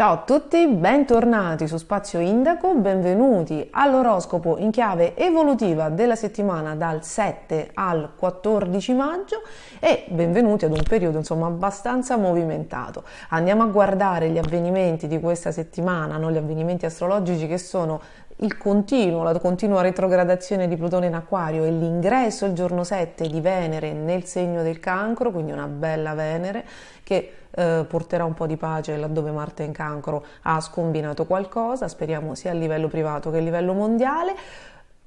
Ciao a tutti, bentornati su Spazio Indaco, benvenuti all'oroscopo in chiave evolutiva della settimana dal 7 al 14 maggio e benvenuti ad un periodo abbastanza movimentato. Andiamo a guardare gli avvenimenti di questa settimana, no? Gli avvenimenti astrologici che sono la continua retrogradazione di Plutone in Acquario e l'ingresso il giorno 7 di Venere nel segno del Cancro, quindi una bella Venere che porterà un po' di pace laddove Marte in Cancro ha scombinato qualcosa, speriamo sia a livello privato che a livello mondiale.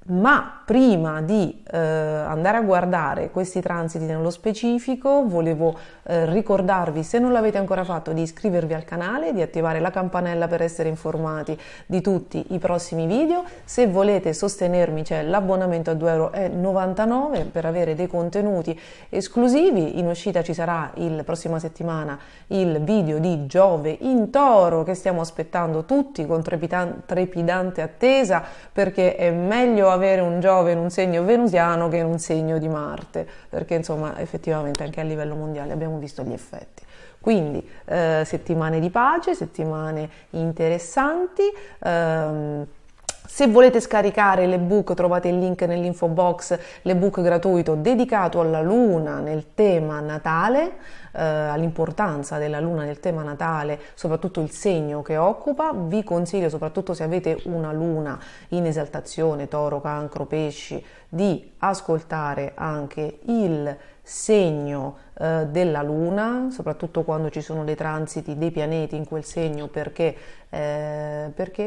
Ma prima di andare a guardare questi transiti nello specifico, volevo ricordarvi, se non l'avete ancora fatto, di iscrivervi al canale, di attivare la campanella per essere informati di tutti i prossimi video. Se volete sostenermi c'è l'abbonamento a 2,99 € per avere dei contenuti esclusivi. In uscita ci sarà prossima settimana il video di Giove in Toro che stiamo aspettando tutti con trepidante attesa, perché è meglio avere un Giove in un segno venusiano che in un segno di Marte, perché effettivamente anche a livello mondiale abbiamo visto gli effetti. Quindi settimane di pace, settimane interessanti. Se volete scaricare l'ebook trovate il link nell'info box, l'ebook gratuito dedicato alla Luna nel tema natale, all'importanza della Luna nel tema natale, soprattutto il segno che occupa. Vi consiglio, soprattutto se avete una Luna in esaltazione, Toro, Cancro, Pesci, di ascoltare anche il segno della Luna, soprattutto quando ci sono dei transiti dei pianeti in quel segno, perché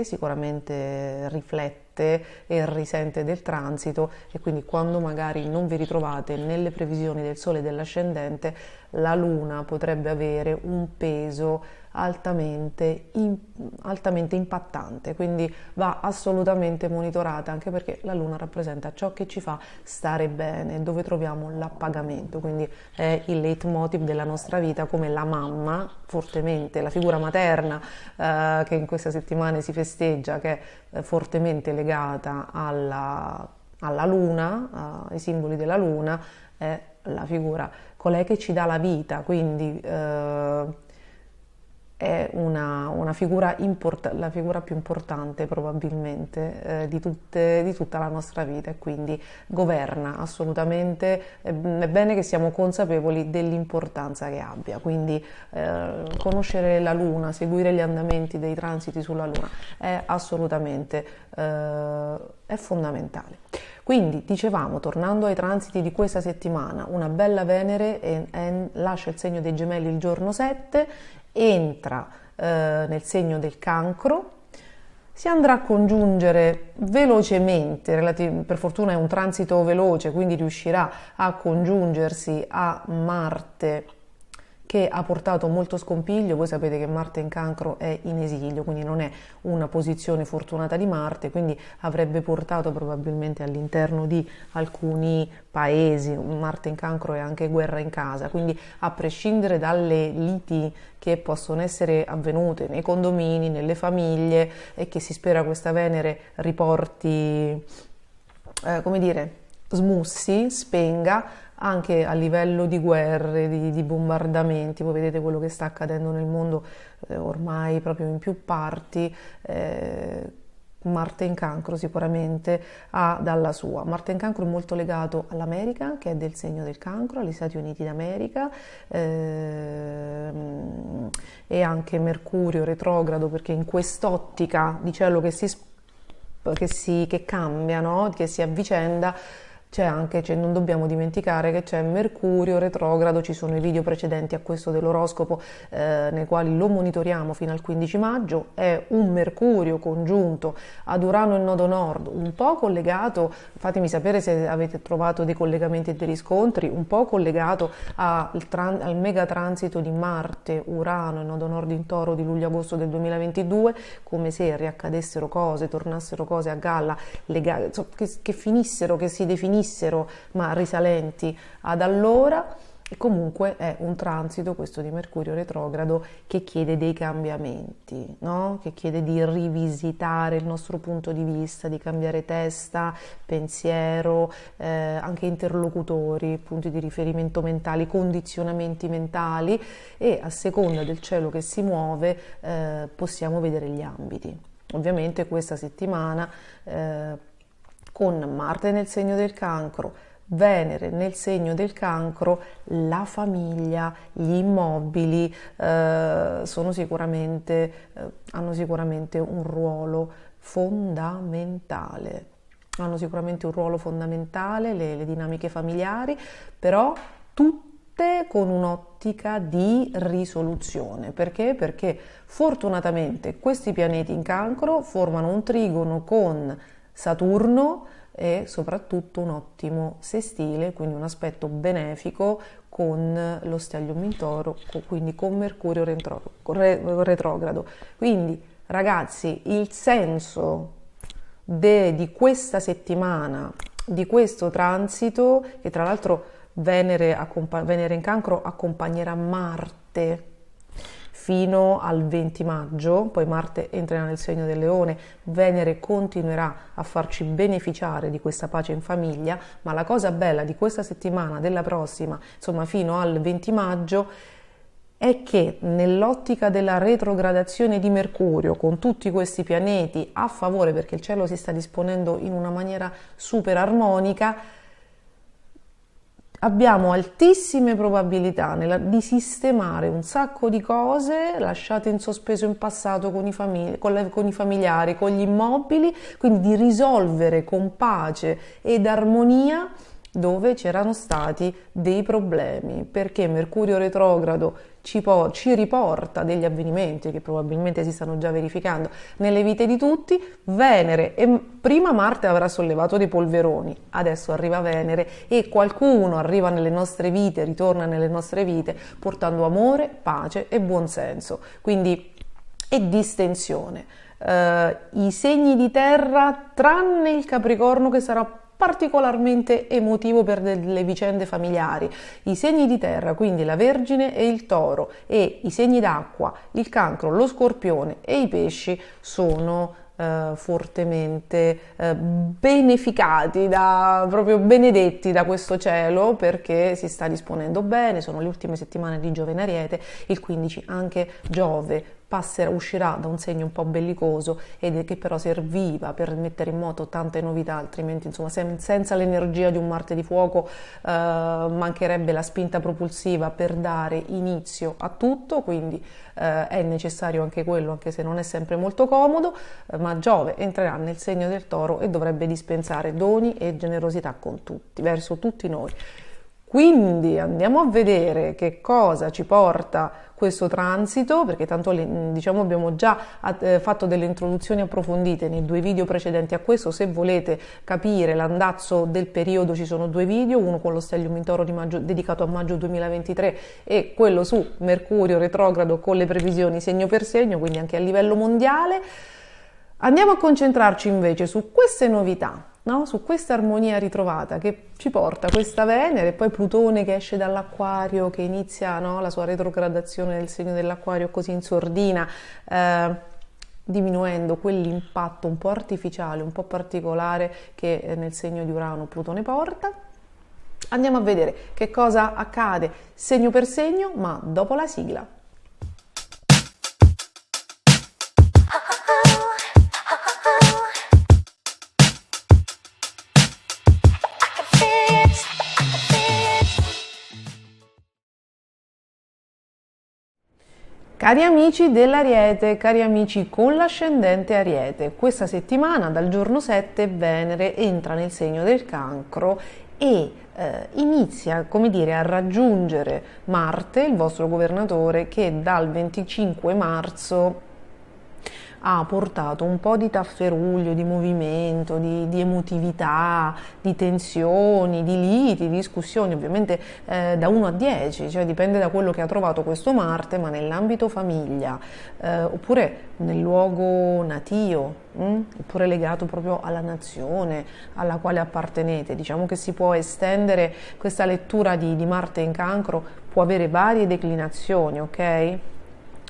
sicuramente riflette e risente del transito, e quindi quando magari non vi ritrovate nelle previsioni del Sole e dell'ascendente, la Luna potrebbe avere un peso altamente impattante, quindi va assolutamente monitorata, anche perché la Luna rappresenta ciò che ci fa stare bene, dove troviamo l'appagamento, quindi è il leitmotiv della nostra vita, come la mamma, fortemente la figura materna che in questa settimana si festeggia, che è fortemente legata alla Luna, ai simboli della Luna, è la figura, colei che ci dà la vita, quindi è una figura la figura più importante probabilmente di tutta la nostra vita, e quindi governa assolutamente. È bene che siamo consapevoli dell'importanza che abbia, quindi conoscere la Luna, seguire gli andamenti dei transiti sulla Luna è assolutamente è fondamentale. Quindi dicevamo, tornando ai transiti di questa settimana, una bella Venere lascia il segno dei Gemelli il giorno 7, entra nel segno del Cancro, si andrà a congiungere velocemente, per fortuna è un transito veloce, quindi riuscirà a congiungersi a Marte, che ha portato molto scompiglio. Voi sapete che Marte in Cancro è in esilio, quindi non è una posizione fortunata di Marte, quindi avrebbe portato probabilmente all'interno di alcuni paesi, Marte in Cancro è anche guerra in casa, quindi a prescindere dalle liti che possono essere avvenute nei condomini, nelle famiglie, e che si spera questa Venere riporti, smussi, spenga, anche a livello di guerre, di bombardamenti. Voi vedete quello che sta accadendo nel mondo ormai proprio in più parti. Marte in Cancro sicuramente ha dalla sua. Marte in Cancro è molto legato all'America, che è del segno del Cancro, agli Stati Uniti d'America, e anche Mercurio retrogrado, perché in quest'ottica di cielo che cambia, no? Che si avvicenda, non dobbiamo dimenticare che c'è Mercurio retrogrado. Ci sono i video precedenti a questo dell'oroscopo nei quali lo monitoriamo fino al 15 maggio. È un Mercurio congiunto ad Urano e Nodo Nord, un po' collegato, fatemi sapere se avete trovato dei collegamenti e dei riscontri, un po' collegato al mega transito di Marte, Urano e Nodo Nord in Toro di luglio-agosto del 2022, come se riaccadessero cose, tornassero cose a galla, che finissero, che si definissero, ma risalenti ad allora. E comunque è un transito, questo di Mercurio retrogrado, che chiede dei cambiamenti, no? Che chiede di rivisitare il nostro punto di vista, di cambiare testa, pensiero, anche interlocutori, punti di riferimento mentali, condizionamenti mentali, e a seconda del cielo che si muove possiamo vedere gli ambiti. Ovviamente questa settimana con Marte nel segno del Cancro, Venere nel segno del Cancro, la famiglia, gli immobili hanno sicuramente un ruolo fondamentale. Hanno sicuramente un ruolo fondamentale le dinamiche familiari, però tutte con un'ottica di risoluzione. Perché? Perché fortunatamente questi pianeti in Cancro formano un trigono con Saturno e soprattutto un ottimo sestile, quindi un aspetto benefico con lo stellium in Toro, quindi con Mercurio retrogrado. Quindi ragazzi, il senso di questa settimana, di questo transito, che tra l'altro Venere in Cancro accompagnerà Marte fino al 20 maggio, poi Marte entrerà nel segno del Leone, Venere continuerà a farci beneficiare di questa pace in famiglia, ma la cosa bella di questa settimana, della prossima, insomma fino al 20 maggio, è che nell'ottica della retrogradazione di Mercurio, con tutti questi pianeti a favore, perché il cielo si sta disponendo in una maniera super armonica, abbiamo altissime probabilità di sistemare un sacco di cose lasciate in sospeso in passato con i familiari, con gli immobili, quindi di risolvere con pace ed armonia dove c'erano stati dei problemi, perché Mercurio retrogrado ci riporta degli avvenimenti che probabilmente si stanno già verificando nelle vite di tutti. Venere, e prima Marte avrà sollevato dei polveroni, adesso arriva Venere e qualcuno arriva nelle nostre vite, ritorna nelle nostre vite portando amore, pace e buonsenso, quindi e distensione. I segni di terra, tranne il Capricorno che sarà particolarmente emotivo per delle vicende familiari, i segni di terra, quindi la Vergine e il Toro, e i segni d'acqua, il Cancro, lo Scorpione e i Pesci sono fortemente beneficati, proprio benedetti da questo cielo, perché si sta disponendo bene, sono le ultime settimane di Giove in Ariete, il 15 anche Giove uscirà da un segno un po' bellicoso ed che però serviva per mettere in moto tante novità, altrimenti insomma senza l'energia di un Marte di fuoco mancherebbe la spinta propulsiva per dare inizio a tutto, quindi è necessario anche quello, anche se non è sempre molto comodo, ma Giove entrerà nel segno del Toro e dovrebbe dispensare doni e generosità con tutti, verso tutti noi. Quindi andiamo a vedere che cosa ci porta questo transito, perché tanto diciamo abbiamo già fatto delle introduzioni approfondite nei 2 video precedenti a questo. Se volete capire l'andazzo del periodo ci sono 2 video, uno con lo stellium in Toro di maggio, dedicato a maggio 2023, e quello su Mercurio retrogrado con le previsioni segno per segno, quindi anche a livello mondiale. Andiamo a concentrarci invece su queste novità, no? Su questa armonia ritrovata che ci porta questa Venere e poi Plutone che esce dall'Acquario, che inizia, no, la sua retrogradazione nel segno dell'Acquario così in sordina, diminuendo quell'impatto un po' artificiale, un po' particolare che nel segno di Urano Plutone porta. Andiamo a vedere che cosa accade segno per segno, ma dopo la sigla. Cari amici dell'Ariete, cari amici con l'ascendente Ariete, questa settimana dal giorno 7 Venere entra nel segno del Cancro e inizia, come dire, a raggiungere Marte, il vostro governatore, che dal 25 marzo ha portato un po' di tafferuglio, di movimento, di emotività, di tensioni, di liti, di discussioni, ovviamente da 1 a 10, cioè dipende da quello che ha trovato questo Marte, ma nell'ambito famiglia, oppure nel luogo natio, oppure legato proprio alla nazione alla quale appartenete. Diciamo che si può estendere questa lettura di Marte in Cancro, può avere varie declinazioni, ok?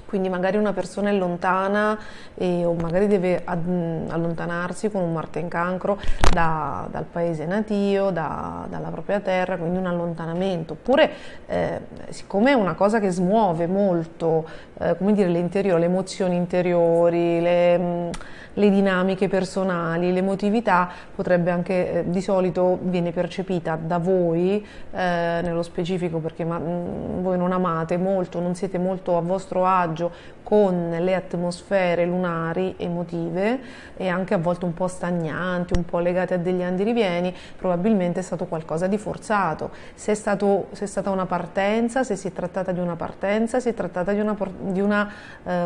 Quindi magari una persona è lontana o magari deve allontanarsi con un Marte in Cancro dal paese natio, dalla propria terra, quindi un allontanamento. Oppure, siccome è una cosa che smuove molto, come dire, l'interiore, le emozioni interiori, le dinamiche personali, l'emotività, potrebbe anche, di solito viene percepita da voi, nello specifico perché voi non amate molto, non siete molto a vostro agio con le atmosfere lunari emotive e anche a volte un po' stagnanti, un po' legate a degli andirivieni, probabilmente è stato qualcosa di forzato. Se è stata una partenza, se si è trattata di una partenza, si è trattata di una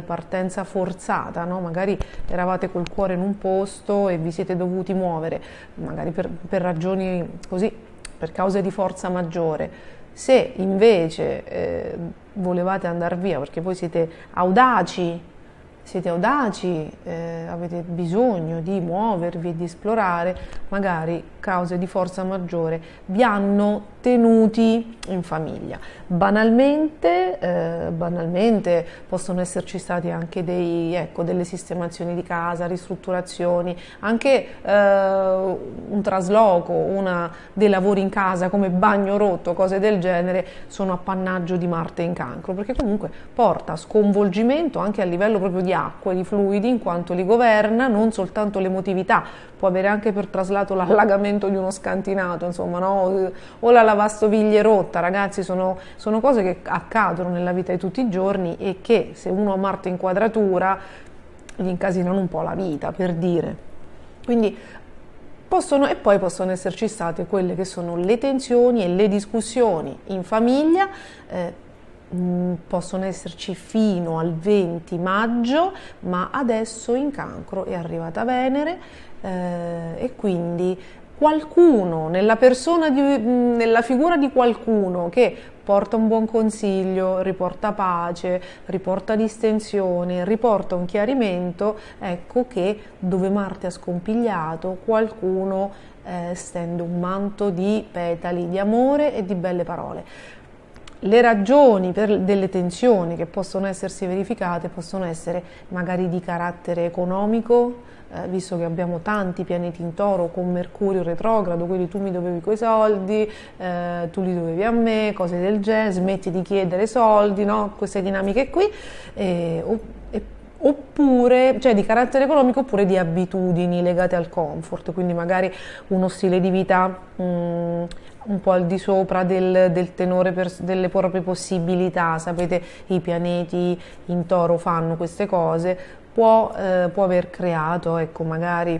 partenza forzata, no? Magari eravate col cuore in un posto e vi siete dovuti muovere, magari per ragioni così, per cause di forza maggiore. Se invece volevate andare via perché voi siete audaci, avete bisogno di muovervi e di esplorare, magari cause di forza maggiore vi hanno tenuti in famiglia. Banalmente possono esserci stati anche delle sistemazioni di casa, ristrutturazioni, anche un trasloco, dei lavori in casa come bagno rotto, cose del genere, sono appannaggio di Marte in Cancro, perché comunque porta sconvolgimento anche a livello proprio di acqua e di fluidi, in quanto li governa, non soltanto l'emotività, può avere anche per traslato l'allagamento di uno scantinato, insomma, no? O la lavastoviglie rotta, ragazzi, sono cose che accadono nella vita di tutti i giorni e che se uno ha Marte in quadratura gli incasinano un po' la vita, per dire. Quindi possono esserci state quelle che sono le tensioni e le discussioni in famiglia, possono esserci fino al 20 maggio, ma adesso in Cancro è arrivata Venere, e quindi qualcuno, nella figura di qualcuno che porta un buon consiglio, riporta pace, riporta distensione, riporta un chiarimento, ecco che dove Marte ha scompigliato qualcuno stende un manto di petali di amore e di belle parole. Le ragioni delle tensioni che possono essersi verificate possono essere magari di carattere economico, visto che abbiamo tanti pianeti in Toro con Mercurio retrogrado, quindi tu mi dovevi quei soldi, tu li dovevi a me, cose del genere, smetti di chiedere soldi, no? Queste dinamiche qui, oppure, cioè di carattere economico, oppure di abitudini legate al comfort, quindi magari uno stile di vita un po' al di sopra del tenore delle proprie possibilità. Sapete, i pianeti in Toro fanno queste cose, può aver creato, ecco, magari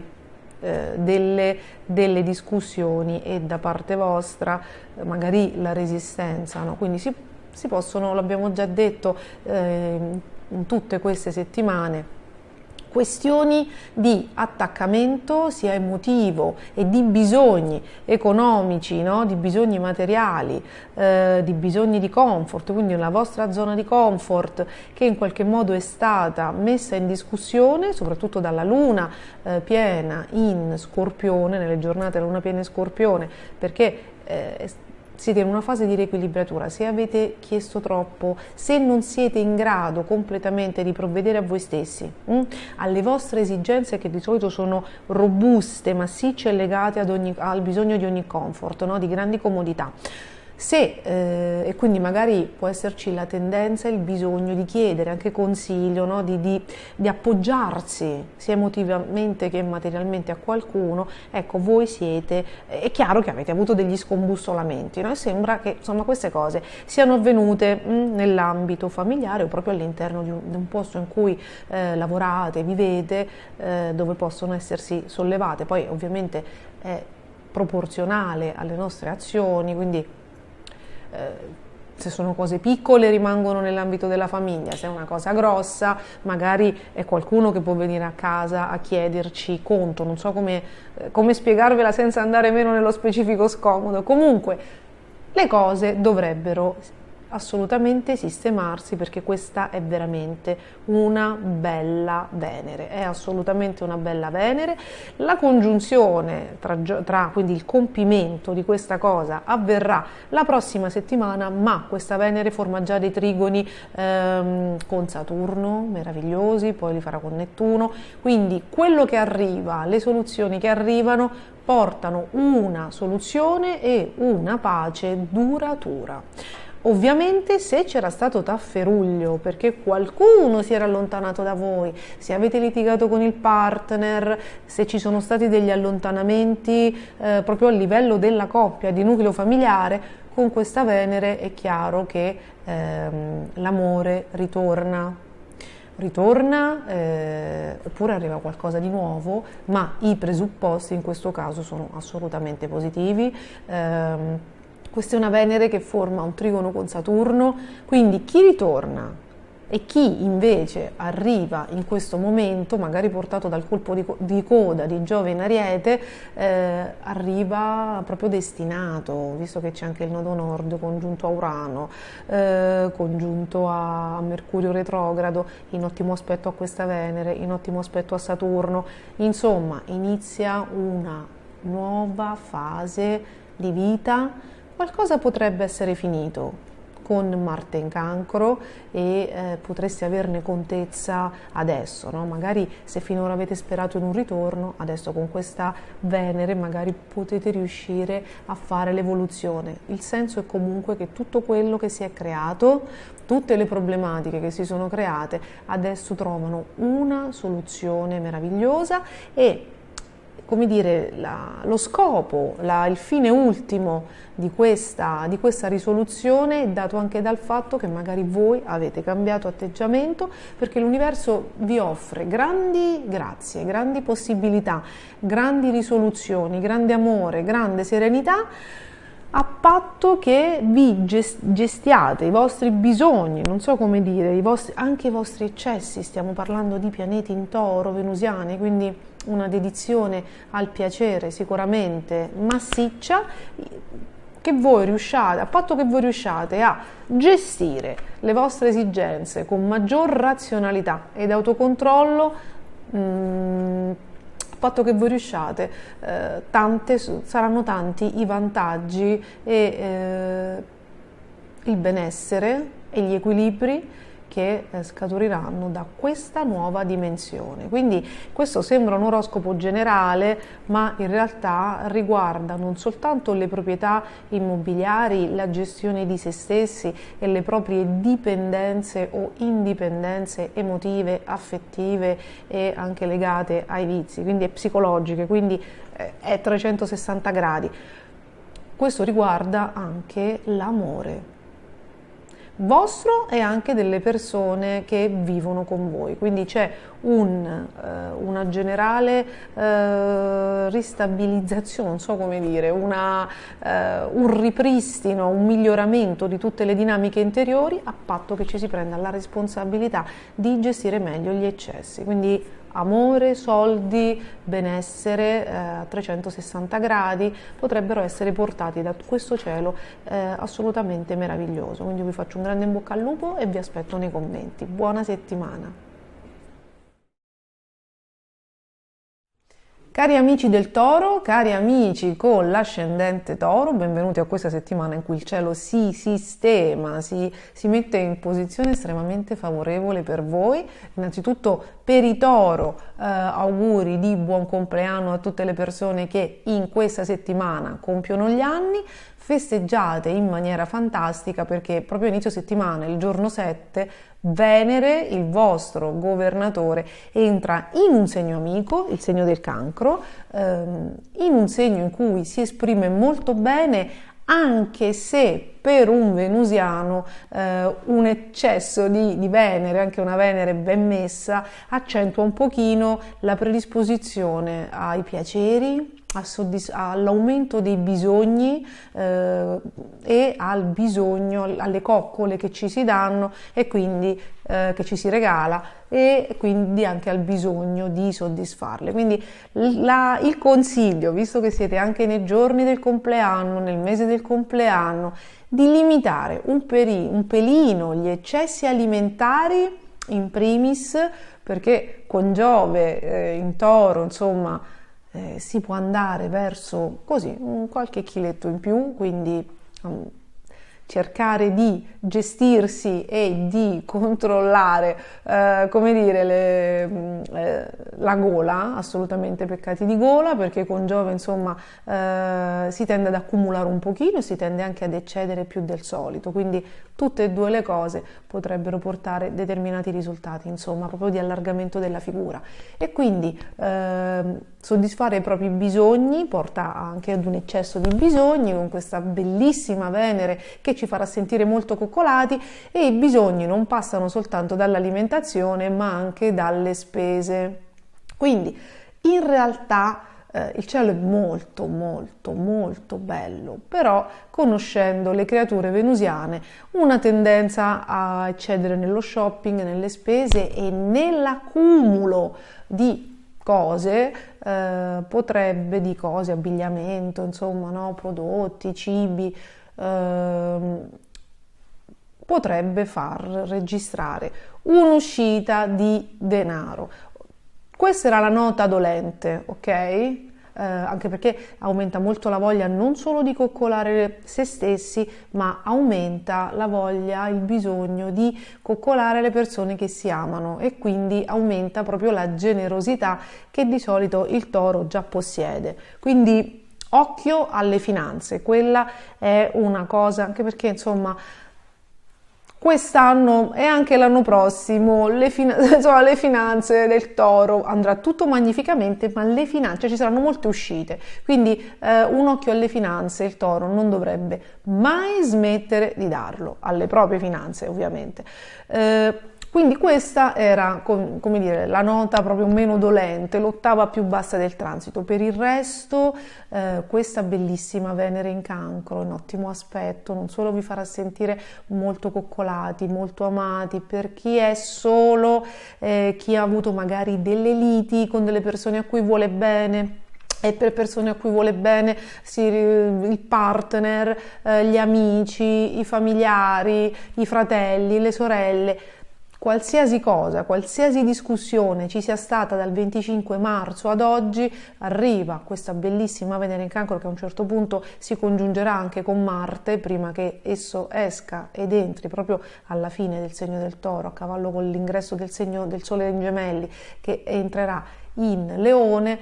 delle discussioni e da parte vostra magari la resistenza, no? Quindi si possono, l'abbiamo già detto, in tutte queste settimane, questioni di attaccamento sia emotivo e di bisogni economici, no? Di bisogni materiali, di bisogni di comfort, quindi la vostra zona di comfort che in qualche modo è stata messa in discussione, soprattutto dalla Luna piena in Scorpione, nelle giornate della Luna piena in Scorpione, perché siete in una fase di riequilibratura. Se avete chiesto troppo, se non siete in grado completamente di provvedere a voi stessi, alle vostre esigenze che di solito sono robuste, massicce e legate al bisogno di ogni comfort, no? Di grandi comodità. E quindi magari può esserci la tendenza e il bisogno di chiedere anche consiglio, no? di appoggiarsi sia emotivamente che materialmente a qualcuno. Ecco, voi è chiaro che avete avuto degli scombussolamenti, no? E sembra che insomma queste cose siano avvenute nell'ambito familiare o proprio all'interno di un posto in cui lavorate, vivete, dove possono essersi sollevate. Poi ovviamente è proporzionale alle nostre azioni, quindi se sono cose piccole rimangono nell'ambito della famiglia, se è una cosa grossa magari è qualcuno che può venire a casa a chiederci conto, non so come spiegarvela senza andare meno nello specifico scomodo. Comunque le cose dovrebbero assolutamente sistemarsi, perché questa è veramente una bella Venere, è assolutamente una bella Venere. La congiunzione quindi il compimento di questa cosa avverrà la prossima settimana, ma questa Venere forma già dei trigoni con Saturno meravigliosi, poi li farà con Nettuno, quindi quello che arriva, le soluzioni che arrivano portano una soluzione e una pace duratura. Ovviamente se c'era stato tafferuglio perché qualcuno si era allontanato da voi, se avete litigato con il partner, se ci sono stati degli allontanamenti proprio a livello della coppia, di nucleo familiare, con questa Venere è chiaro che l'amore ritorna, oppure arriva qualcosa di nuovo, ma i presupposti in questo caso sono assolutamente positivi. Questa è una Venere che forma un trigono con Saturno, quindi chi ritorna e chi invece arriva in questo momento, magari portato dal colpo di coda di Giove in Ariete, arriva proprio destinato, visto che c'è anche il nodo nord congiunto a Urano, congiunto a Mercurio retrogrado, in ottimo aspetto a questa Venere, in ottimo aspetto a Saturno. Insomma, inizia una nuova fase di vita. Qualcosa potrebbe essere finito con Marte in Cancro e potreste averne contezza adesso, no? Magari se finora avete sperato in un ritorno, adesso con questa Venere magari potete riuscire a fare l'evoluzione. Il senso è comunque che tutto quello che si è creato, tutte le problematiche che si sono create, adesso trovano una soluzione meravigliosa e, come dire, lo scopo, il fine ultimo di questa risoluzione è dato anche dal fatto che magari voi avete cambiato atteggiamento, perché l'universo vi offre grandi grazie, grandi possibilità, grandi risoluzioni, grande amore, grande serenità, a patto che vi gestiate i vostri bisogni, non so come dire, anche i vostri eccessi. Stiamo parlando di pianeti in Toro, venusiani, quindi una dedizione al piacere sicuramente massiccia, che voi riusciate, a patto che voi riusciate a gestire le vostre esigenze con maggior razionalità ed autocontrollo, a patto che voi riusciate, saranno tanti i vantaggi e il benessere e gli equilibri che scaturiranno da questa nuova dimensione. Quindi questo sembra un oroscopo generale, ma in realtà riguarda non soltanto le proprietà immobiliari, la gestione di se stessi e le proprie dipendenze o indipendenze emotive, affettive e anche legate ai vizi, quindi è psicologiche, quindi è 360 gradi. Questo riguarda anche l'amore vostro e anche delle persone che vivono con voi, quindi c'è una generale ristabilizzazione, non so come dire, un ripristino, un miglioramento di tutte le dinamiche interiori, a patto che ci si prenda la responsabilità di gestire meglio gli eccessi, quindi amore, soldi, benessere a 360 gradi potrebbero essere portati da questo cielo assolutamente meraviglioso. Quindi vi faccio un grande in bocca al lupo e vi aspetto nei commenti. Buona settimana! Cari amici del Toro, cari amici con l'ascendente Toro, benvenuti a questa settimana in cui il cielo si sistema, si mette in posizione estremamente favorevole per voi. Innanzitutto per i Toro, auguri di buon compleanno a tutte le persone che in questa settimana compiono gli anni. Festeggiate in maniera fantastica perché proprio a inizio settimana, il giorno 7, Venere, il vostro governatore, entra in un segno amico, il segno del Cancro, in un segno in cui si esprime molto bene, anche se per un venusiano un eccesso di Venere, anche una Venere ben messa, accentua un pochino la predisposizione ai piaceri, all'aumento dei bisogni e al bisogno, alle coccole che ci si danno e quindi che ci si regala e quindi anche al bisogno di soddisfarle. Quindi il consiglio, visto che siete anche nei giorni del compleanno, nel mese del compleanno, di limitare un pelino gli eccessi alimentari in primis, perché con Giove in Toro, insomma, si può andare verso così un qualche chiletto in più, quindi cercare di gestirsi e di controllare, come dire, la gola, assolutamente peccati di gola, perché con Giove, insomma, si tende ad accumulare un pochino e si tende anche ad eccedere più del solito, quindi tutte e due le cose potrebbero portare determinati risultati, insomma, proprio di allargamento della figura. E quindi soddisfare i propri bisogni porta anche ad un eccesso di bisogni, con questa bellissima Venere che ci farà sentire molto coccolati, e i bisogni non passano soltanto dall'alimentazione ma anche dalle spese. Quindi in realtà il cielo è molto molto molto bello, però conoscendo le creature venusiane una tendenza a eccedere nello shopping, nelle spese e nell'accumulo di cose, di cose, abbigliamento, insomma, no? Prodotti, cibi, potrebbe far registrare un'uscita di denaro. Questa era la nota dolente, ok? Anche perché aumenta molto la voglia non solo di coccolare se stessi, ma aumenta la voglia, il bisogno di coccolare le persone che si amano, e quindi aumenta proprio la generosità che di solito il Toro già possiede. Quindi occhio alle finanze, quella è una cosa, anche perché insomma quest'anno e anche l'anno prossimo le finanze del Toro andrà tutto magnificamente, ma le finanze, ci saranno molte uscite, quindi un occhio alle finanze. Il Toro non dovrebbe mai smettere di darlo alle proprie finanze, ovviamente. Quindi questa era, come dire, la nota proprio meno dolente, l'ottava più bassa del transito. Per il resto, questa bellissima Venere in Cancro, in ottimo aspetto, non solo vi farà sentire molto coccolati, molto amati, per chi è solo, chi ha avuto magari delle liti con delle persone a cui vuole bene, e per persone a cui vuole bene il partner, gli amici, i familiari, i fratelli, le sorelle. Qualsiasi cosa, qualsiasi discussione ci sia stata dal 25 marzo ad oggi, arriva questa bellissima Venere in Cancro che a un certo punto si congiungerà anche con Marte prima che esso esca ed entri proprio alla fine del segno del Toro, a cavallo con l'ingresso del segno del Sole in Gemelli, che entrerà in Leone.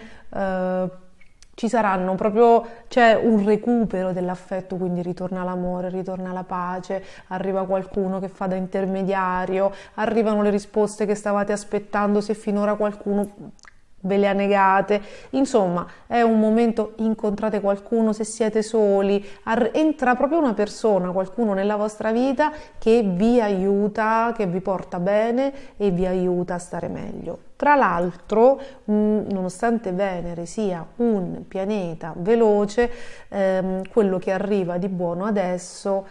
Ci saranno proprio, c'è un recupero dell'affetto, quindi ritorna l'amore, ritorna la pace, arriva qualcuno che fa da intermediario, arrivano le risposte che stavate aspettando se finora qualcuno ve le ha negate. Insomma, è un momento, incontrate qualcuno se siete soli, entra proprio una persona, qualcuno nella vostra vita che vi aiuta, che vi porta bene e vi aiuta a stare meglio. Tra l'altro, nonostante Venere sia un pianeta veloce, quello che arriva di buono adesso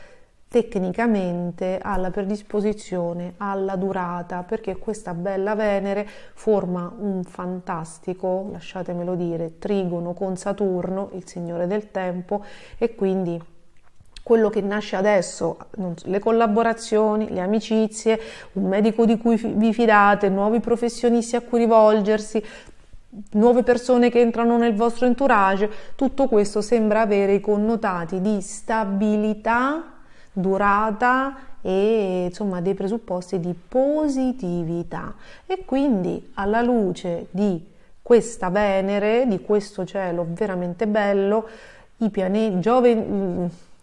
tecnicamente ha la predisposizione alla durata, perché questa bella Venere forma un fantastico, lasciatemelo dire, trigono con Saturno, il signore del tempo, e quindi quello che nasce adesso, le collaborazioni, le amicizie, un medico di cui vi fidate, nuovi professionisti a cui rivolgersi, nuove persone che entrano nel vostro entourage, tutto questo sembra avere i connotati di stabilità, durata e insomma dei presupposti di positività. E quindi alla luce di questa Venere, di questo cielo veramente bello, i pianeti Giove,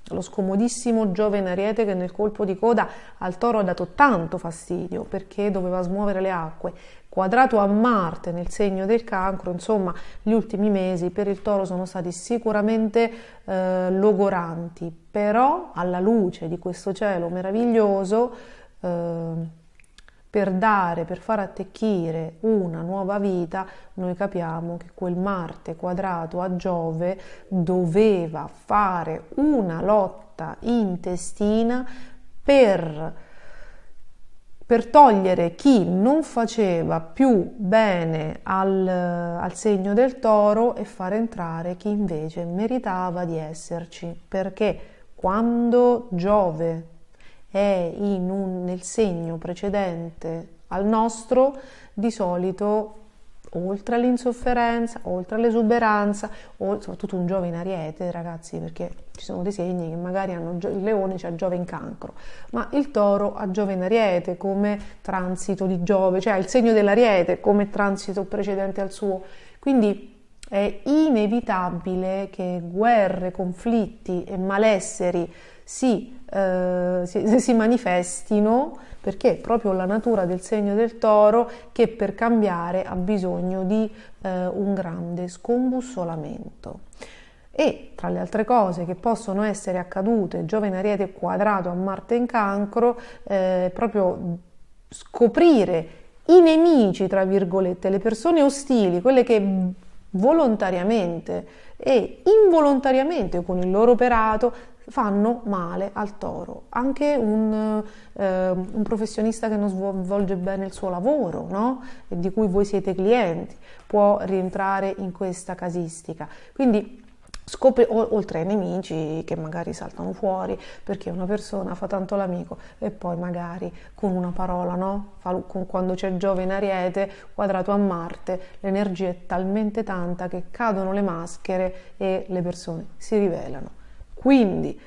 lo scomodissimo Giove in Ariete, che nel colpo di coda al Toro ha dato tanto fastidio perché doveva smuovere le acque, quadrato a Marte nel segno del Cancro. Insomma, gli ultimi mesi per il Toro sono stati sicuramente logoranti, però alla luce di questo cielo meraviglioso per far attecchire una nuova vita, noi capiamo che quel Marte quadrato a Giove doveva fare una lotta intestina per togliere chi non faceva più bene al segno del Toro e far entrare chi invece meritava di esserci, perché quando Giove è nel segno precedente al nostro, di solito oltre all'insofferenza, oltre all'esuberanza, soprattutto un Giove in Ariete, ragazzi, perché ci sono dei segni che magari hanno il Leone c'ha Giove in Cancro, ma il Toro ha Giove in Ariete come transito di Giove, cioè il segno dell'Ariete come transito precedente al suo. Quindi è inevitabile che guerre, conflitti e malesseri si manifestino, perché è proprio la natura del segno del Toro che per cambiare ha bisogno di un grande scombussolamento. E tra le altre cose che possono essere accadute, Giove in Ariete quadrato a Marte in Cancro, proprio scoprire i nemici, tra virgolette, le persone ostili, quelle che volontariamente e involontariamente con il loro operato fanno male al Toro. Anche un professionista che non svolge bene il suo lavoro, no? E di cui voi siete clienti, può rientrare in questa casistica. Quindi oltre ai nemici che magari saltano fuori perché una persona fa tanto l'amico e poi magari con una parola, no? Quando c'è Giove in Ariete quadrato a Marte, l'energia è talmente tanta che cadono le maschere e le persone si rivelano. Quindi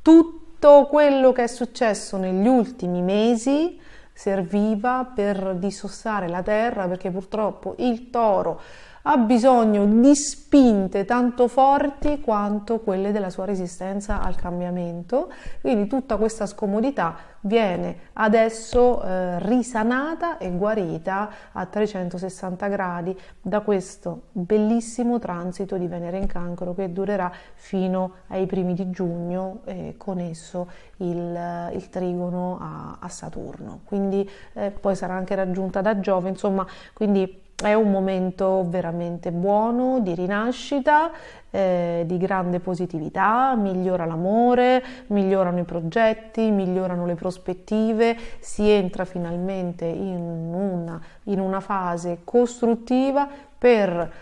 tutto quello che è successo negli ultimi mesi serviva per dissossare la terra, perché purtroppo il Toro ha bisogno di spinte tanto forti quanto quelle della sua resistenza al cambiamento. Quindi tutta questa scomodità viene adesso risanata e guarita a 360 gradi da questo bellissimo transito di Venere in Cancro che durerà fino ai primi di giugno, con esso il trigono a Saturno. Quindi poi sarà anche raggiunta da Giove, insomma, quindi è un momento veramente buono, di rinascita, di grande positività, migliora l'amore, migliorano i progetti, migliorano le prospettive, si entra finalmente in una fase costruttiva per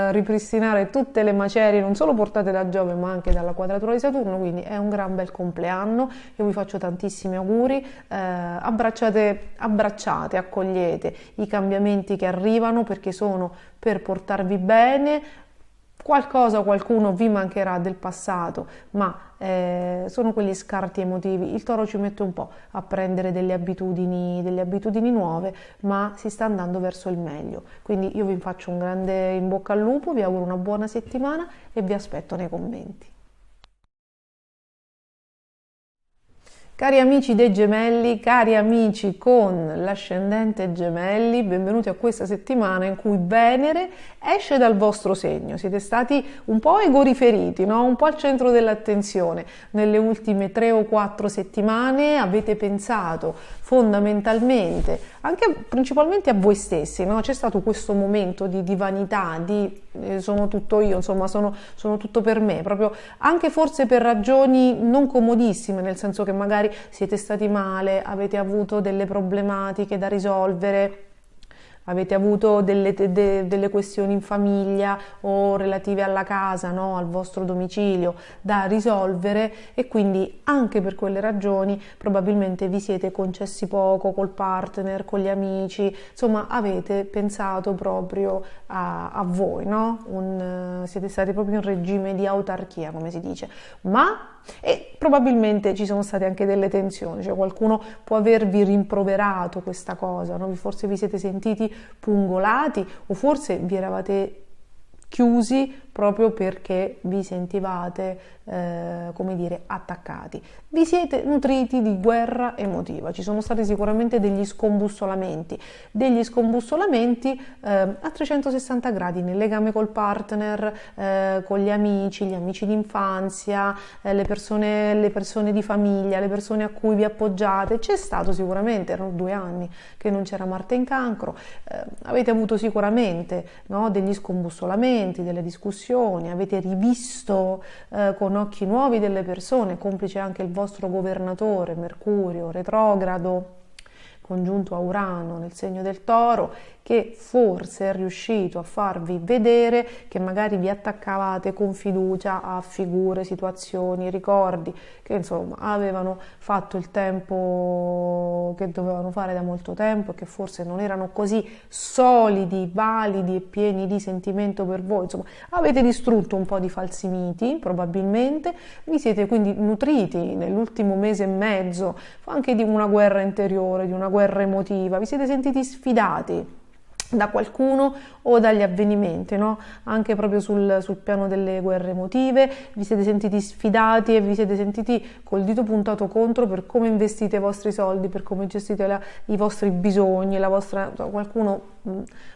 ripristinare tutte le macerie non solo portate da Giove ma anche dalla quadratura di Saturno. Quindi è un gran bel compleanno, io vi faccio tantissimi auguri, abbracciate, accogliete i cambiamenti che arrivano perché sono per portarvi bene. Qualcuno vi mancherà del passato, ma sono quegli scarti emotivi. Il Toro ci mette un po' a prendere delle abitudini nuove, ma si sta andando verso il meglio. Quindi io vi faccio un grande in bocca al lupo, vi auguro una buona settimana e vi aspetto nei commenti. Cari amici dei Gemelli, cari amici con l'ascendente Gemelli, benvenuti a questa settimana in cui Venere esce dal vostro segno. Siete stati un po' egoriferiti, no? Un po' al centro dell'attenzione. Nelle ultime 3 o 4 settimane avete pensato fondamentalmente, anche principalmente a voi stessi, no? C'è stato questo momento di vanità, di sono tutto io, insomma sono tutto per me, proprio anche forse per ragioni non comodissime, nel senso che magari siete stati male, avete avuto delle problematiche da risolvere, avete avuto delle questioni in famiglia o relative alla casa, no? Al vostro domicilio da risolvere, e quindi anche per quelle ragioni probabilmente vi siete concessi poco col partner, con gli amici, insomma avete pensato proprio a voi, no? Siete stati proprio in regime di autarchia, come si dice, e probabilmente ci sono state anche delle tensioni, cioè qualcuno può avervi rimproverato questa cosa, no? Forse vi siete sentiti pungolati o forse vi eravate chiusi proprio perché vi sentivate, come dire, attaccati. Vi siete nutriti di guerra emotiva, ci sono stati sicuramente degli scombussolamenti a 360 gradi nel legame col partner, con gli amici d'infanzia, le persone di famiglia, le persone a cui vi appoggiate. C'è stato sicuramente, erano 2 anni che non c'era Marte in Cancro, avete avuto sicuramente, no, degli scombussolamenti, delle discussioni, avete rivisto con occhi nuovi delle persone, complice anche il vostro governatore Mercurio retrogrado congiunto a Urano nel segno del Toro, che forse è riuscito a farvi vedere che magari vi attaccavate con fiducia a figure, situazioni, ricordi che insomma avevano fatto il tempo che dovevano fare da molto tempo e che forse non erano così solidi, validi e pieni di sentimento per voi. Insomma, avete distrutto un po' di falsi miti, probabilmente, vi siete quindi nutriti nell'ultimo mese e mezzo anche di una guerra interiore, di una guerra emotiva, vi siete sentiti sfidati da qualcuno o dagli avvenimenti, no? Anche proprio sul piano delle guerre emotive, vi siete sentiti sfidati e vi siete sentiti col dito puntato contro per come investite i vostri soldi, per come gestite i vostri bisogni, qualcuno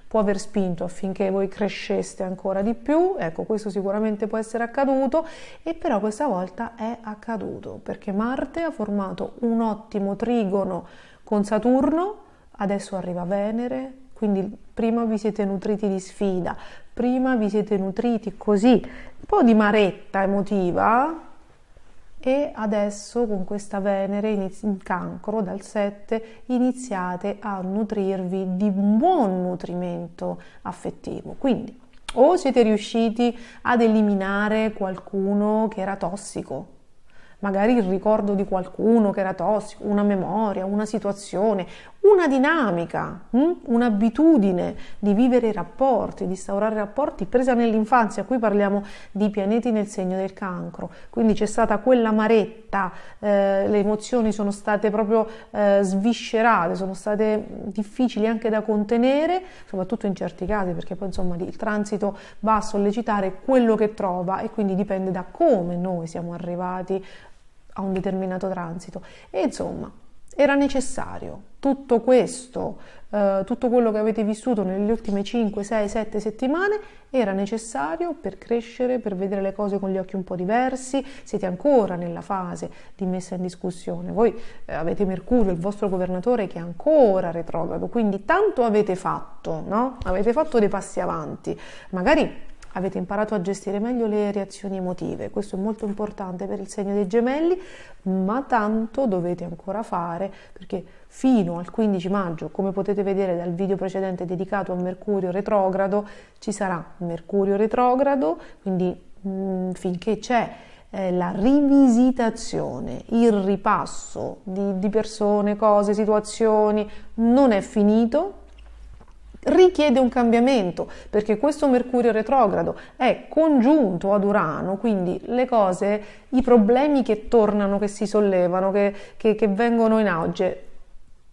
può aver spinto affinché voi cresceste ancora di più. Ecco, questo sicuramente può essere accaduto, e però questa volta è accaduto perché Marte ha formato un ottimo trigono con Saturno, adesso arriva Venere. Quindi prima vi siete nutriti di sfida, prima vi siete nutriti così, un po' di maretta emotiva, e adesso con questa Venere in Cancro dal 7 iniziate a nutrirvi di un buon nutrimento affettivo. Quindi o siete riusciti ad eliminare qualcuno che era tossico, magari il ricordo di qualcuno che era tossico, una memoria, una situazione, una dinamica, un'abitudine di vivere i rapporti, di instaurare rapporti presa nell'infanzia. Qui parliamo di pianeti nel segno del Cancro, quindi c'è stata quell'amaretta, le emozioni sono state proprio sviscerate, sono state difficili anche da contenere, soprattutto in certi casi, perché poi insomma il transito va a sollecitare quello che trova e quindi dipende da come noi siamo arrivati a un determinato transito. E insomma era necessario tutto questo, tutto quello che avete vissuto nelle ultime 5, 6, 7 settimane era necessario per crescere, per vedere le cose con gli occhi un po' diversi. Siete ancora nella fase di messa in discussione, voi avete Mercurio, il vostro governatore, che è ancora retrogrado, quindi tanto avete fatto, no? Avete fatto dei passi avanti, magari avete imparato a gestire meglio le reazioni emotive, questo è molto importante per il segno dei Gemelli, ma tanto dovete ancora fare, perché fino al 15 maggio, come potete vedere dal video precedente dedicato a Mercurio retrogrado, ci sarà Mercurio retrogrado, quindi finché c'è la rivisitazione, il ripasso di persone, cose, situazioni, non è finito, richiede un cambiamento, perché questo Mercurio retrogrado è congiunto ad Urano, quindi le cose, i problemi che tornano, che si sollevano, che vengono in auge,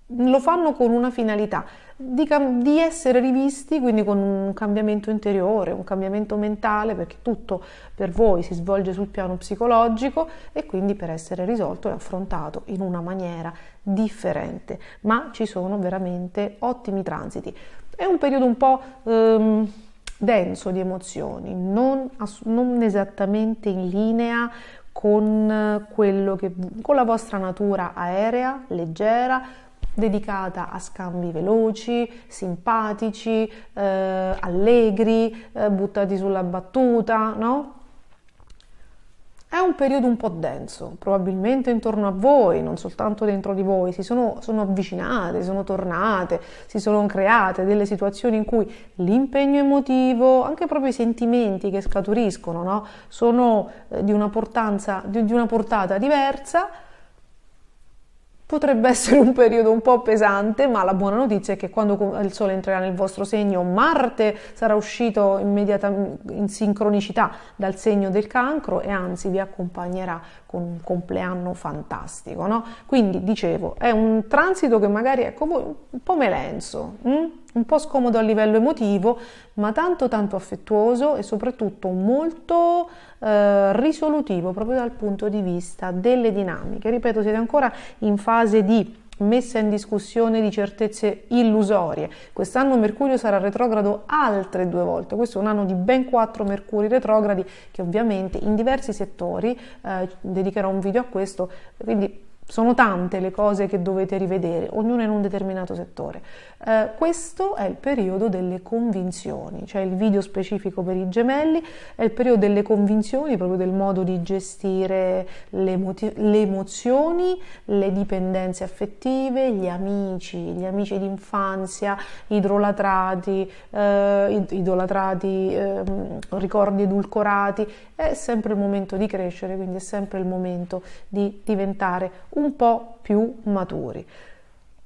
lo fanno con una finalità di essere rivisti, quindi con un cambiamento interiore, un cambiamento mentale, perché tutto per voi si svolge sul piano psicologico e quindi per essere risolto e affrontato in una maniera differente. Ma ci sono veramente ottimi transiti. È un periodo un po' denso di emozioni, non esattamente in linea con con la vostra natura aerea, leggera, dedicata a scambi veloci, simpatici, allegri, buttati sulla battuta, no? È un periodo un po' denso, probabilmente intorno a voi, non soltanto dentro di voi, sono avvicinate, sono tornate, si sono create delle situazioni in cui l'impegno emotivo, anche proprio i sentimenti che scaturiscono, no? Sono di una portata diversa. Potrebbe essere un periodo un po' pesante, ma la buona notizia è che quando il Sole entrerà nel vostro segno, Marte sarà uscito immediatamente in sincronicità dal segno del Cancro e anzi vi accompagnerà con un compleanno fantastico, no? Quindi dicevo, è un transito che magari, ecco, un po' melenso, un po' scomodo a livello emotivo, ma tanto tanto affettuoso e soprattutto molto risolutivo proprio dal punto di vista delle dinamiche. Ripeto, siete ancora in fase di messa in discussione di certezze illusorie. Quest'anno Mercurio sarà retrogrado altre 2 volte. Questo è un anno di ben 4 Mercuri retrogradi che ovviamente in diversi settori, dedicherò un video a questo, quindi sono tante le cose che dovete rivedere, ognuna in un determinato settore. Questo è il periodo delle convinzioni, cioè il video specifico per i gemelli, è il periodo delle convinzioni, proprio del modo di gestire le emozioni, le dipendenze affettive, gli amici d'infanzia, idolatrati, ricordi edulcorati. È sempre il momento di crescere, quindi è sempre il momento di diventare un po' più maturi.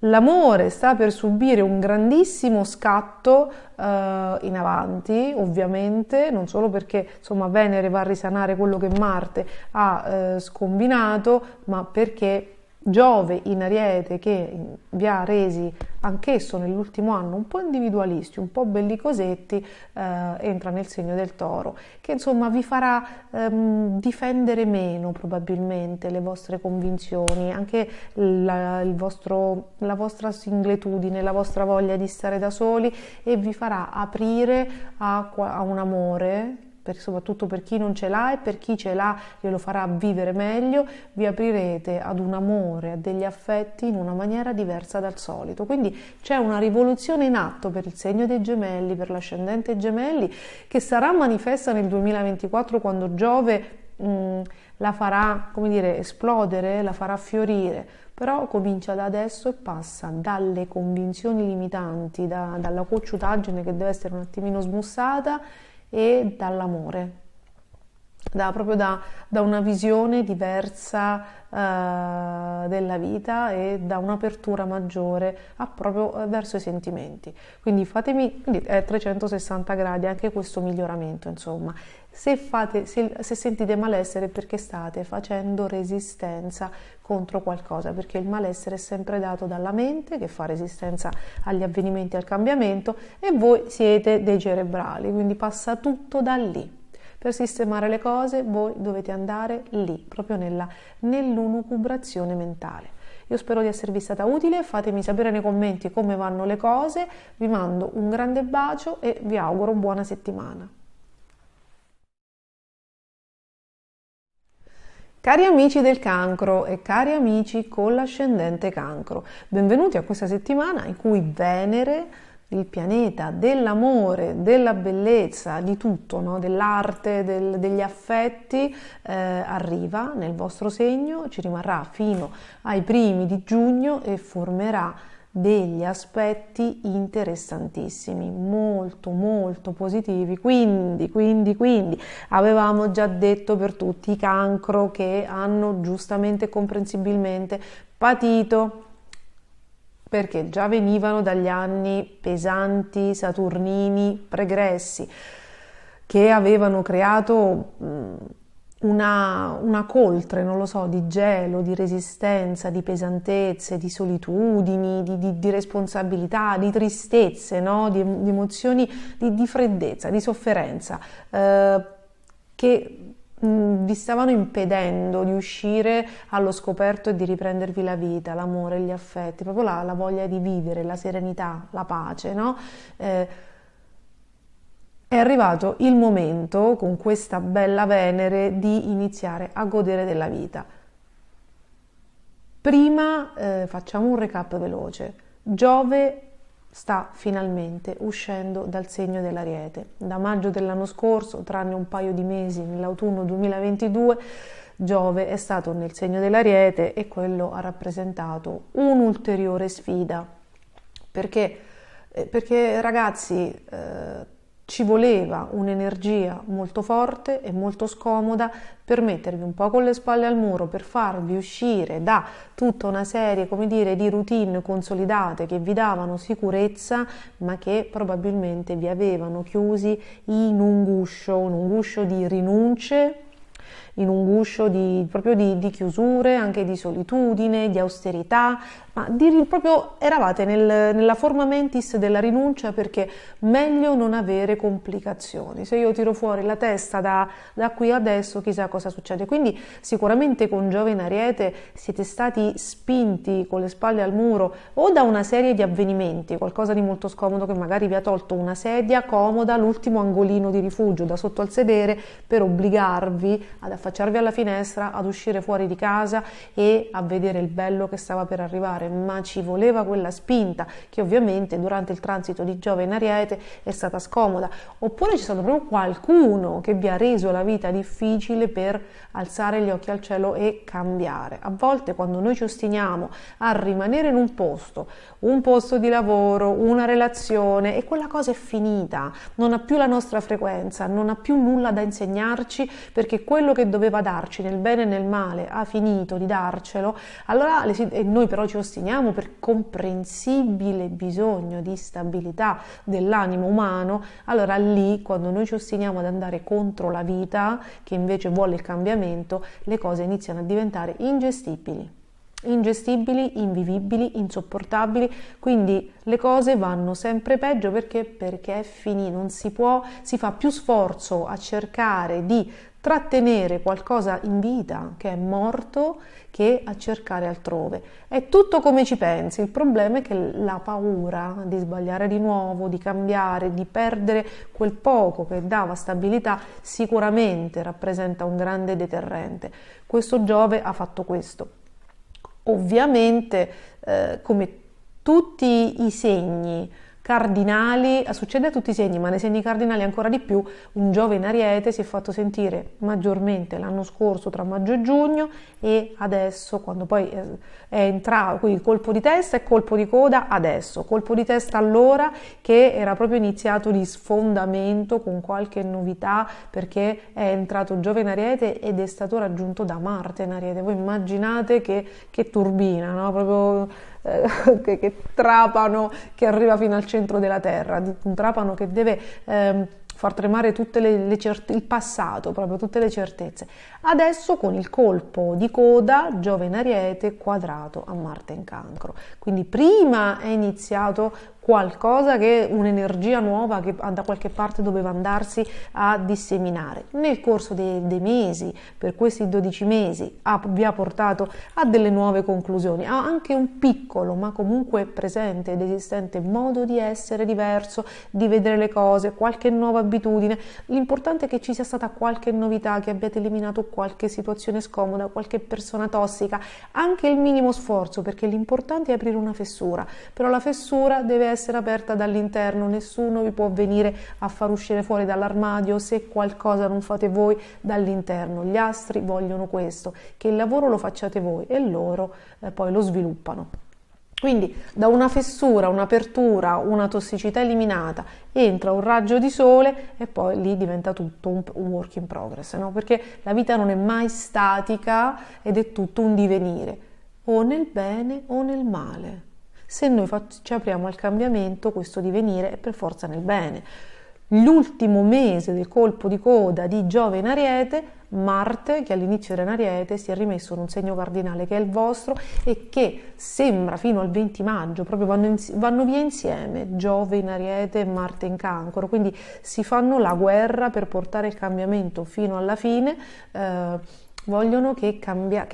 L'amore sta per subire un grandissimo scatto in avanti, ovviamente, non solo perché insomma Venere va a risanare quello che Marte ha scombinato, ma perché Giove in Ariete, che vi ha resi anch'esso nell'ultimo anno un po' individualisti, un po' bellicosetti, entra nel segno del Toro, che insomma vi farà difendere meno probabilmente le vostre convinzioni, anche la vostra singletudine, la vostra voglia di stare da soli, e vi farà aprire a un amore. Soprattutto per chi non ce l'ha, e per chi ce l'ha glielo farà vivere meglio, vi aprirete ad un amore, a degli affetti in una maniera diversa dal solito. Quindi c'è una rivoluzione in atto per il segno dei Gemelli, per l'ascendente Gemelli, che sarà manifesta nel 2024 quando Giove la farà, come dire, esplodere, la farà fiorire, però comincia da adesso e passa dalle convinzioni limitanti, dalla cocciutaggine che deve essere un attimino smussata, e dall'amore, proprio da una visione diversa della vita, e da un'apertura maggiore proprio verso i sentimenti. Quindi è 360 gradi anche questo miglioramento, insomma. Se sentite malessere è perché state facendo resistenza contro qualcosa, perché il malessere è sempre dato dalla mente, che fa resistenza agli avvenimenti e al cambiamento, e voi siete dei cerebrali, quindi passa tutto da lì. Per sistemare le cose voi dovete andare lì, proprio nell'unucubrazione mentale. Io spero di esservi stata utile, fatemi sapere nei commenti come vanno le cose, vi mando un grande bacio e vi auguro buona settimana. Cari amici del Cancro e cari amici con l'ascendente Cancro, benvenuti a questa settimana in cui Venere, il pianeta dell'amore, della bellezza, di tutto, no? Dell'arte, degli affetti, arriva nel vostro segno, ci rimarrà fino ai primi di giugno e formerà degli aspetti interessantissimi, molto molto positivi. Quindi avevamo già detto per tutti i Cancro che hanno giustamente e comprensibilmente patito, perché già venivano dagli anni pesanti saturnini pregressi che avevano creato una coltre, non lo so, di gelo, di resistenza, di pesantezze, di solitudini, di responsabilità, di tristezze, no? di emozioni, di freddezza, di sofferenza, che vi stavano impedendo di uscire allo scoperto e di riprendervi la vita, l'amore, gli affetti, proprio la voglia di vivere, la serenità, la pace, no? È arrivato il momento, con questa bella Venere, di iniziare a godere della vita. Prima facciamo un recap veloce. Giove sta finalmente uscendo dal segno dell'Ariete. Da maggio dell'anno scorso, tranne un paio di mesi nell'autunno 2022, Giove è stato nel segno dell'Ariete e quello ha rappresentato un'ulteriore sfida. Perché ragazzi, ci voleva un'energia molto forte e molto scomoda per mettervi un po' con le spalle al muro, per farvi uscire da tutta una serie, come dire, di routine consolidate che vi davano sicurezza, ma che probabilmente vi avevano chiusi in un guscio di rinunce, in un guscio proprio di chiusure, anche di solitudine, di austerità, ma proprio eravate nella forma mentis della rinuncia, perché meglio non avere complicazioni. Se io tiro fuori la testa da qui adesso, chissà cosa succede. Quindi sicuramente con Giove in Ariete siete stati spinti con le spalle al muro o da una serie di avvenimenti, qualcosa di molto scomodo che magari vi ha tolto una sedia comoda, l'ultimo angolino di rifugio da sotto al sedere, per obbligarvi ad affacciarvi alla finestra, ad uscire fuori di casa e a vedere il bello che stava per arrivare. Ma ci voleva quella spinta, che ovviamente durante il transito di Giove in Ariete è stata scomoda. Oppure c'è stato proprio qualcuno che vi ha reso la vita difficile per alzare gli occhi al cielo e cambiare. A volte, quando noi ci ostiniamo a rimanere in un posto di lavoro, una relazione, e quella cosa è finita, non ha più la nostra frequenza, non ha più nulla da insegnarci, perché quello che doveva darci nel bene e nel male ha finito di darcelo, allora e noi però ci ostiniamo per comprensibile bisogno di stabilità dell'animo umano. Allora lì, quando noi ci ostiniamo ad andare contro la vita, che invece vuole il cambiamento, le cose iniziano a diventare ingestibili, invivibili, insopportabili. Quindi le cose vanno sempre peggio, perché è finito, non si può, si fa più sforzo a cercare di trattenere qualcosa in vita che è morto che a cercare altrove. È tutto come ci pensi. Il problema è che la paura di sbagliare di nuovo, di cambiare, di perdere quel poco che dava stabilità, sicuramente rappresenta un grande deterrente. Questo Giove ha fatto questo. Ovviamente, come tutti i segni cardinali, succede a tutti i segni, ma nei segni cardinali ancora di più, un Giove in Ariete si è fatto sentire maggiormente l'anno scorso tra maggio e giugno, e adesso, quando poi è entrato, qui colpo di testa e colpo di coda adesso, colpo di testa allora che era proprio iniziato di sfondamento con qualche novità, perché è entrato Giove in Ariete ed è stato raggiunto da Marte in Ariete. Voi immaginate che turbina, no? Proprio che trapano che arriva fino al centro della terra, un trapano che deve far tremare tutte il passato, proprio tutte le certezze. Adesso con il colpo di coda, Giove in Ariete quadrato a Marte in Cancro. Quindi prima è iniziato qualcosa, che un'energia nuova che da qualche parte doveva andarsi a disseminare. Nel corso dei mesi, per questi 12 mesi, vi ha portato a delle nuove conclusioni, a anche un piccolo ma comunque presente ed esistente modo di essere diverso, di vedere le cose, qualche nuova abitudine. L'importante è che ci sia stata qualche novità, che abbiate eliminato qualche situazione scomoda, qualche persona tossica, anche il minimo sforzo, perché l'importante è aprire una fessura, però la fessura deve essere aperta dall'interno. Nessuno vi può venire a far uscire fuori dall'armadio se qualcosa non fate voi dall'interno. Gli astri vogliono questo, che il lavoro lo facciate voi, e loro poi lo sviluppano. Quindi da una fessura, un'apertura, una tossicità eliminata, entra un raggio di sole, e poi lì diventa tutto un work in progress, no? Perché la vita non è mai statica ed è tutto un divenire, o nel bene o nel male. Se noi ci apriamo al cambiamento, questo divenire è per forza nel bene. L'ultimo mese del colpo di coda di Giove in Ariete, Marte, che all'inizio era in Ariete, si è rimesso in un segno cardinale che è il vostro, e che sembra fino al 20 maggio, proprio vanno via insieme, Giove in Ariete e Marte in Cancro, quindi si fanno la guerra per portare il cambiamento fino alla fine. Vogliono che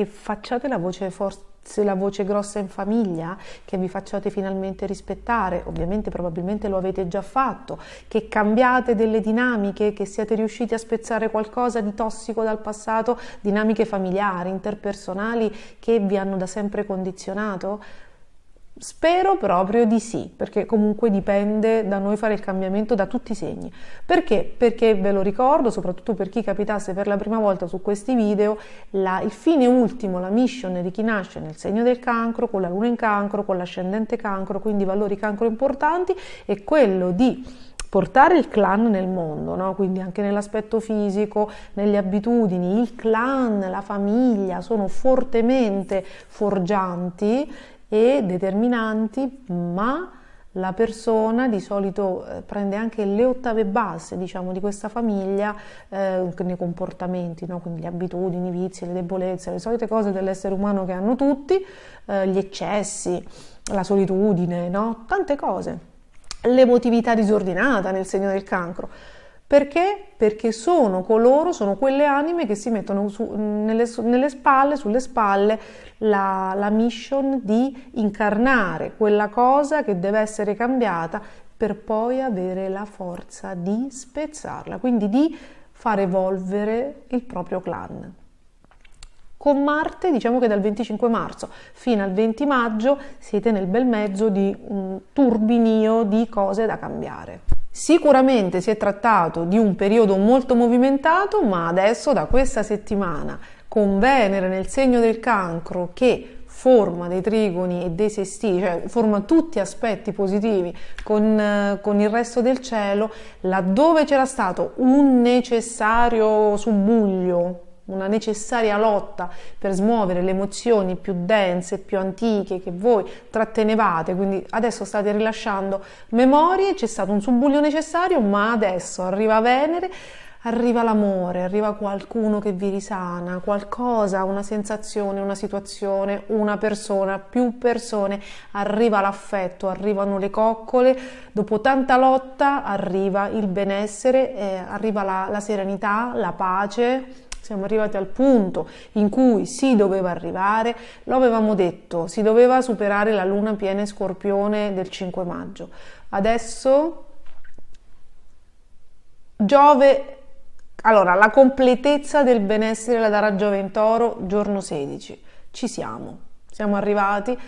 facciate la voce forte, la voce grossa in famiglia, che vi facciate finalmente rispettare. Ovviamente probabilmente lo avete già fatto, che cambiate delle dinamiche, che siate riusciti a spezzare qualcosa di tossico dal passato, dinamiche familiari, interpersonali che vi hanno da sempre condizionato. Spero proprio di sì, perché comunque dipende da noi fare il cambiamento, da tutti i segni. Perché? Perché ve lo ricordo, soprattutto per chi capitasse per la prima volta su questi video, il fine ultimo, la mission di chi nasce nel segno del Cancro, con la luna in Cancro, con l'ascendente Cancro, quindi valori Cancro importanti, è quello di portare il clan nel mondo, no? Quindi anche nell'aspetto fisico, nelle abitudini, il clan, la famiglia sono fortemente forgianti e determinanti, ma La persona di solito prende anche le ottave basse, diciamo, di questa famiglia nei comportamenti, no? Quindi le abitudini, i vizi, le debolezze, le solite cose dell'essere umano che hanno tutti, gli eccessi, la solitudine, no? Tante cose. L'emotività disordinata nel segno del Cancro. Perché? Perché sono quelle anime che si mettono sulle spalle la mission di incarnare quella cosa che deve essere cambiata per poi avere la forza di spezzarla, quindi di far evolvere il proprio clan. Con Marte, diciamo che dal 25 marzo fino al 20 maggio siete nel bel mezzo di un turbinio di cose da cambiare. Sicuramente si è trattato di un periodo molto movimentato, ma adesso da questa settimana, con Venere nel segno del Cancro che forma dei trigoni e dei sestili, cioè forma tutti aspetti positivi con il resto del cielo, laddove c'era stato un necessario subbuglio, una necessaria lotta per smuovere le emozioni più dense, più antiche che voi trattenevate, quindi adesso state rilasciando memorie, c'è stato un subbuglio necessario, ma adesso arriva Venere, arriva l'amore, arriva qualcuno che vi risana, qualcosa, una sensazione, una situazione, una persona, più persone, arriva l'affetto, arrivano le coccole, dopo tanta lotta arriva il benessere, arriva la serenità, la pace. Siamo arrivati al punto in cui si doveva arrivare, lo avevamo detto, si doveva superare la luna piena in Scorpione del 5 maggio. Adesso Giove, allora la completezza del benessere la darà Giove in Toro giorno 16. Ci siamo arrivati.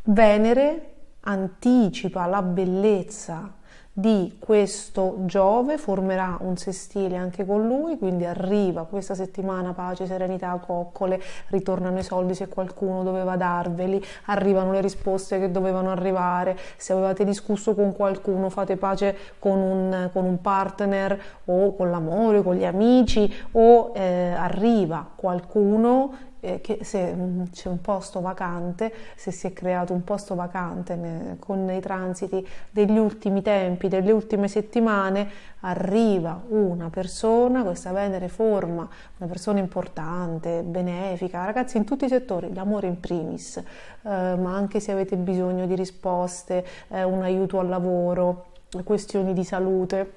Venere anticipa la bellezza di questo Giove, formerà un sestile anche con lui, quindi arriva questa settimana pace, serenità, coccole, ritornano i soldi se qualcuno doveva darveli, arrivano le risposte che dovevano arrivare, se avevate discusso con qualcuno fate pace con un partner o con l'amore, con gli amici, o arriva qualcuno che se c'è un posto vacante, se si è creato un posto vacante con i transiti degli ultimi tempi, delle ultime settimane, arriva una persona, questa Venere forma una persona importante, benefica, ragazzi, in tutti i settori, l'amore in primis, ma anche se avete bisogno di risposte, un aiuto al lavoro, questioni di salute.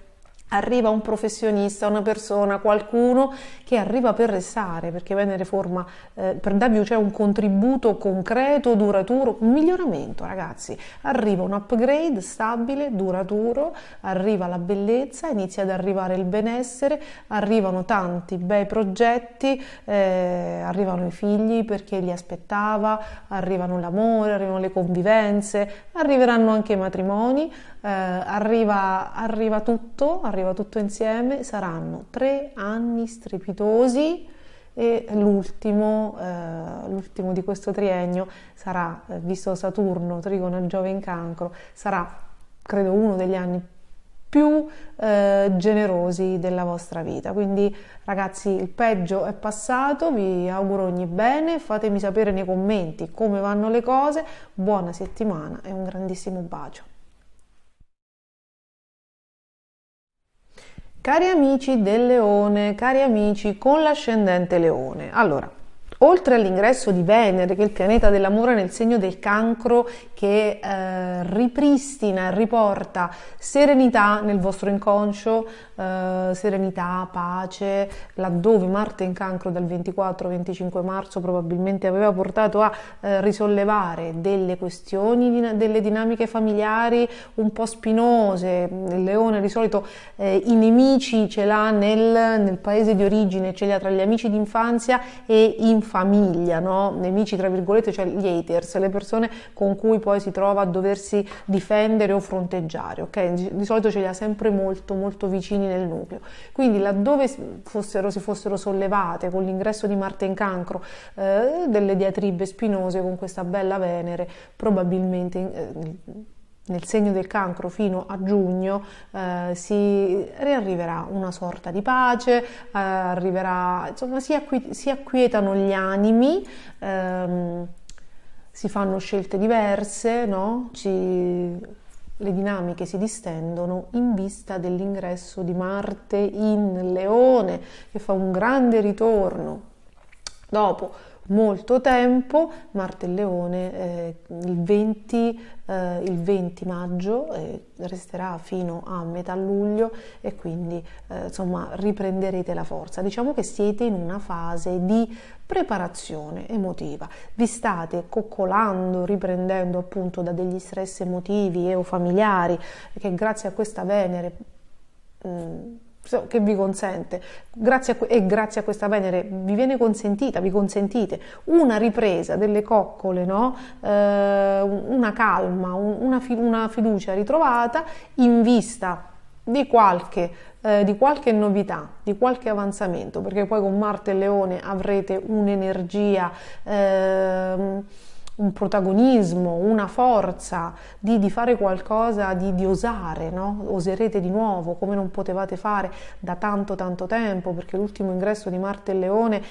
Arriva un professionista, una persona, qualcuno che arriva per restare, perché Venere forma, per darvi c'è un contributo concreto, duraturo, un miglioramento, ragazzi. Arriva un upgrade stabile, duraturo, arriva la bellezza, inizia ad arrivare il benessere, arrivano tanti bei progetti, arrivano i figli perché li aspettava, arrivano l'amore, arrivano le convivenze, arriveranno anche i matrimoni, arriva tutto insieme. Saranno 3 anni strepitosi e l'ultimo di questo triennio sarà, visto Saturno trigono a Giove in Cancro, sarà credo uno degli anni più generosi della vostra vita. Quindi ragazzi, il peggio è passato, vi auguro ogni bene, fatemi sapere nei commenti come vanno le cose, buona settimana e un grandissimo bacio. Cari amici del Leone, cari amici con l'ascendente Leone, allora, oltre all'ingresso di Venere, che è il pianeta dell'amore nel segno del Cancro, che ripristina e riporta serenità nel vostro inconscio, serenità, pace, laddove Marte in Cancro dal 24-25 marzo probabilmente aveva portato a risollevare delle questioni, delle dinamiche familiari un po' spinose. Il Leone di solito i nemici ce l'ha nel paese di origine, ce li ha tra gli amici d'infanzia e in famiglia, no? Nemici tra virgolette, cioè gli haters, le persone con cui poi si trova a doversi difendere o fronteggiare, ok? Di solito ce li ha sempre molto molto vicini nel nucleo. Quindi laddove si fossero sollevate con l'ingresso di Marte in Cancro delle diatribe spinose con questa bella Venere, probabilmente nel segno del Cancro fino a giugno si riarriverà una sorta di pace, arriverà, insomma, si acquietano gli animi, si fanno scelte diverse, no? le dinamiche si distendono in vista dell'ingresso di Marte in Leone, che fa un grande ritorno dopo molto tempo. Marte in Leone il 20 maggio resterà fino a metà luglio, e quindi insomma riprenderete la forza. Diciamo che siete in una fase di preparazione emotiva, vi state coccolando, riprendendo appunto da degli stress emotivi o familiari che grazie a questa Venere che vi consente, grazie a questa Venere vi viene consentita, vi consentite una ripresa delle coccole, no? Una calma, una fiducia ritrovata in vista di qualche novità, di qualche avanzamento, perché poi con Marte e Leone avrete un'energia, un protagonismo, una forza di fare qualcosa, di osare, no? Oserete di nuovo come non potevate fare da tanto tempo, perché l'ultimo ingresso di Marte e Leone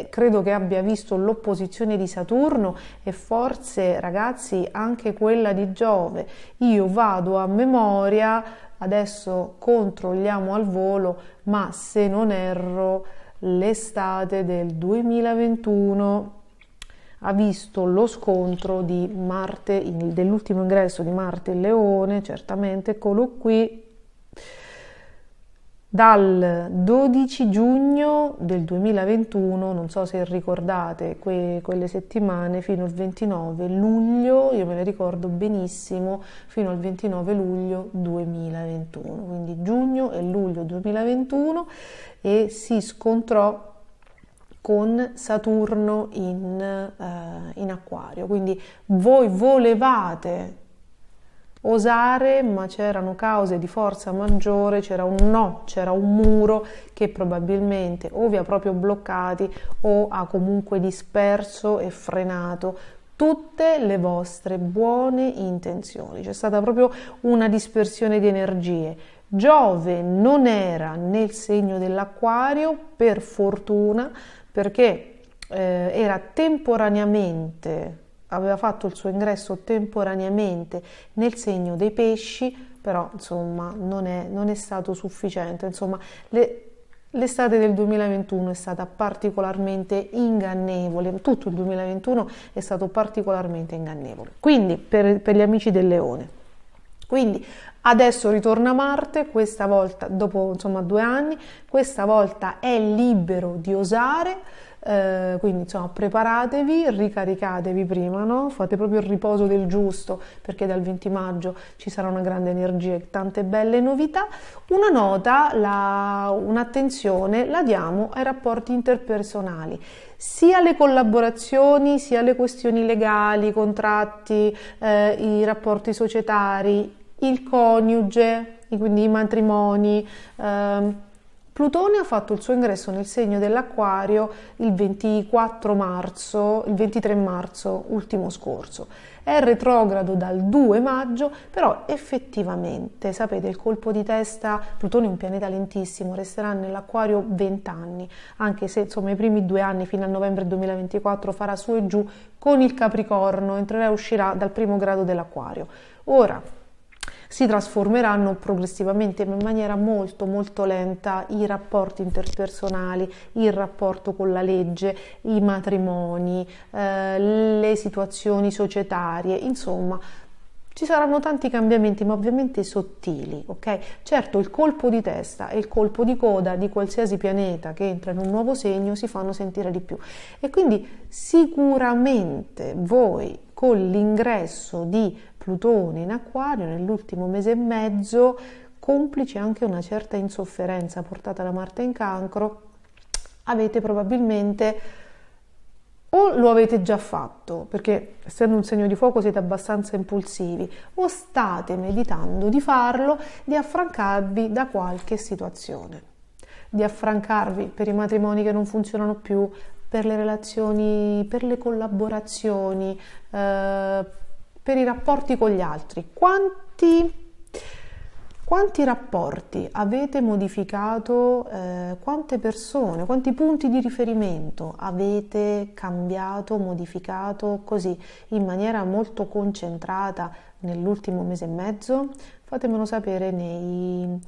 credo che abbia visto l'opposizione di Saturno e forse, ragazzi, anche quella di Giove. Io vado a memoria, adesso controlliamo al volo, ma se non erro l'estate del 2021 ha visto lo scontro di Marte, dell'ultimo ingresso di Marte in Leone, certamente, eccolo qui, dal 12 giugno del 2021, non so se ricordate quelle settimane, fino al 29 luglio, io me le ricordo benissimo, fino al 29 luglio 2021, quindi giugno e luglio 2021, e si scontrò con Saturno in Acquario. Quindi voi volevate osare, ma c'erano cause di forza maggiore, c'era un no, c'era un muro che probabilmente o vi ha proprio bloccati o ha comunque disperso e frenato tutte le vostre buone intenzioni. C'è stata proprio una dispersione di energie. Giove non era nel segno dell'Acquario, per fortuna, perché era temporaneamente, aveva fatto il suo ingresso temporaneamente nel segno dei Pesci, però insomma non è stato sufficiente. Insomma, l'estate del 2021 è stata particolarmente ingannevole, tutto il 2021 è stato particolarmente ingannevole, quindi per gli amici del Leone. Quindi adesso ritorna Marte, questa volta dopo insomma 2 anni, questa volta è libero di osare, quindi insomma preparatevi, ricaricatevi prima, no? Fate proprio il riposo del giusto, perché dal 20 maggio ci sarà una grande energia e tante belle novità. Una nota, un'attenzione la diamo ai rapporti interpersonali, sia alle collaborazioni, sia alle questioni legali, i contratti, i rapporti societari, il coniuge, quindi i matrimoni. Plutone ha fatto il suo ingresso nel segno dell'Acquario il 23 marzo ultimo scorso. È retrogrado dal 2 maggio, però effettivamente, sapete, il colpo di testa, Plutone è un pianeta lentissimo, resterà nell'Acquario 20 anni, anche se insomma i primi 2 anni fino a novembre 2024 farà su e giù con il Capricorno, entrerà e uscirà dal primo grado dell'Acquario. Ora si trasformeranno progressivamente in maniera molto lenta i rapporti interpersonali, il rapporto con la legge, i matrimoni, le situazioni societarie, insomma ci saranno tanti cambiamenti, ma ovviamente sottili, ok? Certo, il colpo di testa e il colpo di coda di qualsiasi pianeta che entra in un nuovo segno si fanno sentire di più, e quindi sicuramente voi con l'ingresso di Plutone in Acquario nell'ultimo mese e mezzo, complice anche una certa insofferenza portata da Marte in Cancro, avete probabilmente, o lo avete già fatto, perché essendo un segno di fuoco siete abbastanza impulsivi, o state meditando di farlo, di affrancarvi da qualche situazione, di affrancarvi per i matrimoni che non funzionano più, per le relazioni, per le collaborazioni, per i rapporti con gli altri. Quanti rapporti avete modificato, quante persone, quanti punti di riferimento avete cambiato, modificato così in maniera molto concentrata nell'ultimo mese e mezzo? Fatemelo sapere nei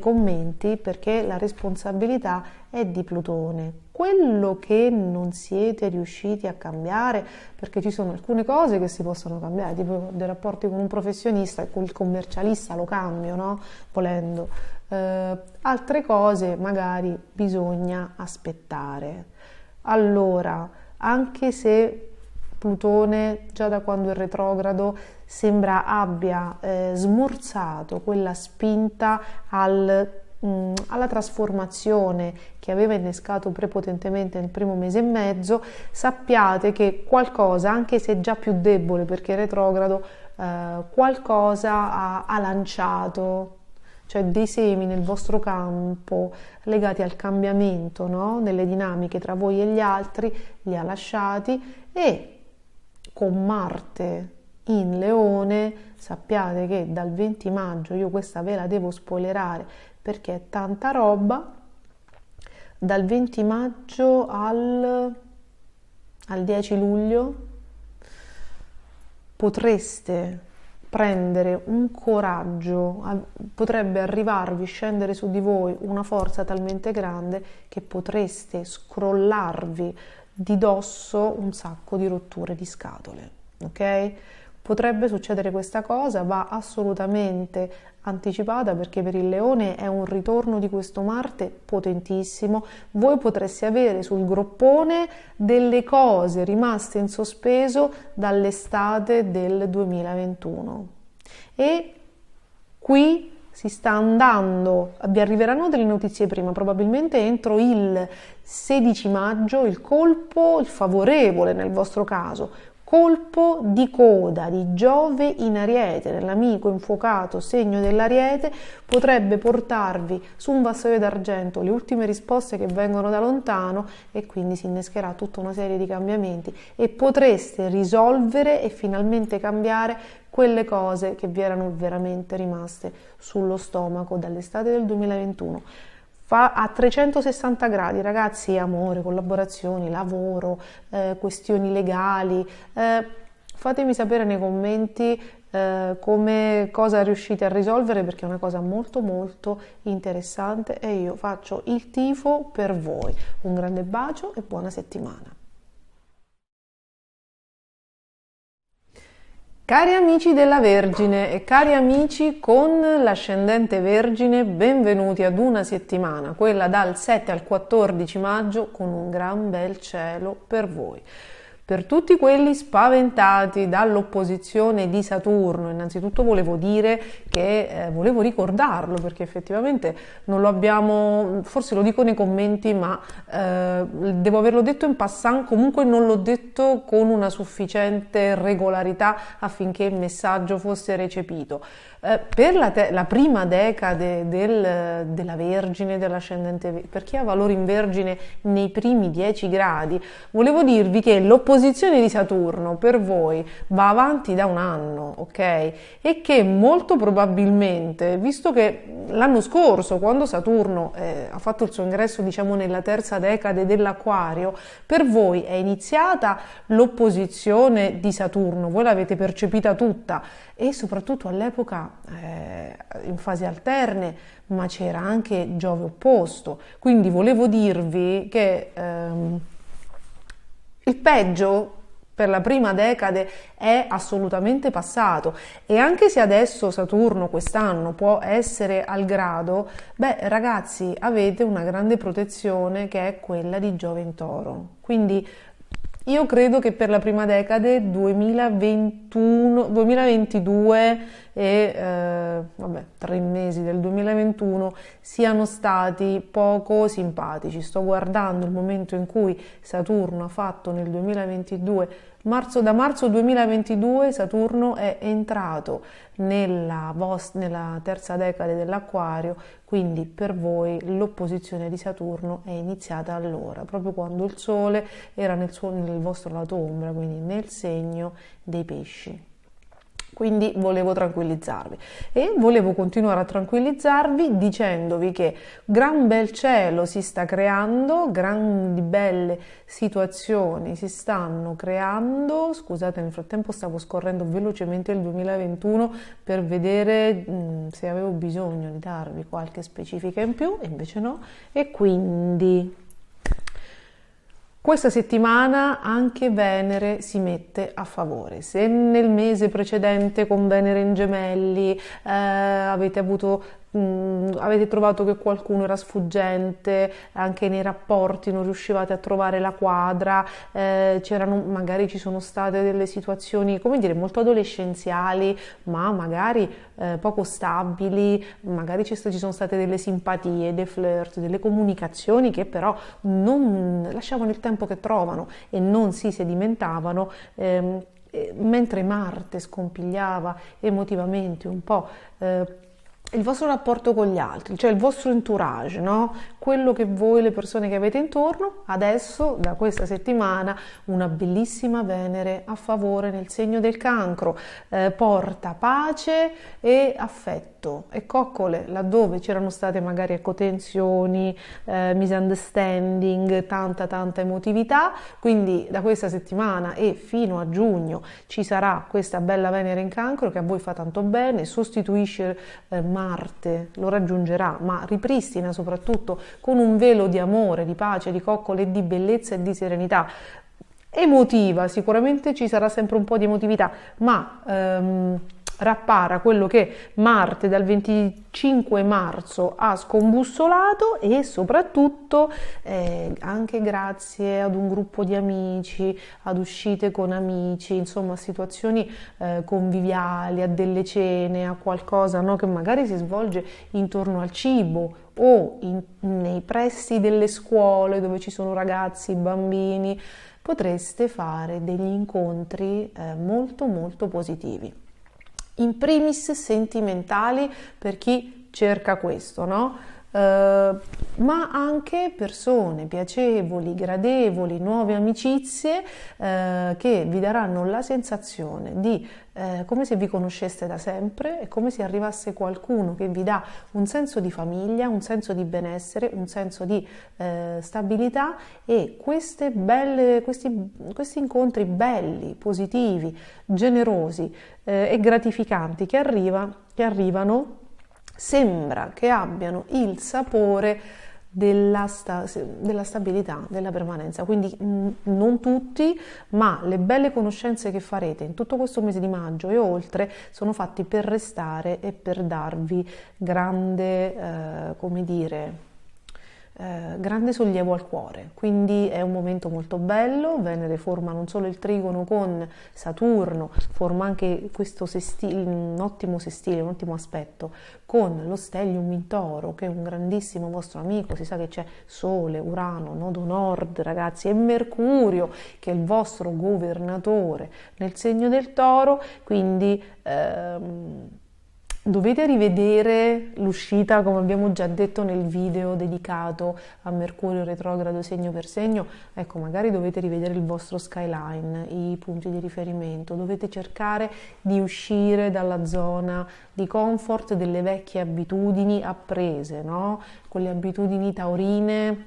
commenti, perché la responsabilità è di Plutone. Quello che non siete riusciti a cambiare, perché ci sono alcune cose che si possono cambiare, tipo dei rapporti con un professionista e con il commercialista lo cambio, no? Volendo. Altre cose magari bisogna aspettare. Allora, anche se Plutone già da quando è retrogrado sembra abbia smorzato quella spinta alla trasformazione che aveva innescato prepotentemente nel primo mese e mezzo, sappiate che qualcosa, anche se già più debole perché è retrogrado, qualcosa ha lanciato, cioè dei semi nel vostro campo legati al cambiamento, no? Nelle dinamiche tra voi e gli altri, li ha lasciati, e con Marte in Leone sappiate che dal 20 maggio, io questa ve la devo spoilerare perché è tanta roba, dal 20 maggio al 10 luglio potreste prendere un coraggio, potrebbe arrivarvi, scendere su di voi una forza talmente grande che potreste scrollarvi di dosso un sacco di rotture di scatole, ok? Potrebbe succedere questa cosa, va assolutamente anticipata perché per il Leone è un ritorno di questo Marte potentissimo. Voi potreste avere sul groppone delle cose rimaste in sospeso dall'estate del 2021 e qui si sta andando, vi arriveranno delle notizie prima, probabilmente entro il 16 maggio, il colpo, il favorevole nel vostro caso, colpo di coda di Giove in Ariete, nell'amico infuocato segno dell'Ariete, potrebbe portarvi su un vassoio d'argento le ultime risposte che vengono da lontano e quindi si innescherà tutta una serie di cambiamenti e potreste risolvere e finalmente cambiare quelle cose che vi erano veramente rimaste sullo stomaco dall'estate del 2021. Fa a 360 gradi, ragazzi, amore, collaborazioni, lavoro, questioni legali. Fatemi sapere nei commenti cosa riuscite a risolvere perché è una cosa molto molto interessante e io faccio il tifo per voi. Un grande bacio e buona settimana. Cari amici della Vergine e cari amici con l'ascendente Vergine, benvenuti ad una settimana, quella dal 7 al 14 maggio, con un gran bel cielo per voi. Per tutti quelli spaventati dall'opposizione di Saturno, innanzitutto volevo dire che volevo ricordarlo perché effettivamente non lo abbiamo, forse lo dico nei commenti, ma devo averlo detto in passant, comunque non l'ho detto con una sufficiente regolarità affinché il messaggio fosse recepito. Per la prima decade della Vergine, dell'ascendente, per chi ha valore in Vergine nei primi 10 gradi, volevo dirvi che l'opposizione di Saturno per voi va avanti da un anno, ok? E che molto probabilmente, visto che l'anno scorso, quando Saturno ha fatto il suo ingresso, diciamo, nella terza decade dell'Acquario, per voi è iniziata l'opposizione di Saturno, voi l'avete percepita tutta e soprattutto all'epoca in fasi alterne, ma c'era anche Giove opposto, quindi volevo dirvi che il peggio per la prima decade è assolutamente passato e anche se adesso Saturno quest'anno può essere al grado, beh ragazzi avete una grande protezione che è quella di Giove in Toro, quindi io credo che per la prima decade 2022 e 3 mesi del 2021 siano stati poco simpatici. Sto guardando il momento in cui Saturno ha fatto nel 2022, da marzo 2022 Saturno è entrato nella terza decade dell'Acquario, quindi per voi l'opposizione di Saturno è iniziata allora, proprio quando il Sole era nel vostro lato ombra, quindi nel segno dei pesci. Quindi volevo tranquillizzarvi e volevo continuare a tranquillizzarvi dicendovi che gran bel cielo si sta creando, grandi belle situazioni si stanno creando. Scusate, nel frattempo stavo scorrendo velocemente il 2021 per vedere se avevo bisogno di darvi qualche specifica in più, e invece no, e quindi questa settimana anche Venere si mette a favore. Se nel mese precedente con Venere in Gemelli avete trovato che qualcuno era sfuggente, anche nei rapporti non riuscivate a trovare la quadra, magari ci sono state delle situazioni, come dire, molto adolescenziali, ma magari poco stabili, magari ci sono state delle simpatie, dei flirt, delle comunicazioni che però non lasciavano il tempo che trovano e non si sedimentavano, mentre Marte scompigliava emotivamente un po' il vostro rapporto con gli altri, cioè il vostro entourage, no? Quello che voi, le persone che avete intorno. Adesso, da questa settimana, una bellissima Venere a favore nel segno del Cancro, porta pace e affetto e coccole, laddove c'erano state magari tensioni, misunderstanding, tanta emotività. Quindi da questa settimana e fino a giugno ci sarà questa bella Venere in Cancro che a voi fa tanto bene, sostituisce Marte, lo raggiungerà, ma ripristina soprattutto con un velo di amore, di pace, di coccole, di bellezza e di serenità. Emotiva, sicuramente ci sarà sempre un po' di emotività, ma rappara quello che Marte dal 25 marzo ha scombussolato, e soprattutto anche grazie ad un gruppo di amici, ad uscite con amici, insomma a situazioni conviviali, a delle cene, a qualcosa, no, che magari si svolge intorno al cibo o nei pressi delle scuole dove ci sono ragazzi, bambini, potreste fare degli incontri molto positivi. In primis sentimentali per chi cerca questo, no? Ma anche persone piacevoli, gradevoli, nuove amicizie che vi daranno la sensazione di come se vi conosceste da sempre, è come se arrivasse qualcuno che vi dà un senso di famiglia, un senso di benessere, un senso di stabilità, e questi incontri belli, positivi, generosi e gratificanti che arrivano, sembra che abbiano il sapore della stabilità, della permanenza. Quindi non tutti, ma le belle conoscenze che farete in tutto questo mese di maggio e oltre sono fatti per restare e per darvi grande, grande sollievo al cuore. Quindi è un momento molto bello. Venere forma non solo il trigono con Saturno, forma anche questo un ottimo sestile, un ottimo aspetto con lo stellium in Toro, che è un grandissimo vostro amico. Si sa che c'è Sole, Urano, nodo nord, ragazzi, e Mercurio, che è il vostro governatore nel segno del Toro. Quindi dovete rivedere l'uscita, come abbiamo già detto nel video dedicato a Mercurio retrogrado segno per segno. Ecco, magari dovete rivedere il vostro skyline, i punti di riferimento, dovete cercare di uscire dalla zona di comfort delle vecchie abitudini apprese, no? Quelle abitudini taurine,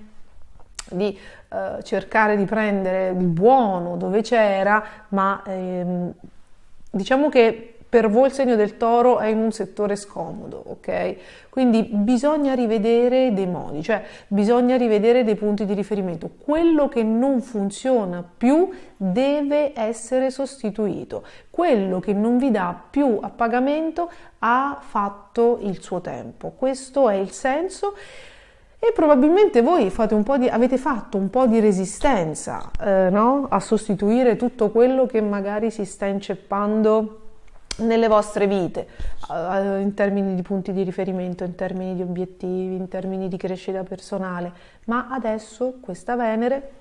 di cercare di prendere il buono dove c'era, ma diciamo che per voi il segno del Toro è in un settore scomodo, ok? Quindi bisogna rivedere dei modi, cioè bisogna rivedere dei punti di riferimento. Quello che non funziona più deve essere sostituito. Quello che non vi dà più a pagamento ha fatto il suo tempo. Questo è il senso. E probabilmente voi avete fatto un po' di resistenza, no? A sostituire tutto quello che magari si sta inceppando nelle vostre vite, in termini di punti di riferimento, in termini di obiettivi, in termini di crescita personale. Ma adesso questa Venere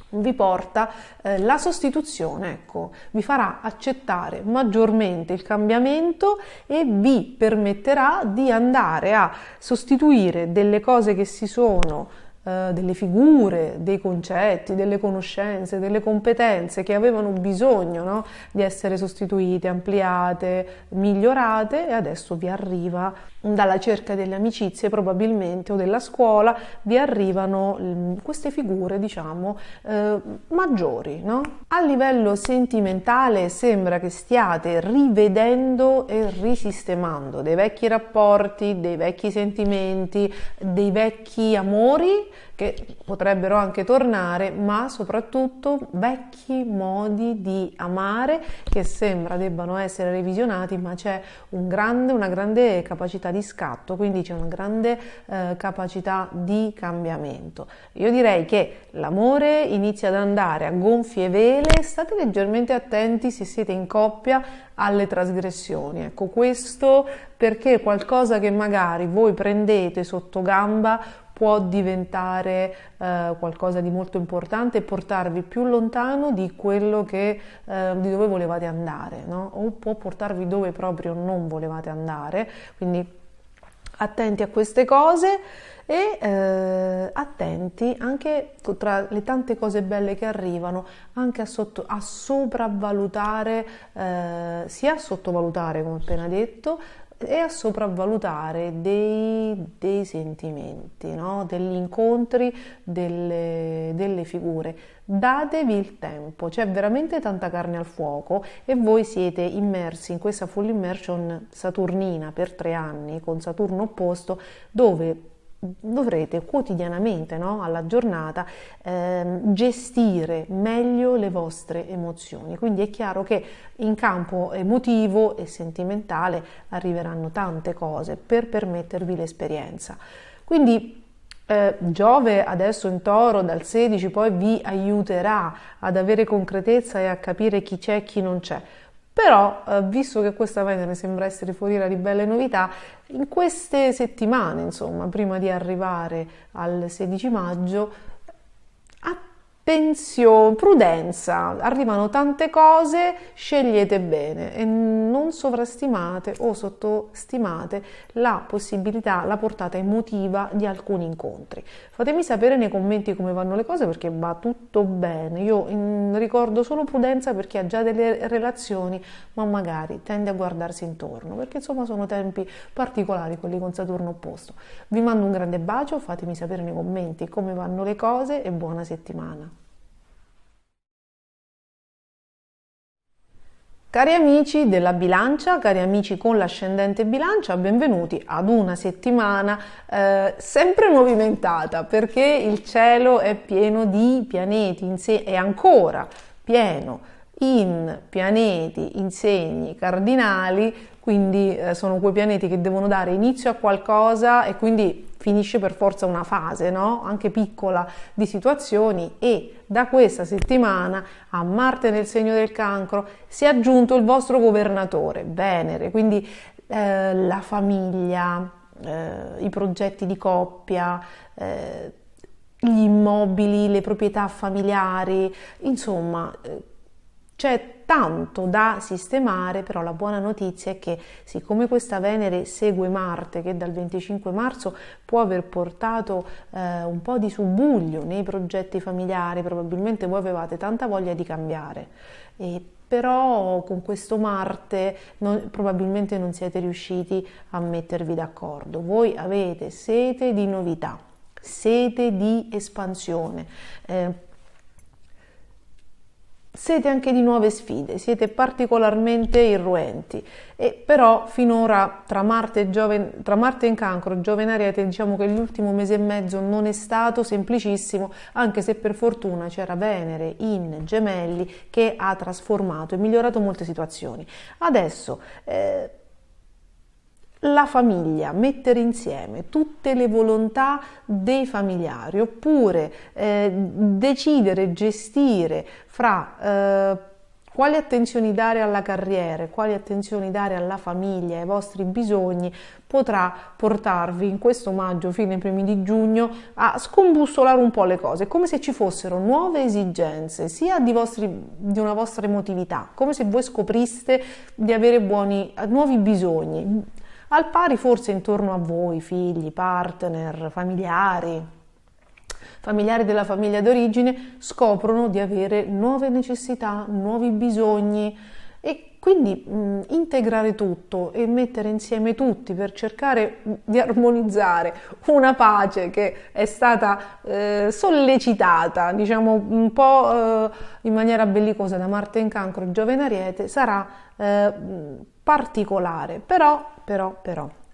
vi porta la sostituzione, ecco, vi farà accettare maggiormente il cambiamento e vi permetterà di andare a sostituire delle cose che si sono delle figure, dei concetti, delle conoscenze, delle competenze che avevano bisogno, no, di essere sostituite, ampliate, migliorate, e adesso vi arriva dalla cerca delle amicizie probabilmente o della scuola, vi arrivano queste figure, diciamo, maggiori, no? A livello sentimentale sembra che stiate rivedendo e risistemando dei vecchi rapporti, dei vecchi sentimenti, dei vecchi amori che potrebbero anche tornare, ma soprattutto vecchi modi di amare che sembra debbano essere revisionati, ma c'è una grande capacità di scatto, quindi c'è una grande capacità di cambiamento. Io direi che l'amore inizia ad andare a gonfie vele, state leggermente attenti se siete in coppia alle trasgressioni. Ecco, questo perché qualcosa che magari voi prendete sotto gamba può diventare qualcosa di molto importante e portarvi più lontano di quello di dove volevate andare, no? O può portarvi dove proprio non volevate andare, quindi attenti a queste cose e attenti anche tra le tante cose belle che arrivano anche a sopravvalutare, sia a sottovalutare come ho appena detto, e a sopravvalutare dei sentimenti, no? Degli incontri, delle figure. Datevi il tempo, c'è veramente tanta carne al fuoco e voi siete immersi in questa full immersion saturnina per 3 anni con Saturno opposto, dove dovrete quotidianamente, no, alla giornata, gestire meglio le vostre emozioni. Quindi è chiaro che in campo emotivo e sentimentale arriveranno tante cose per permettervi l'esperienza. Quindi Giove adesso in Toro dal 16 poi vi aiuterà ad avere concretezza e a capire chi c'è e chi non c'è. Però, visto che questa Venere sembra essere foriera di belle novità, in queste settimane, insomma, prima di arrivare al 16 maggio, attenzione, prudenza, arrivano tante cose, scegliete bene e non sovrastimate o sottostimate la possibilità, la portata emotiva di alcuni incontri. Fatemi sapere nei commenti come vanno le cose, perché va tutto bene. Io ricordo solo prudenza per chi ha già delle relazioni, ma magari tende a guardarsi intorno, perché insomma sono tempi particolari quelli con Saturno opposto. Vi mando un grande bacio, fatemi sapere nei commenti come vanno le cose e buona settimana. Cari amici della bilancia, cari amici con l'ascendente bilancia, benvenuti ad una settimana sempre movimentata, perché il cielo è pieno di pianeti, è ancora pieno in pianeti, in segni cardinali, quindi sono quei pianeti che devono dare inizio a qualcosa e quindi finisce per forza una fase, no? Anche piccola, di situazioni, e da questa settimana a Marte nel segno del Cancro si è aggiunto il vostro governatore, Venere, quindi la famiglia, i progetti di coppia, gli immobili, le proprietà familiari, insomma c'è tanto da sistemare, però la buona notizia è che siccome questa Venere segue Marte, che dal 25 marzo può aver portato un po' di subbuglio nei progetti familiari, probabilmente voi avevate tanta voglia di cambiare, però con questo Marte probabilmente non siete riusciti a mettervi d'accordo. Voi avete sete di novità, sete di espansione, siete anche di nuove sfide, siete particolarmente irruenti, e però finora tra Marte in Cancro, Giove in Ariete, diciamo che l'ultimo mese e mezzo non è stato semplicissimo, anche se per fortuna c'era Venere in Gemelli che ha trasformato e migliorato molte situazioni. Adesso la famiglia, mettere insieme tutte le volontà dei familiari, oppure decidere, gestire fra quali attenzioni dare alla carriera, quali attenzioni dare alla famiglia, ai vostri bisogni, potrà portarvi in questo maggio, fine primi di giugno, a scombussolare un po' le cose, come se ci fossero nuove esigenze, sia di una vostra emotività, come se voi scopriste di avere nuovi bisogni, al pari forse intorno a voi, figli, partner, familiari. familiari della famiglia d'origine scoprono di avere nuove necessità, nuovi bisogni e quindi integrare tutto e mettere insieme tutti per cercare di armonizzare una pace che è stata sollecitata, diciamo un po' in maniera bellicosa da Marte in Cancro e Giove in Ariete, sarà particolare, però.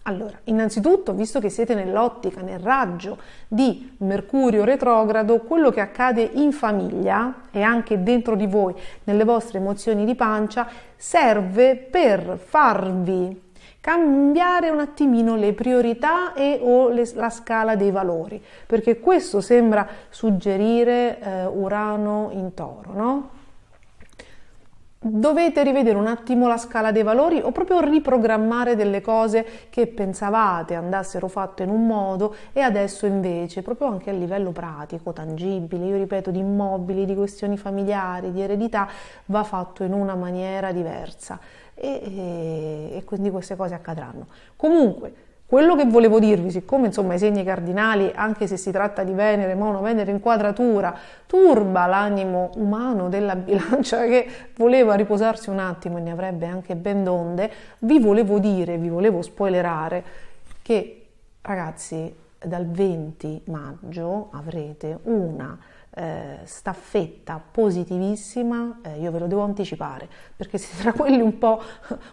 Allora, innanzitutto, visto che siete nell'ottica, nel raggio di Mercurio retrogrado, quello che accade in famiglia e anche dentro di voi, nelle vostre emozioni di pancia, serve per farvi cambiare un attimino le priorità o la scala dei valori, perché questo sembra suggerire Urano in Toro, no? Dovete rivedere un attimo la scala dei valori o proprio riprogrammare delle cose che pensavate andassero fatte in un modo e adesso invece, proprio anche a livello pratico, tangibile, io ripeto, di immobili, di questioni familiari, di eredità, va fatto in una maniera diversa e quindi queste cose accadranno. Comunque, quello che volevo dirvi, siccome insomma i segni cardinali, anche se si tratta di Venere, ma una Venere in quadratura, turba l'animo umano della bilancia che voleva riposarsi un attimo e ne avrebbe anche ben donde, vi volevo spoilerare che ragazzi dal 20 maggio avrete una staffetta positivissima, io ve lo devo anticipare perché siete tra quelli un po'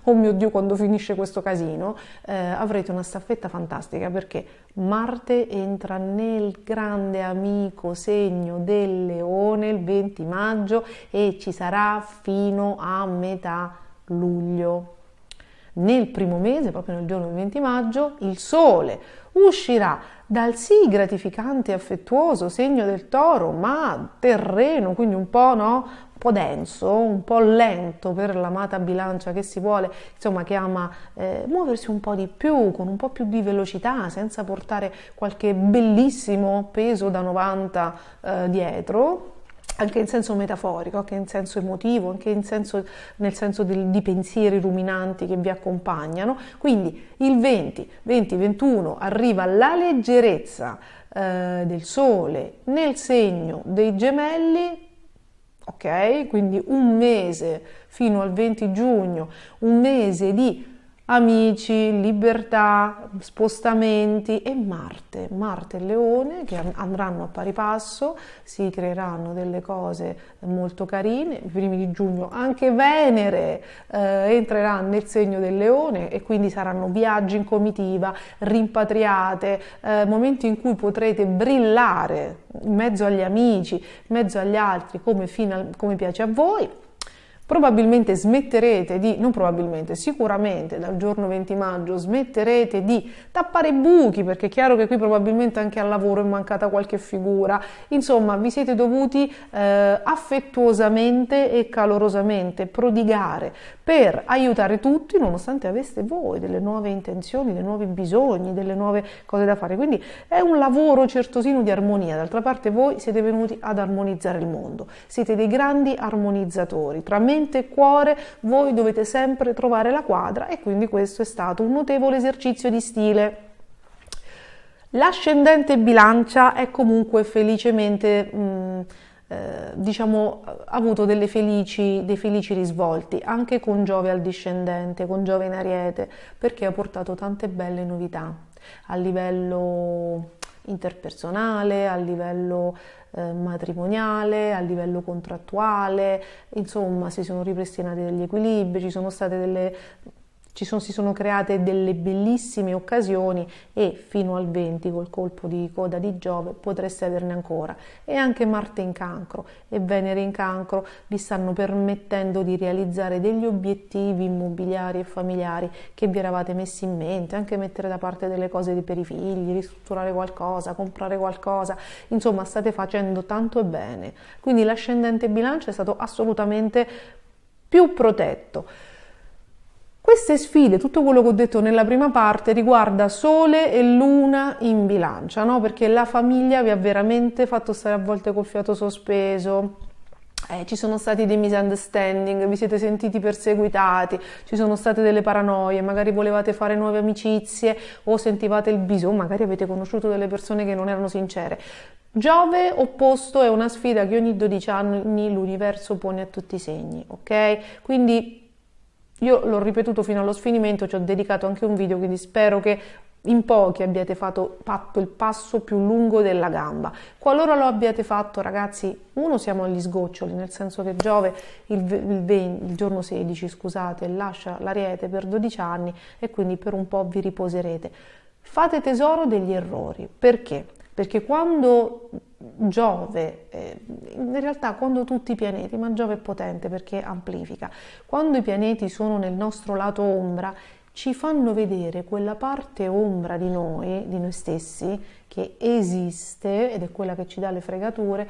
oh mio Dio quando finisce questo casino, avrete una staffetta fantastica perché Marte entra nel grande amico segno del Leone il 20 maggio e ci sarà fino a metà luglio. Nel primo mese, proprio nel giorno del 20 maggio, il Sole uscirà dal sì gratificante e affettuoso segno del Toro, ma terreno, quindi un po', no? Un po' denso, un po' lento per l'amata bilancia che si vuole, insomma, che ama muoversi un po' di più, con un po' più di velocità, senza portare qualche bellissimo peso da 90 dietro. Anche in senso metaforico, anche in senso emotivo, anche nel senso di pensieri ruminanti che vi accompagnano. Quindi il 20-21 arriva la leggerezza del Sole nel segno dei Gemelli, ok? Quindi un mese fino al 20 giugno, un mese di amici, libertà, spostamenti e Marte e Leone che andranno a pari passo, si creeranno delle cose molto carine, i primi di giugno anche Venere entrerà nel segno del Leone e quindi saranno viaggi in comitiva, rimpatriate, momenti in cui potrete brillare in mezzo agli amici, in mezzo agli altri come piace a voi. Probabilmente smetterete sicuramente dal giorno 20 maggio smetterete di tappare i buchi, perché è chiaro che qui probabilmente anche al lavoro è mancata qualche figura, insomma vi siete dovuti affettuosamente e calorosamente prodigare per aiutare tutti, nonostante aveste voi delle nuove intenzioni, dei nuovi bisogni, delle nuove cose da fare, quindi è un lavoro certosino di armonia. D'altra parte voi siete venuti ad armonizzare il mondo, siete dei grandi armonizzatori, tra mente e cuore voi dovete sempre trovare la quadra e quindi questo è stato un notevole esercizio di stile. L'ascendente bilancia è comunque felicemente diciamo ha avuto dei felici risvolti anche con Giove al discendente, con Giove in Ariete, perché ha portato tante belle novità a livello interpersonale, a livello matrimoniale, a livello contrattuale, insomma si sono ripristinati degli equilibri, si sono create delle bellissime occasioni e fino al 20 col colpo di coda di Giove potreste averne ancora. E anche Marte in Cancro e Venere in Cancro vi stanno permettendo di realizzare degli obiettivi immobiliari e familiari che vi eravate messi in mente, anche mettere da parte delle cose per i figli, ristrutturare qualcosa, comprare qualcosa, insomma state facendo tanto e bene. Quindi l'ascendente bilancia è stato assolutamente più protetto. Queste sfide, tutto quello che ho detto nella prima parte, riguarda Sole e Luna in bilancia, no? Perché la famiglia vi ha veramente fatto stare a volte col fiato sospeso, ci sono stati dei misunderstanding, vi siete sentiti perseguitati, ci sono state delle paranoie, magari volevate fare nuove amicizie o sentivate il bisogno, magari avete conosciuto delle persone che non erano sincere. Giove opposto è una sfida che ogni 12 anni l'universo pone a tutti i segni, ok? Quindi io l'ho ripetuto fino allo sfinimento, ci ho dedicato anche un video, quindi spero che in pochi abbiate fatto il passo più lungo della gamba. Qualora lo abbiate fatto, ragazzi, siamo agli sgoccioli, nel senso che Giove il giorno 16, scusate, lascia l'Ariete per 12 anni e quindi per un po' vi riposerete. Fate tesoro degli errori. Perché? Perché quando Giove, in realtà quando tutti i pianeti, ma Giove è potente perché amplifica, quando i pianeti sono nel nostro lato ombra, ci fanno vedere quella parte ombra di noi stessi, che esiste ed è quella che ci dà le fregature,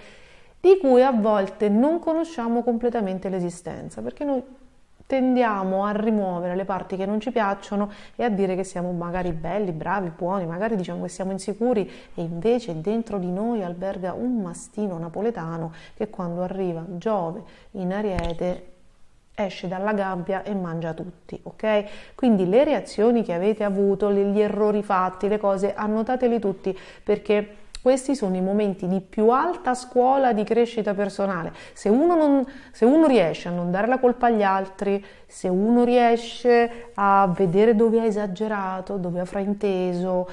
di cui a volte non conosciamo completamente l'esistenza, perché noi tendiamo a rimuovere le parti che non ci piacciono e a dire che siamo magari belli, bravi, buoni, magari diciamo che siamo insicuri e invece dentro di noi alberga un mastino napoletano che quando arriva Giove in Ariete esce dalla gabbia e mangia tutti, ok? Quindi le reazioni che avete avuto, gli errori fatti, le cose, annotateli tutti perché questi sono i momenti di più alta scuola di crescita personale. Se uno riesce a non dare la colpa agli altri, se uno riesce a vedere dove ha esagerato, dove ha frainteso,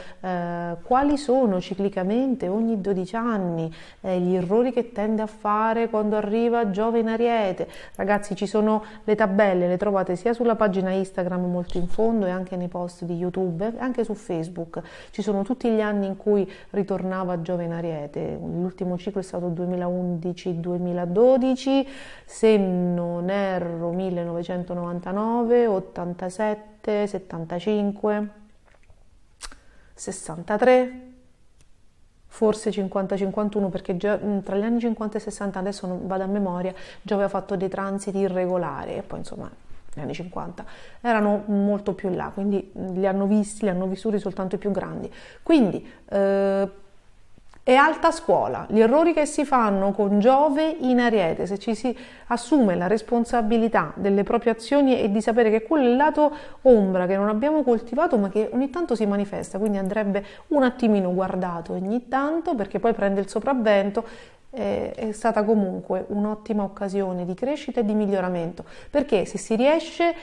quali sono ciclicamente ogni 12 anni gli errori che tende a fare quando arriva Giove in Ariete. Ragazzi, ci sono le tabelle, le trovate sia sulla pagina Instagram molto in fondo e anche nei post di YouTube, anche su Facebook. Ci sono tutti gli anni in cui ritornava Giove in Ariete. L'ultimo ciclo è stato 2011-2012, se non erro 1999, 87, 75, 63, forse 50-51, perché tra gli anni 50 e 60, adesso non vado a memoria, Giove ha fatto dei transiti irregolari e poi insomma negli anni 50 erano molto più in là, quindi li hanno vissuti soltanto i più grandi. Quindi è alta scuola, gli errori che si fanno con Giove in Ariete, se ci si assume la responsabilità delle proprie azioni e di sapere che quello è il lato ombra che non abbiamo coltivato ma che ogni tanto si manifesta, quindi andrebbe un attimino guardato ogni tanto perché poi prende il sopravvento, è stata comunque un'ottima occasione di crescita e di miglioramento, perché se si riesce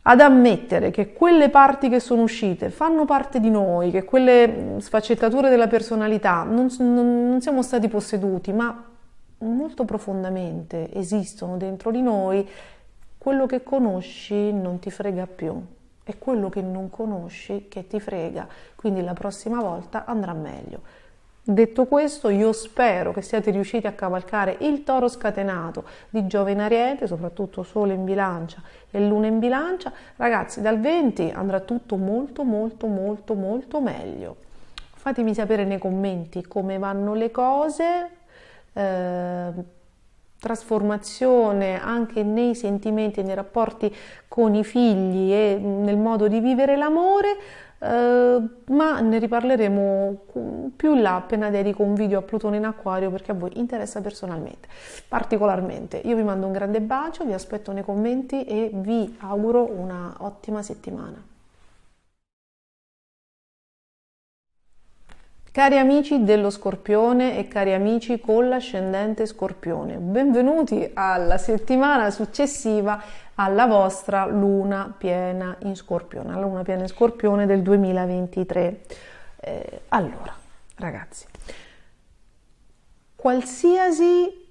ad ammettere che quelle parti che sono uscite fanno parte di noi, che quelle sfaccettature della personalità non siamo stati posseduti, ma molto profondamente esistono dentro di noi, quello che conosci non ti frega più, è quello che non conosci che ti frega, quindi la prossima volta andrà meglio. Detto questo, io spero che siate riusciti a cavalcare il toro scatenato di Giove in Ariete, soprattutto Sole in Bilancia e Luna in Bilancia. Ragazzi, dal 20 andrà tutto molto molto molto molto meglio. Fatemi sapere nei commenti come vanno le cose, trasformazione anche nei sentimenti e nei rapporti con i figli e nel modo di vivere l'amore. Ma ne riparleremo più in là appena dedico un video a Plutone in Acquario perché a voi interessa personalmente, particolarmente. Io vi mando un grande bacio, vi aspetto nei commenti e vi auguro una ottima settimana. Cari amici dello Scorpione e cari amici con l'ascendente Scorpione, benvenuti alla settimana successiva alla vostra luna piena in Scorpione, alla luna piena in Scorpione del 2023. Allora, ragazzi, qualsiasi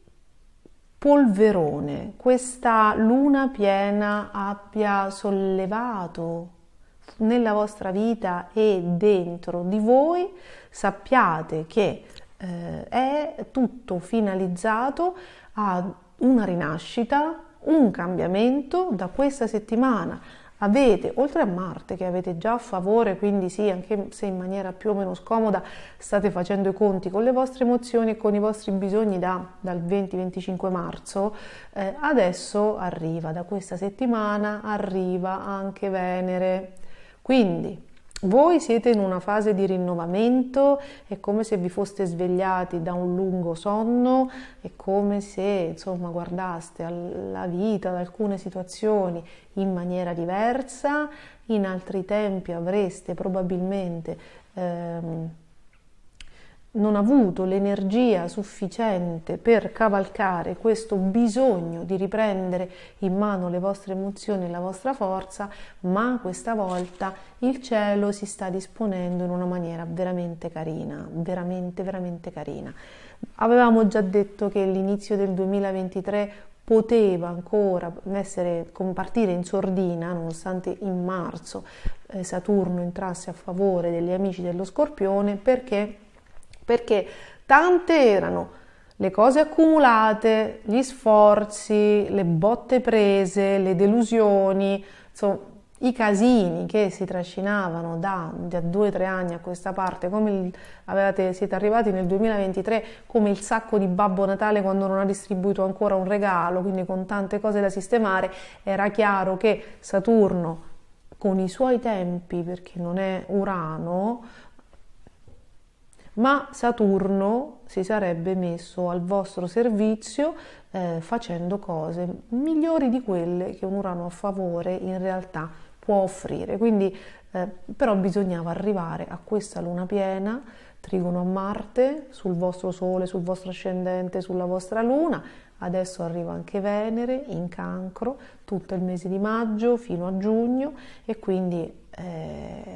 polverone questa luna piena abbia sollevato nella vostra vita e dentro di voi, sappiate che è tutto finalizzato a una rinascita, un cambiamento. Da questa settimana avete, oltre a Marte che avete già a favore, quindi sì, anche se in maniera più o meno scomoda state facendo i conti con le vostre emozioni e con i vostri bisogni dal 20-25 marzo, adesso arriva, da questa settimana arriva anche Venere. Quindi Voi siete in una fase di rinnovamento, è come se vi foste svegliati da un lungo sonno, è come se, insomma, guardaste alla vita, ad alcune situazioni in maniera diversa, in altri tempi avreste probabilmente non avuto l'energia sufficiente per cavalcare questo bisogno di riprendere in mano le vostre emozioni e la vostra forza, ma questa volta il cielo si sta disponendo in una maniera veramente carina, veramente, veramente carina. Avevamo già detto che l'inizio del 2023 poteva ancora partire in sordina, nonostante in marzo Saturno entrasse a favore degli amici dello Scorpione, perché tante erano le cose accumulate, gli sforzi, le botte prese, le delusioni, insomma, i casini che si trascinavano da 2 o 3 anni a questa parte, siete arrivati nel 2023 come il sacco di Babbo Natale quando non ha distribuito ancora un regalo, quindi con tante cose da sistemare. Era chiaro che Saturno, con i suoi tempi, perché non è Urano, ma Saturno si sarebbe messo al vostro servizio facendo cose migliori di quelle che un Urano a favore in realtà può offrire. Quindi però bisognava arrivare a questa luna piena, trigono a Marte, sul vostro Sole, sul vostro ascendente, sulla vostra Luna. Adesso arriva anche Venere in Cancro tutto il mese di maggio fino a giugno, e quindi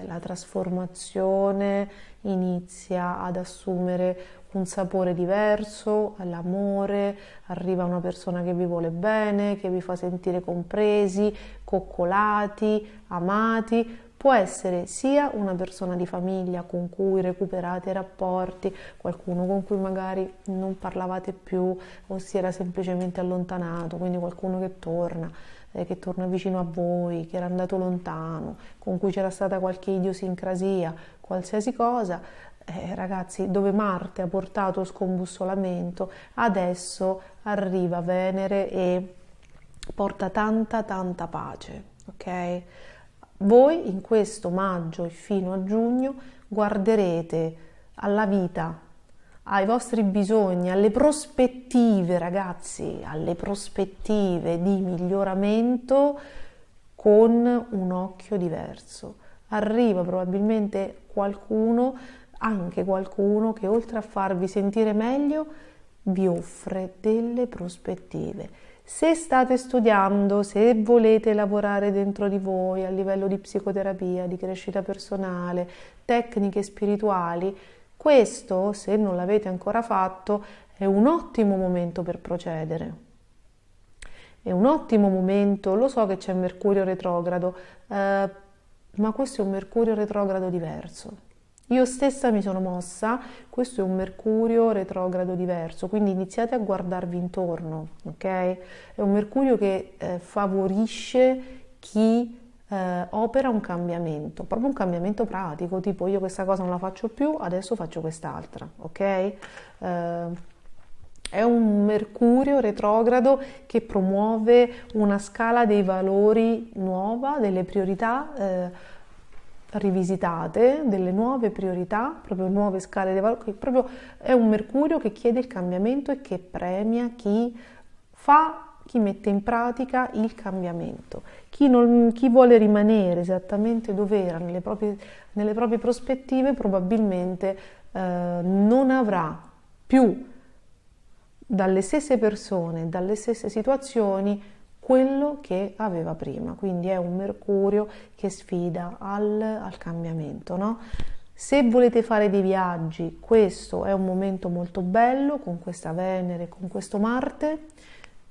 la trasformazione inizia ad assumere un sapore diverso, all'amore, arriva una persona che vi vuole bene, che vi fa sentire compresi, coccolati, amati. Può essere sia una persona di famiglia con cui recuperate i rapporti, qualcuno con cui magari non parlavate più o si era semplicemente allontanato, quindi qualcuno che torna vicino a voi, che era andato lontano, con cui c'era stata qualche idiosincrasia, qualsiasi cosa. Ragazzi, dove Marte ha portato scombussolamento, adesso arriva Venere e porta tanta tanta pace, ok? Voi in questo maggio e fino a giugno guarderete alla vita, ai vostri bisogni, alle prospettive, ragazzi, alle prospettive di miglioramento con un occhio diverso. Arriva probabilmente anche qualcuno che oltre a farvi sentire meglio vi offre delle prospettive. Se state studiando, se volete lavorare dentro di voi a livello di psicoterapia, di crescita personale, tecniche spirituali, questo, se non l'avete ancora fatto, è un ottimo momento per procedere. È un ottimo momento, lo so che c'è Mercurio retrogrado, ma questo è un Mercurio retrogrado diverso. Io stessa mi sono mossa, questo è un Mercurio retrogrado diverso, quindi iniziate a guardarvi intorno, ok? È un Mercurio che favorisce chi opera un cambiamento, proprio un cambiamento pratico, tipo io questa cosa non la faccio più, adesso faccio quest'altra, ok? È un Mercurio retrogrado che promuove una scala dei valori nuova, delle priorità rivisitate, delle nuove priorità, proprio nuove scale dei valori. Proprio è un Mercurio che chiede il cambiamento e che premia chi mette in pratica il cambiamento. Chi vuole rimanere esattamente dove era nelle proprie prospettive probabilmente non avrà più dalle stesse persone, dalle stesse situazioni quello che aveva prima. Quindi è un Mercurio che sfida al cambiamento, no? Se volete fare dei viaggi, questo è un momento molto bello con questa Venere, con questo Marte.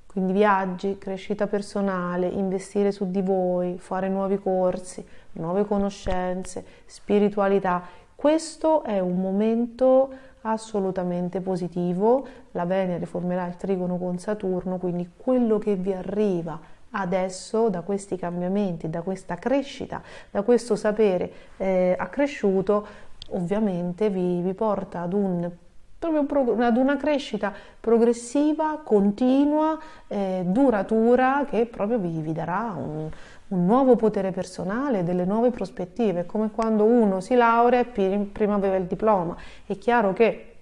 Quindi viaggi, crescita personale, investire su di voi, fare nuovi corsi, nuove conoscenze, spiritualità. Questo è un momento assolutamente positivo. La Venere formerà il trigono con Saturno, quindi quello che vi arriva adesso da questi cambiamenti, da questa crescita, da questo sapere accresciuto, ovviamente vi porta ad un proprio ad una crescita progressiva, continua, duratura, che proprio vi darà un nuovo potere personale, delle nuove prospettive, come quando uno si laurea e prima aveva il diploma. È chiaro che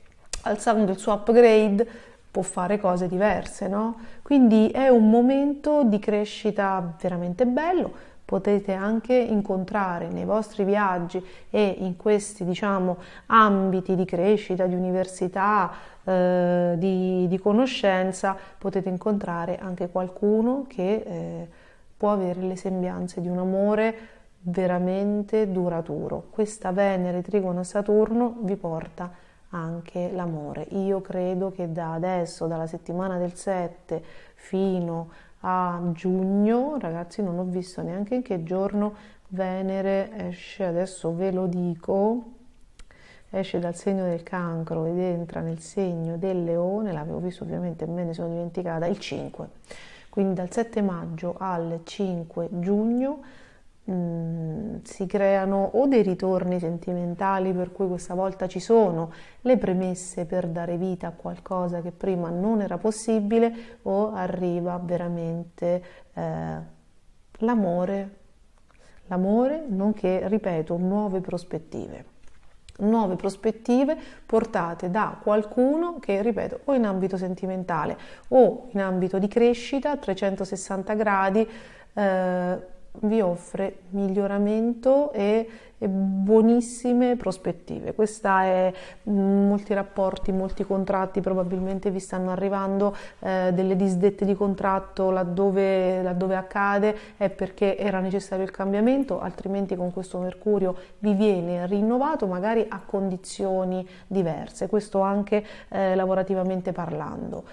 alzando il suo upgrade può fare cose diverse, no? Quindi è un momento di crescita veramente bello. Potete anche incontrare nei vostri viaggi e in questi, diciamo, ambiti di crescita, di università, di conoscenza, potete incontrare anche qualcuno che può avere le sembianze di un amore veramente duraturo. Questa Venere trigono a Saturno vi porta anche l'amore. Io credo che da adesso, dalla settimana del 7 fino a giugno, ragazzi, non ho visto neanche in che giorno Venere esce, adesso ve lo dico, esce dal segno del Cancro ed entra nel segno del Leone, l'avevo visto ovviamente, me ne sono dimenticata, il 5. Quindi dal 7 maggio al 5 giugno si creano o dei ritorni sentimentali, per cui questa volta ci sono le premesse per dare vita a qualcosa che prima non era possibile, o arriva veramente l'amore, nonché, ripeto, nuove prospettive portate da qualcuno che, ripeto, o in ambito sentimentale o in ambito di crescita a 360 gradi vi offre miglioramento e buonissime prospettive. Questa è molti rapporti, molti contratti, probabilmente vi stanno arrivando delle disdette di contratto laddove accade, è perché era necessario il cambiamento, altrimenti con questo Mercurio vi viene rinnovato, magari a condizioni diverse, questo anche lavorativamente parlando.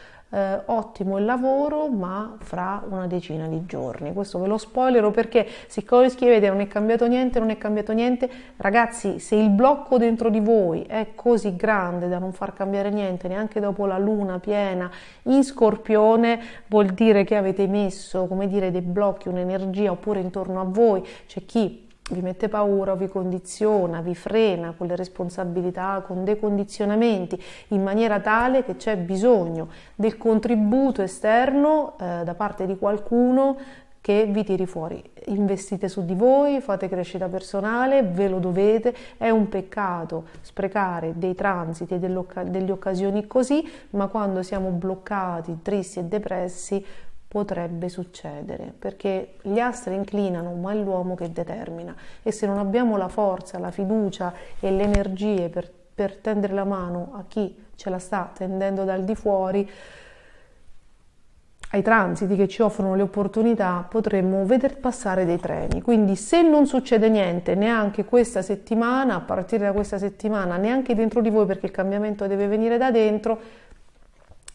Ottimo il lavoro, ma fra una decina di giorni. Questo ve lo spoilero perché, siccome scrivete non è cambiato niente, ragazzi, se il blocco dentro di voi è così grande da non far cambiare niente neanche dopo la luna piena in Scorpione, vuol dire che avete messo, come dire, dei blocchi, un'energia, oppure intorno a voi c'è chi vi mette paura, vi condiziona, vi frena con le responsabilità, con dei condizionamenti, in maniera tale che c'è bisogno del contributo esterno da parte di qualcuno che vi tiri fuori. Investite su di voi, fate crescita personale, ve lo dovete, è un peccato sprecare dei transiti e delle occasioni così, ma quando siamo bloccati, tristi e depressi, potrebbe succedere, perché gli astri inclinano, ma è l'uomo che determina, e se non abbiamo la forza, la fiducia e le energie per tendere la mano a chi ce la sta tendendo dal di fuori, ai transiti che ci offrono le opportunità, potremmo veder passare dei treni. Quindi se non succede niente neanche questa settimana, a partire da questa settimana, neanche dentro di voi, perché il cambiamento deve venire da dentro,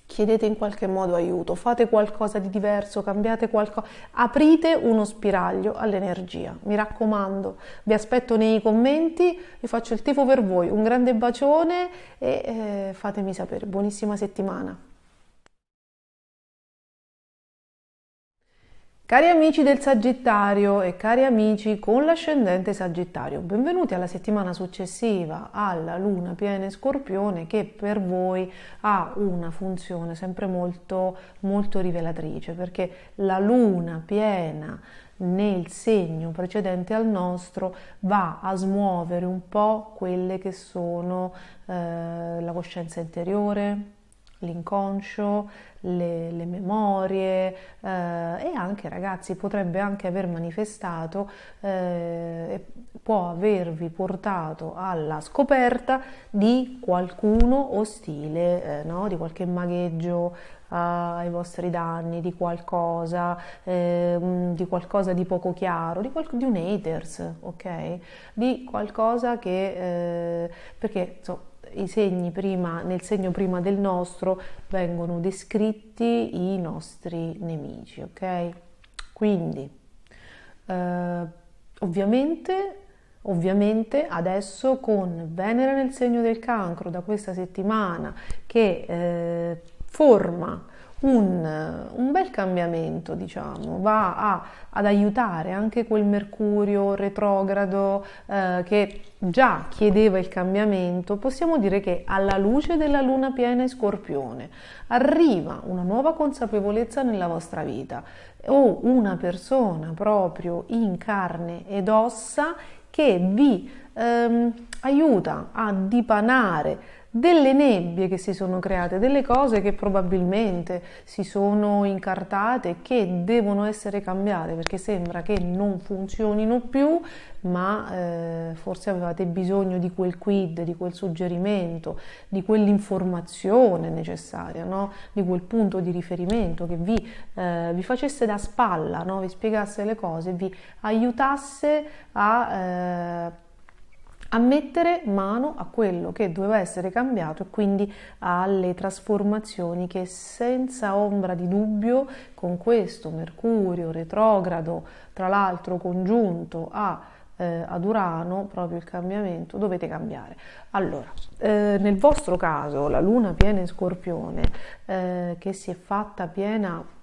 chiedete in qualche modo aiuto, fate qualcosa di diverso, cambiate qualcosa, aprite uno spiraglio all'energia, mi raccomando. Vi aspetto nei commenti, vi faccio il tifo per voi, un grande bacione e fatemi sapere. Buonissima settimana. Cari amici del Sagittario e cari amici con l'ascendente Sagittario, benvenuti alla settimana successiva alla luna piena in Scorpione, che per voi ha una funzione sempre molto, molto rivelatrice, perché la luna piena nel segno precedente al nostro va a smuovere un po' quelle che sono la coscienza interiore, l'inconscio, le memorie e anche, ragazzi, potrebbe anche aver manifestato, può avervi portato alla scoperta di qualcuno ostile, no? Di qualche magheggio ai vostri danni, di qualcosa di poco chiaro, di un haters, ok? Di qualcosa che, perché insomma, i segni prima, nel segno prima del nostro, vengono descritti i nostri nemici, ok? Quindi ovviamente adesso con Venere nel segno del Cancro da questa settimana che forma un bel cambiamento, diciamo, ad aiutare anche quel Mercurio retrogrado che già chiedeva il cambiamento. Possiamo dire che alla luce della luna piena in Scorpione arriva una nuova consapevolezza nella vostra vita, o una persona proprio in carne ed ossa che vi aiuta a dipanare delle nebbie che si sono create, delle cose che probabilmente si sono incartate, che devono essere cambiate perché sembra che non funzionino più, ma forse avevate bisogno di quel quid, di quel suggerimento, di quell'informazione necessaria, no? Di quel punto di riferimento che vi facesse da spalla, no? Vi spiegasse le cose, vi aiutasse a mettere mano a quello che doveva essere cambiato e quindi alle trasformazioni che senza ombra di dubbio con questo Mercurio retrogrado, tra l'altro congiunto ad Urano, proprio il cambiamento, dovete cambiare. Allora, nel vostro caso la luna piena in Scorpione che si è fatta piena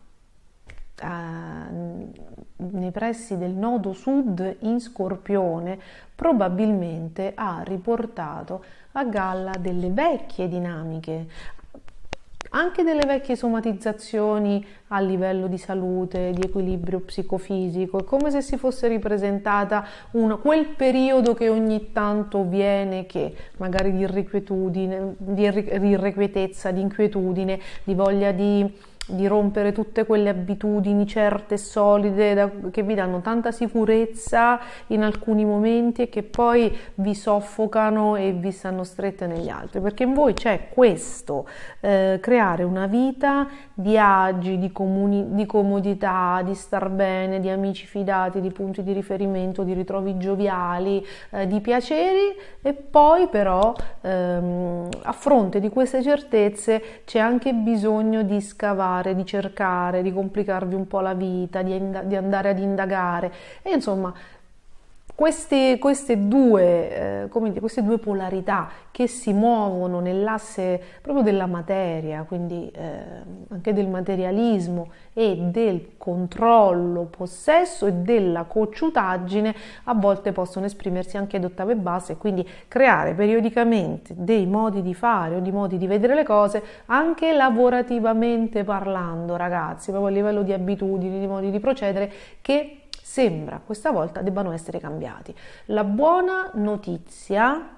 nei pressi del nodo sud in Scorpione probabilmente ha riportato a galla delle vecchie dinamiche, anche delle vecchie somatizzazioni a livello di salute, di equilibrio psicofisico. È come se si fosse ripresentata quel periodo che ogni tanto viene, che magari di irrequietudine, di irrequietezza, di inquietudine, di voglia di rompere tutte quelle abitudini certe e solide che vi danno tanta sicurezza in alcuni momenti e che poi vi soffocano e vi stanno strette negli altri, perché in voi c'è questo creare una vita di agi, di comodità, di star bene, di amici fidati, di punti di riferimento, di ritrovi gioviali, di piaceri, e poi però a fronte di queste certezze c'è anche bisogno di scavare, di cercare, di complicarvi un po' la vita, di andare ad indagare, e insomma queste due polarità che si muovono nell'asse proprio della materia, quindi anche del materialismo e del controllo, possesso e della cocciutaggine, a volte possono esprimersi anche ad ottave basse e quindi creare periodicamente dei modi di fare o di modi di vedere le cose, anche lavorativamente parlando, ragazzi, proprio a livello di abitudini, di modi di procedere, che sembra questa volta debbano essere cambiati. La buona notizia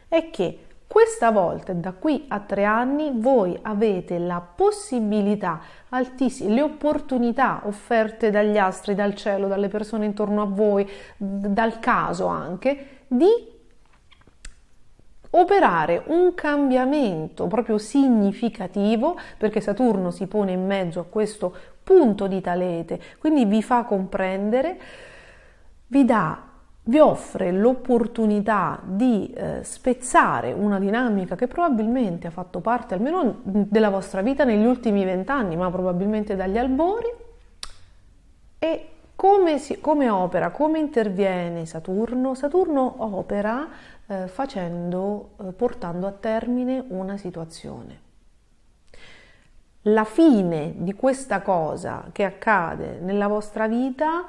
è che questa volta, da qui a 3 anni, voi avete la possibilità altissima, le opportunità offerte dagli astri, dal cielo, dalle persone intorno a voi, dal caso anche, di operare un cambiamento proprio significativo, perché Saturno si pone in mezzo a questo punto di Talete, quindi vi fa comprendere, vi offre l'opportunità di spezzare una dinamica che probabilmente ha fatto parte almeno della vostra vita negli ultimi 20 anni, ma probabilmente dagli albori. E come opera, come interviene Saturno? Saturno opera portando a termine una situazione. La fine di questa cosa che accade nella vostra vita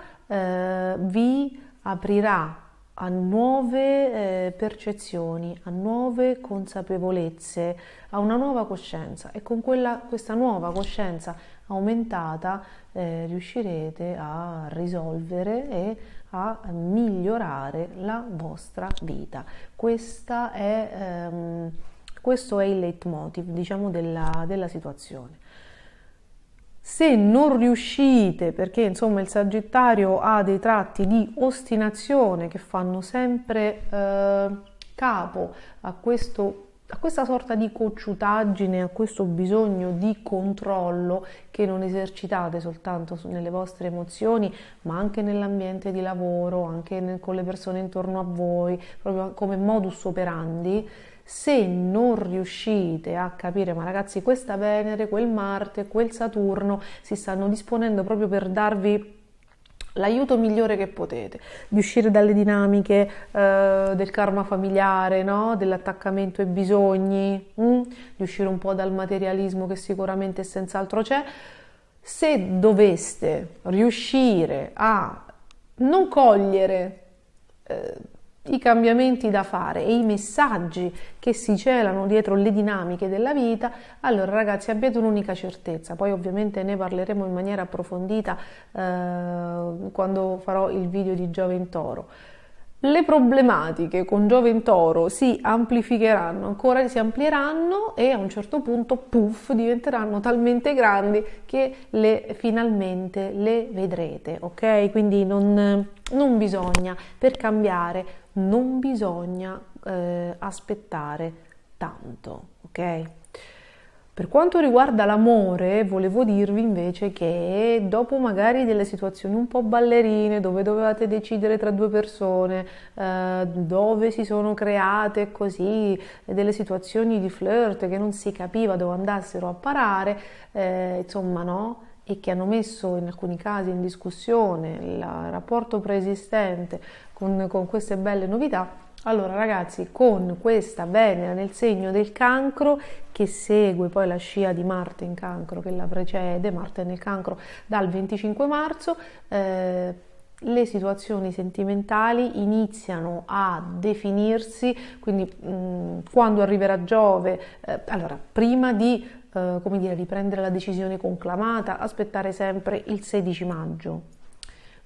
vi aprirà a nuove percezioni, a nuove consapevolezze, a una nuova coscienza, e con questa nuova coscienza aumentata riuscirete a risolvere e a migliorare la vostra vita. Questo è il leitmotiv, diciamo, della situazione. Se non riuscite, perché insomma il Sagittario ha dei tratti di ostinazione che fanno sempre capo a questa sorta di cocciutaggine, a questo bisogno di controllo che non esercitate soltanto nelle vostre emozioni, ma anche nell'ambiente di lavoro, anche con le persone intorno a voi, proprio come modus operandi. Se non riuscite a capire, ma ragazzi, questa Venere, quel Marte, quel Saturno si stanno disponendo proprio per darvi l'aiuto migliore che potete, di uscire dalle dinamiche del karma familiare, no? Dell'attaccamento ai bisogni, di uscire un po' dal materialismo che sicuramente e senz'altro c'è. Se doveste riuscire a non cogliere i cambiamenti da fare e i messaggi che si celano dietro le dinamiche della vita, allora ragazzi abbiate un'unica certezza, poi ovviamente ne parleremo in maniera approfondita quando farò il video di Giove in Toro. Le problematiche con Giove in Toro si amplificheranno, ancora si amplieranno e a un certo punto, puff, diventeranno talmente grandi che finalmente le vedrete, ok? Quindi non bisogna, per cambiare, non bisogna aspettare tanto, ok? Per quanto riguarda l'amore, volevo dirvi invece che dopo magari delle situazioni un po' ballerine, dove dovevate decidere tra due persone, dove si sono create così delle situazioni di flirt che non si capiva dove andassero a parare, insomma no? E che hanno messo in alcuni casi in discussione il rapporto preesistente con queste belle novità. Allora ragazzi, con questa Venere nel segno del Cancro, che segue poi la scia di Marte in Cancro che la precede, Marte nel Cancro dal 25 marzo, le situazioni sentimentali iniziano a definirsi, quindi quando arriverà Giove, allora prima di come dire, riprendere la decisione conclamata, aspettare sempre il 16 maggio,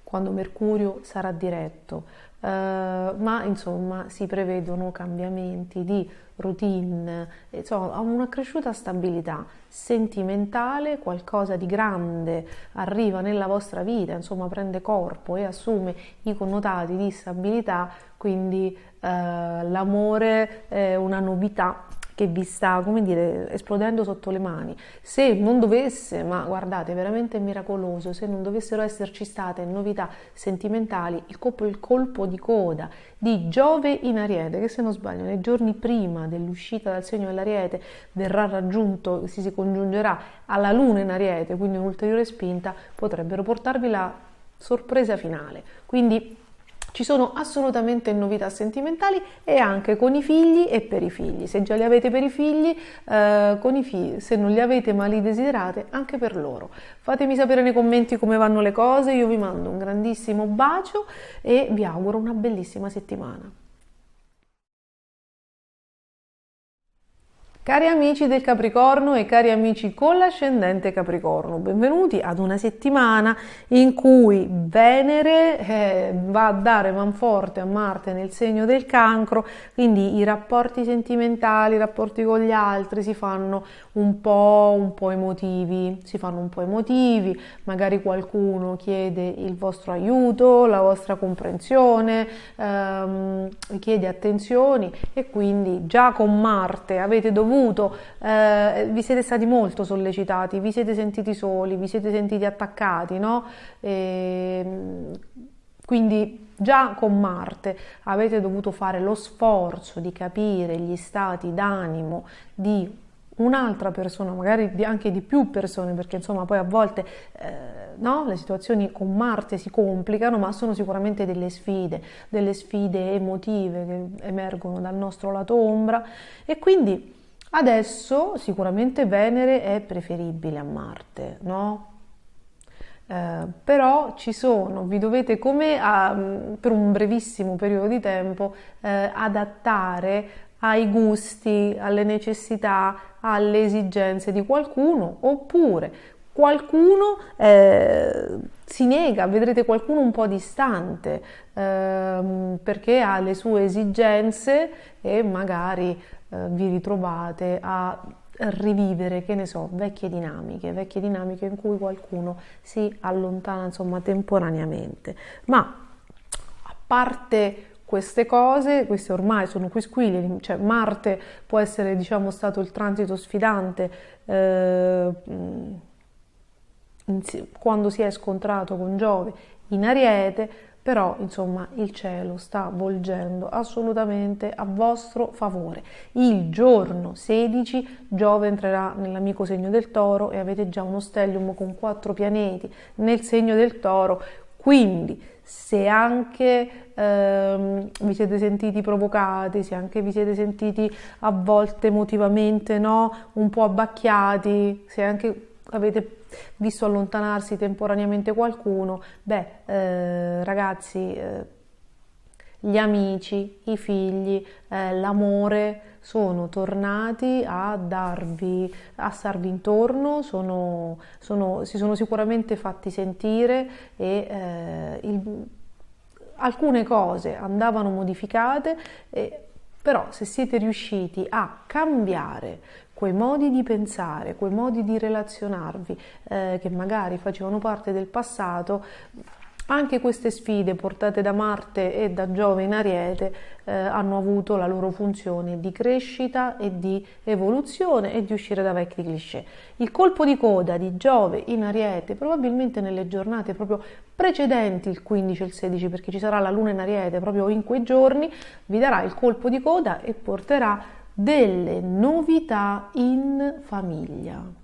quando Mercurio sarà diretto, ma insomma si prevedono cambiamenti di routine, insomma una cresciuta stabilità sentimentale, qualcosa di grande arriva nella vostra vita, insomma prende corpo e assume i connotati di stabilità, quindi l'amore è una novità che vi sta, come dire, esplodendo sotto le mani. Se non dovesse, ma guardate, veramente miracoloso, se non dovessero esserci state novità sentimentali, il colpo di coda di Giove in Ariete, che se non sbaglio nei giorni prima dell'uscita dal segno dell'Ariete verrà raggiunto, si congiungerà alla Luna in Ariete, quindi un'ulteriore spinta, potrebbero portarvi la sorpresa finale. Quindi ci sono assolutamente novità sentimentali e anche con i figli e per i figli. Se già li avete per i figli, con i figli, se non li avete ma li desiderate, anche per loro. Fatemi sapere nei commenti come vanno le cose, io vi mando un grandissimo bacio e vi auguro una bellissima settimana. Cari amici del Capricorno e cari amici con l'ascendente Capricorno, benvenuti ad una settimana in cui Venere va a dare manforte a Marte nel segno del Cancro, quindi i rapporti sentimentali, i rapporti con gli altri si fanno un po' emotivi, magari qualcuno chiede il vostro aiuto, la vostra comprensione, chiede attenzioni e quindi già con Marte avete dovuto vi siete stati molto sollecitati, vi siete sentiti soli, vi siete sentiti attaccati, no? Quindi già con Marte avete dovuto fare lo sforzo di capire gli stati d'animo di un'altra persona, magari anche di più persone, perché insomma poi a volte no, le situazioni con Marte si complicano, ma sono sicuramente delle sfide emotive che emergono dal nostro lato ombra e quindi adesso sicuramente Venere è preferibile a Marte, no? Però vi dovete per un brevissimo periodo di tempo adattare ai gusti, alle necessità, alle esigenze di qualcuno, oppure qualcuno si nega, vedrete qualcuno un po' distante perché ha le sue esigenze e magari vi ritrovate a rivivere, che ne so, vecchie dinamiche in cui qualcuno si allontana, insomma, temporaneamente. Ma a parte queste cose, queste ormai sono quisquili, cioè Marte può essere, diciamo, stato il transito sfidante quando si è scontrato con Giove in Ariete, però insomma il cielo sta volgendo assolutamente a vostro favore. Il giorno 16 Giove entrerà nell'amico segno del Toro e avete già uno stellium con 4 pianeti nel segno del Toro, Quindi se anche vi siete sentiti provocati, se anche vi siete sentiti a volte emotivamente, no, un po' abbacchiati, se anche avete visto allontanarsi temporaneamente qualcuno, ragazzi, gli amici, i figli, l'amore sono tornati a starvi intorno, si sono sicuramente fatti sentire e alcune cose andavano modificate, però se siete riusciti a cambiare quei modi di pensare, quei modi di relazionarvi che magari facevano parte del passato, anche queste sfide portate da Marte e da Giove in Ariete hanno avuto la loro funzione di crescita e di evoluzione e di uscire da vecchi cliché. Il colpo di coda di Giove in Ariete, probabilmente nelle giornate proprio precedenti il 15 e il 16, perché ci sarà la Luna in Ariete proprio in quei giorni, vi darà il colpo di coda e porterà delle novità in famiglia.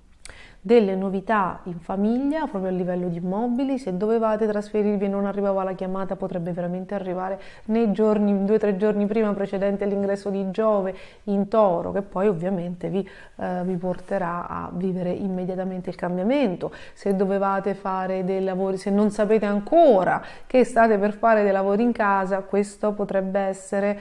Delle novità in famiglia proprio a livello di immobili. Se dovevate trasferirvi e non arrivava la chiamata, potrebbe veramente arrivare nei giorni, 2 o 3 giorni prima precedente all'ingresso di Giove in Toro, che poi ovviamente vi porterà a vivere immediatamente il cambiamento. Se dovevate fare dei lavori, se non sapete ancora che state per fare dei lavori in casa, questo potrebbe essere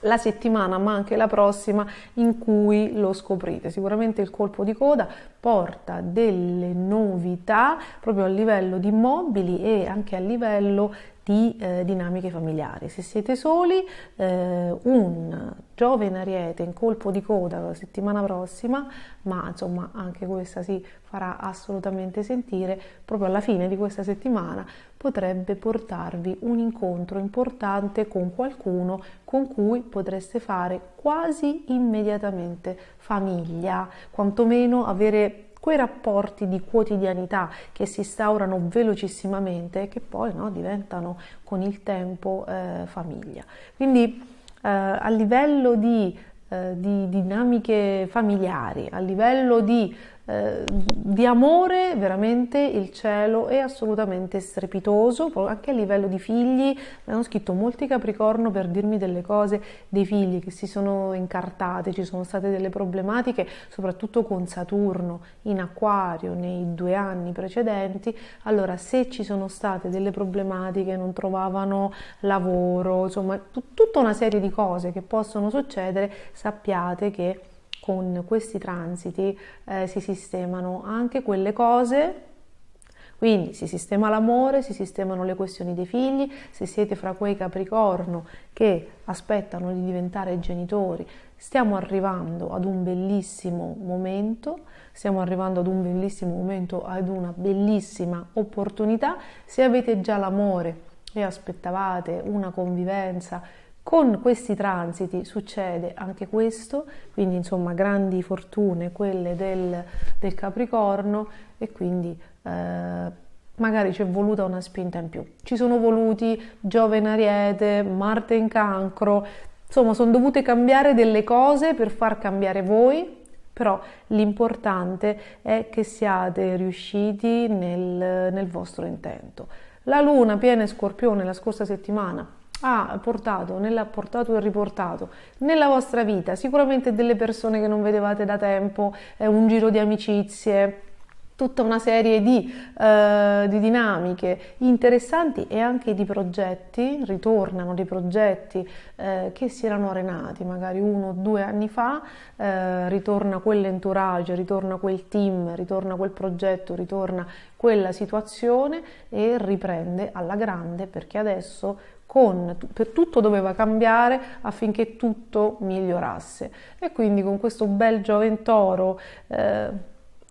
la settimana, ma anche la prossima, in cui lo scoprite. Sicuramente il colpo di coda porta delle novità proprio a livello di immobili e anche a livello di dinamiche familiari. Se siete soli, un Giove in Ariete in colpo di coda la settimana prossima, ma insomma anche questa si farà assolutamente sentire proprio alla fine di questa settimana, potrebbe portarvi un incontro importante con qualcuno con cui potreste fare quasi immediatamente famiglia, quantomeno avere quei rapporti di quotidianità che si instaurano velocissimamente e che poi diventano con il tempo famiglia. Quindi a livello di dinamiche familiari, a livello di amore, veramente il cielo è assolutamente strepitoso. Anche a livello di figli, mi hanno scritto molti Capricorno per dirmi delle cose dei figli che si sono incartate, ci sono state delle problematiche soprattutto con Saturno in Acquario nei 2 anni precedenti. Allora, se ci sono state delle problematiche, non trovavano lavoro, insomma tutta una serie di cose che possono succedere, sappiate che con questi transiti si sistemano anche quelle cose, quindi si sistema l'amore, si sistemano le questioni dei figli. Se siete fra quei Capricorno che aspettano di diventare genitori, stiamo arrivando ad un bellissimo momento, ad una bellissima opportunità. Se avete già l'amore e aspettavate una convivenza, con questi transiti succede anche questo, quindi insomma grandi fortune quelle del Capricorno, e quindi magari ci è voluta una spinta in più. Ci sono voluti Giove in Ariete, Marte in Cancro, insomma sono dovute cambiare delle cose per far cambiare voi, però l'importante è che siate riusciti nel vostro intento. La Luna piena in Scorpione la scorsa settimana ha portato e riportato nella vostra vita sicuramente delle persone che non vedevate da tempo, un giro di amicizie, tutta una serie di dinamiche interessanti e anche di progetti. Ritornano dei progetti che si erano arenati magari 1 o 2 anni fa, ritorna quell'entourage, ritorna quel team, ritorna quel progetto, ritorna quella situazione e riprende alla grande, perché adesso per tutto doveva cambiare affinché tutto migliorasse, e quindi con questo bel Giove in Toro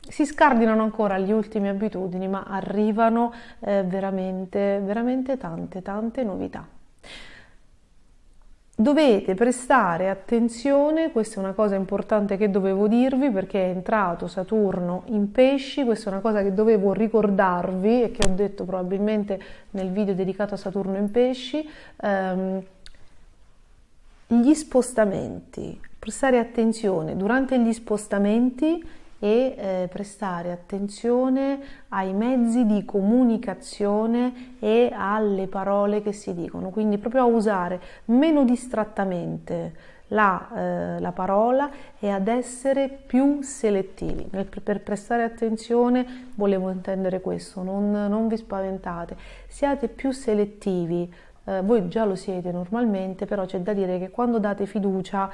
si scardinano ancora gli ultimi abitudini, ma arrivano veramente, veramente tante novità. Dovete prestare attenzione, questa è una cosa importante che dovevo dirvi, perché è entrato Saturno in Pesci. Questa è una cosa che dovevo ricordarvi e che ho detto probabilmente nel video dedicato a Saturno in Pesci. Gli spostamenti, prestare attenzione durante gli spostamenti e prestare attenzione ai mezzi di comunicazione e alle parole che si dicono, quindi proprio a usare meno distrattamente la parola e ad essere più selettivi. Per prestare attenzione volevo intendere questo, non vi spaventate, siate più selettivi. Voi già lo siete normalmente, però c'è da dire che quando date fiducia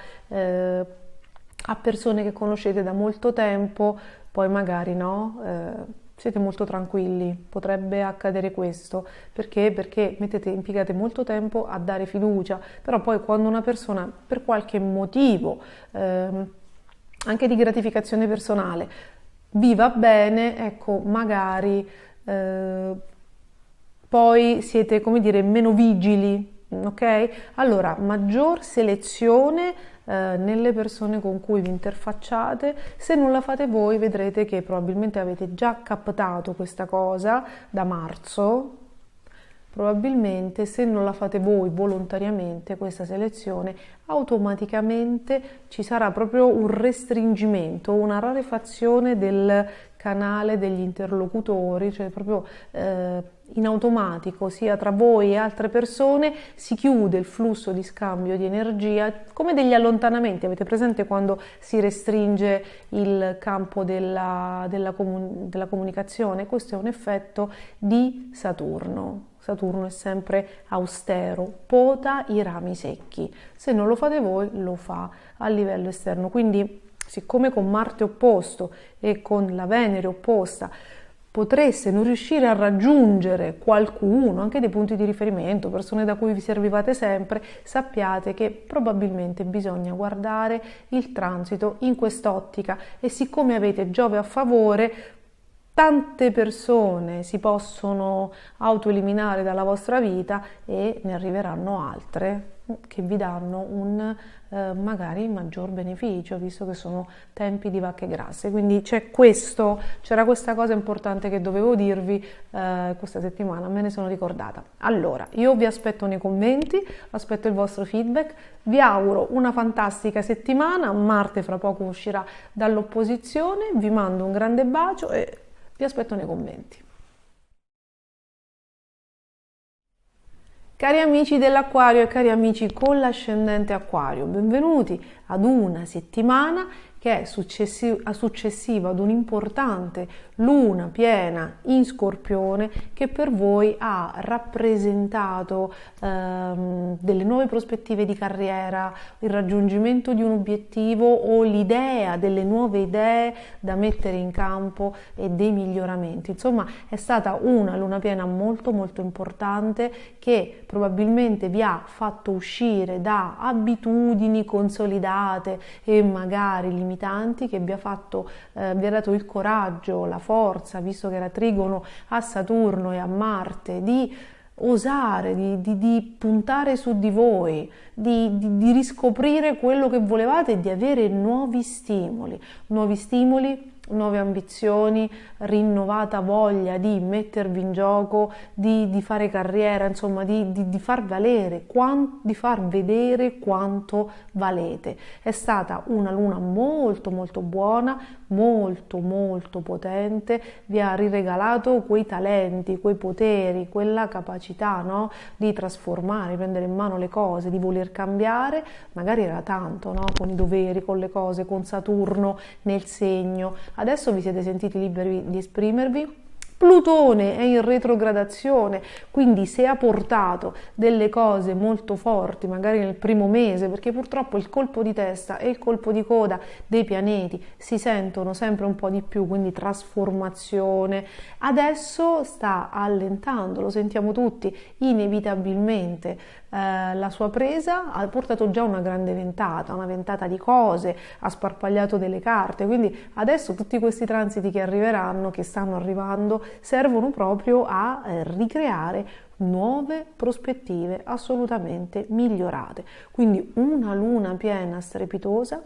a persone che conoscete da molto tempo, poi magari no, siete molto tranquilli, potrebbe accadere questo, perché impiegate molto tempo a dare fiducia, però poi quando una persona per qualche motivo, anche di gratificazione personale, vi va bene, ecco, magari poi siete, come dire, meno vigili, ok? Allora, maggior selezione nelle persone con cui vi interfacciate. Se non la fate voi, vedrete che probabilmente avete già captato questa cosa da marzo. Probabilmente se non la fate voi volontariamente questa selezione, automaticamente ci sarà proprio un restringimento, una rarefazione del canale degli interlocutori, cioè proprio in automatico sia tra voi e altre persone si chiude il flusso di scambio di energia, come degli allontanamenti. Avete presente quando si restringe il campo della comunicazione? Questo è un effetto di Saturno. Saturno è sempre austero, pota i rami secchi. Se non lo fate voi, lo fa a livello esterno. Quindi, siccome con Marte opposto e con la Venere opposta potreste non riuscire a raggiungere qualcuno, anche dei punti di riferimento, persone da cui vi servivate sempre, sappiate che probabilmente bisogna guardare il transito in quest'ottica, e siccome avete Giove a favore, tante persone si possono autoeliminare dalla vostra vita e ne arriveranno altre che vi danno un magari maggior beneficio, visto che sono tempi di vacche grasse. Quindi c'era questa cosa importante che dovevo dirvi questa settimana, me ne sono ricordata. Allora, io vi aspetto nei commenti, aspetto il vostro feedback, vi auguro una fantastica settimana. Marte fra poco uscirà dall'opposizione, vi mando un grande bacio e vi aspetto nei commenti. Cari amici dell'Acquario e cari amici con l'ascendente Acquario, benvenuti ad una settimana che è successiva ad un'importante luna piena in Scorpione, che per voi ha rappresentato delle nuove prospettive di carriera, il raggiungimento di un obiettivo o l'idea delle nuove idee da mettere in campo e dei miglioramenti. Insomma, è stata una luna piena molto molto importante che probabilmente vi ha fatto uscire da abitudini consolidate e magari limitanti, che vi ha dato il coraggio, la forza, visto che era trigono a Saturno e a Marte, di osare, di puntare su di voi, di riscoprire quello che volevate e di avere nuovi stimoli, nuove ambizioni, rinnovata voglia di mettervi in gioco, di fare carriera, insomma di far valere, di far vedere quanto valete. È stata una luna molto molto buona, molto molto potente, vi ha riregalato quei talenti, quei poteri, quella capacità, no? Di trasformare, prendere in mano le cose, di voler cambiare. Magari era tanto, no? Con i doveri, con le cose, con Saturno nel segno. Adesso vi siete sentiti liberi di esprimervi. Plutone è in retrogradazione, quindi se ha portato delle cose molto forti, magari nel primo mese, perché purtroppo il colpo di testa e il colpo di coda dei pianeti si sentono sempre un po' di più, quindi trasformazione, adesso sta allentando, lo sentiamo tutti, inevitabilmente. La sua presa ha portato già una ventata di cose, ha sparpagliato delle carte, quindi adesso tutti questi transiti che arriveranno, che stanno arrivando, servono proprio a ricreare nuove prospettive assolutamente migliorate. Quindi una luna piena strepitosa.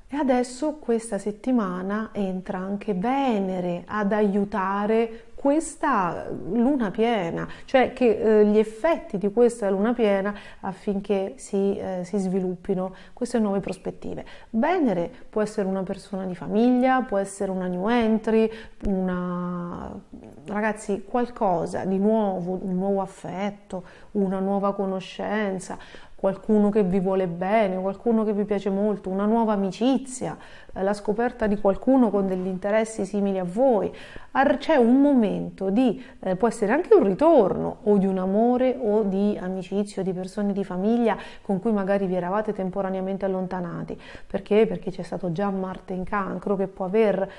E adesso questa settimana entra anche Venere ad aiutare questa luna piena, cioè che gli effetti di questa luna piena affinché si sviluppino queste nuove prospettive. Venere può essere una persona di famiglia, può essere una new entry, ragazzi, qualcosa di nuovo, un nuovo affetto, una nuova conoscenza, qualcuno che vi vuole bene, qualcuno che vi piace molto, una nuova amicizia, la scoperta di qualcuno con degli interessi simili a voi. C'è un momento può essere anche un ritorno o di un amore o di amicizia o di persone di famiglia con cui magari vi eravate temporaneamente allontanati. Perché? Perché c'è stato già Marte in Cancro che può aver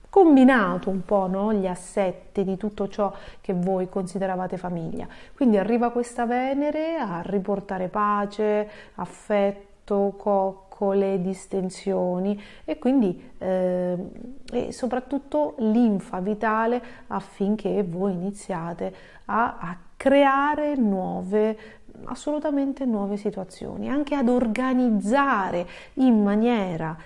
combinato un po', no? Gli assetti di tutto ciò che voi consideravate famiglia. Quindi arriva questa Venere a riportare pace, affetto, coccole, distensioni e quindi e soprattutto linfa vitale affinché voi iniziate a creare assolutamente nuove situazioni, anche ad organizzare in maniera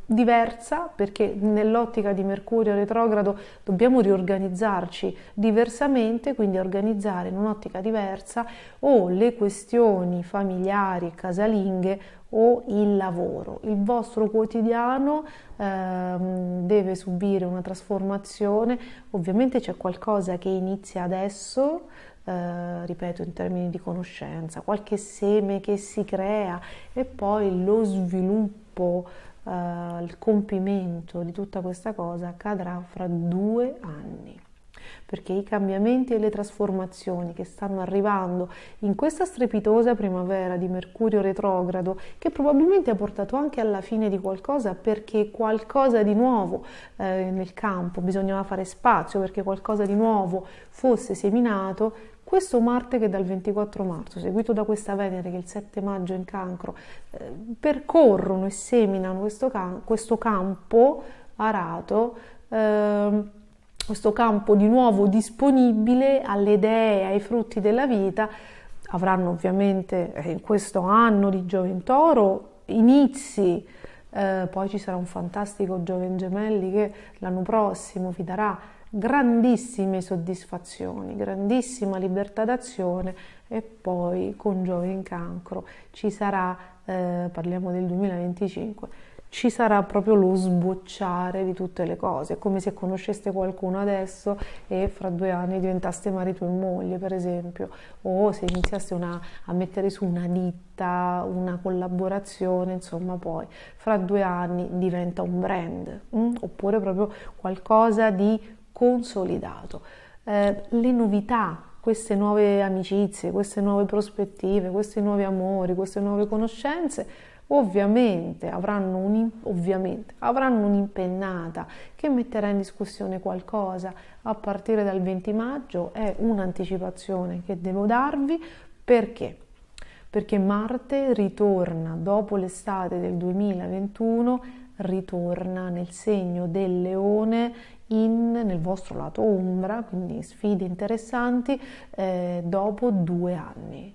diversa, perché nell'ottica di Mercurio retrogrado dobbiamo riorganizzarci diversamente, quindi organizzare in un'ottica diversa o le questioni familiari, casalinghe o il lavoro. Il vostro quotidiano deve subire una trasformazione, ovviamente c'è qualcosa che inizia adesso, ripeto in termini di conoscenza, qualche seme che si crea e poi lo sviluppo, il compimento di tutta questa cosa accadrà fra 2 anni. Perché i cambiamenti e le trasformazioni che stanno arrivando in questa strepitosa primavera di Mercurio retrogrado, che probabilmente ha portato anche alla fine di qualcosa, perché qualcosa di nuovo nel campo bisognava fare spazio, perché qualcosa di nuovo fosse seminato, questo Marte che dal 24 marzo, seguito da questa Venere che il 7 maggio è in Cancro, percorrono e seminano questo campo arato, questo campo di nuovo disponibile alle idee, ai frutti della vita. Avranno ovviamente in questo anno di Giove in Toro inizi, poi ci sarà un fantastico Giove in Gemelli che l'anno prossimo vi darà grandissime soddisfazioni, grandissima libertà d'azione e poi con Giove in Cancro ci sarà, parliamo del 2025, ci sarà proprio lo sbocciare di tutte le cose. È come se conosceste qualcuno adesso e fra 2 anni diventaste marito e moglie, per esempio, o se iniziaste a mettere su una ditta, una collaborazione, insomma poi fra 2 anni diventa un brand, oppure proprio qualcosa di consolidato. Le novità, queste nuove amicizie, queste nuove prospettive, questi nuovi amori, queste nuove conoscenze ovviamente avranno un'impennata che metterà in discussione qualcosa a partire dal 20 maggio. È un'anticipazione che devo darvi. Perché? Perché Marte ritorna dopo l'estate del 2021, ritorna nel segno del Leone nel vostro lato ombra, quindi sfide interessanti dopo 2 anni.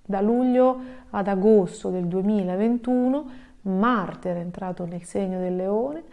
Da luglio ad agosto del 2021 Marte era entrato nel segno del Leone,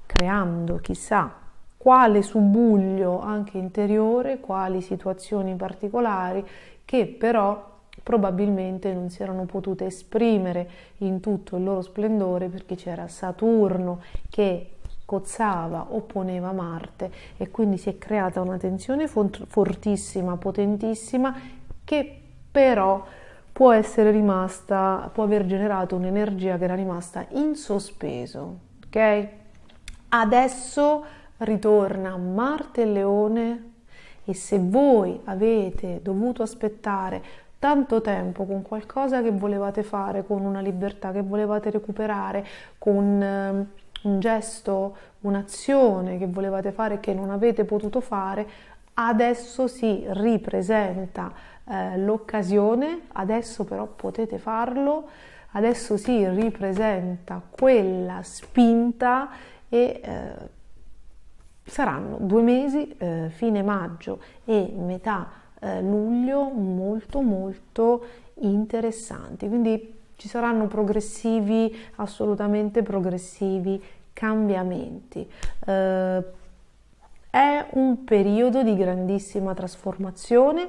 creando chissà quale subbuglio anche interiore, quali situazioni particolari che però probabilmente non si erano potute esprimere in tutto il loro splendore, perché c'era Saturno che cozzava, opponeva Marte, e quindi si è creata una tensione fortissima, potentissima, che però può aver generato un'energia che era rimasta in sospeso, ok? Adesso ritorna Marte e Leone, e se voi avete dovuto aspettare tanto tempo con qualcosa che volevate fare, con una libertà che volevate recuperare, con un gesto, un'azione che volevate fare e che non avete potuto fare, adesso si ripresenta l'occasione, adesso però potete farlo, adesso si ripresenta quella spinta e saranno 2 mesi, fine maggio e metà luglio, molto molto interessanti, quindi ci saranno assolutamente progressivi cambiamenti. È un periodo di grandissima trasformazione.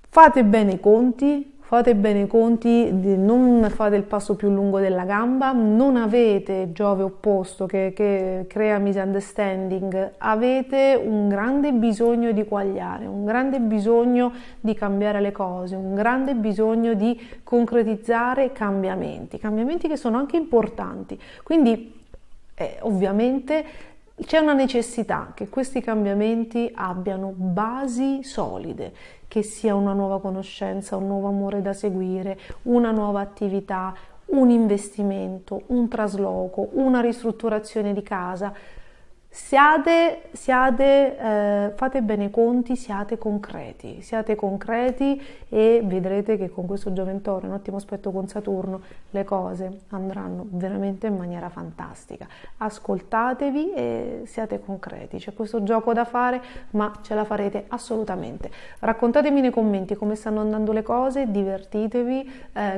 Fate bene i conti, non fate il passo più lungo della gamba, non avete Giove opposto che crea misunderstanding, avete un grande bisogno di quagliare, un grande bisogno di cambiare le cose, un grande bisogno di concretizzare cambiamenti che sono anche importanti. Quindi ovviamente c'è una necessità che questi cambiamenti abbiano basi solide, che sia una nuova conoscenza, un nuovo amore da seguire, una nuova attività, un investimento, un trasloco, una ristrutturazione di casa. Fate bene i conti, siate concreti e vedrete che con questo Gioventore, un ottimo aspetto con Saturno, le cose andranno veramente in maniera fantastica. Ascoltatevi e siate concreti, c'è questo gioco da fare, ma ce la farete assolutamente. Raccontatemi nei commenti come stanno andando le cose, divertitevi,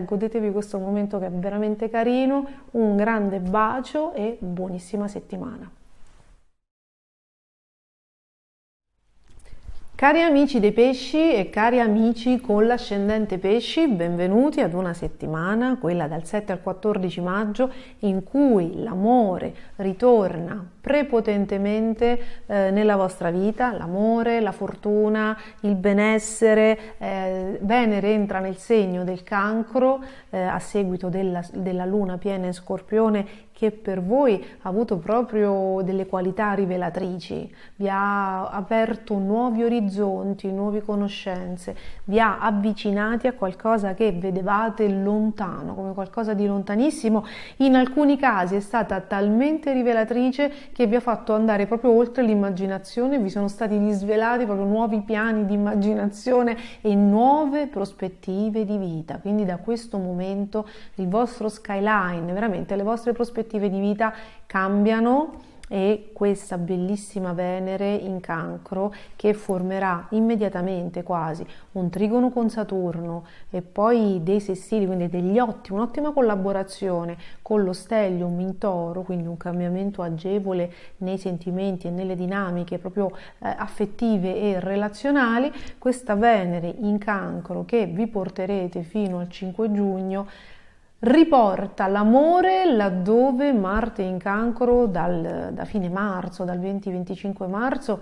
godetevi questo momento che è veramente carino. Un grande bacio e buonissima settimana. Cari amici dei pesci e cari amici con l'ascendente pesci, benvenuti ad una settimana, quella dal 7 al 14 maggio, in cui l'amore ritorna prepotentemente nella vostra vita, l'amore, la fortuna, il benessere. Venere entra nel segno del Cancro a seguito della luna piena in Scorpione, che per voi ha avuto proprio delle qualità rivelatrici, vi ha aperto nuovi orizzonti, nuove conoscenze, vi ha avvicinati a qualcosa che vedevate lontano, come qualcosa di lontanissimo. In alcuni casi è stata talmente rivelatrice che vi ha fatto andare proprio oltre l'immaginazione, vi sono stati disvelati proprio nuovi piani di immaginazione e nuove prospettive di vita. Quindi da questo momento il vostro skyline, veramente le vostre prospettive di vita cambiano, e questa bellissima Venere in Cancro, che formerà immediatamente quasi un trigono con Saturno e poi dei sestili, quindi degli un'ottima collaborazione con lo Stellium in Toro, quindi un cambiamento agevole nei sentimenti e nelle dinamiche proprio affettive e relazionali. Questa Venere in Cancro che vi porterete fino al 5 giugno riporta l'amore laddove Marte in Cancro da fine marzo, dal 20-25 marzo,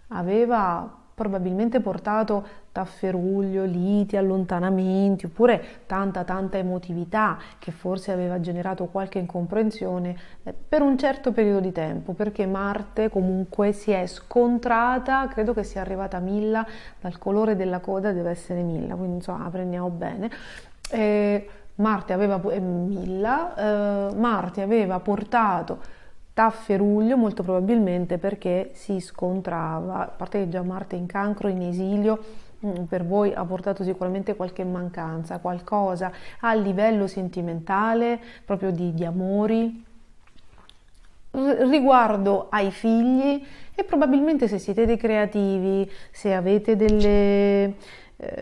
aveva probabilmente portato tafferuglio, liti, allontanamenti, oppure tanta emotività che forse aveva generato qualche incomprensione per un certo periodo di tempo, perché Marte comunque si è scontrata, credo che sia arrivata a Milla, dal colore della coda deve essere Milla, quindi insomma prendiamo bene. Marte aveva portato tafferuglio, molto probabilmente perché si scontrava, a parte che già Marte in Cancro in esilio per voi ha portato sicuramente qualche mancanza, qualcosa a livello sentimentale, proprio di amori, riguardo ai figli, e probabilmente se siete dei creativi, se avete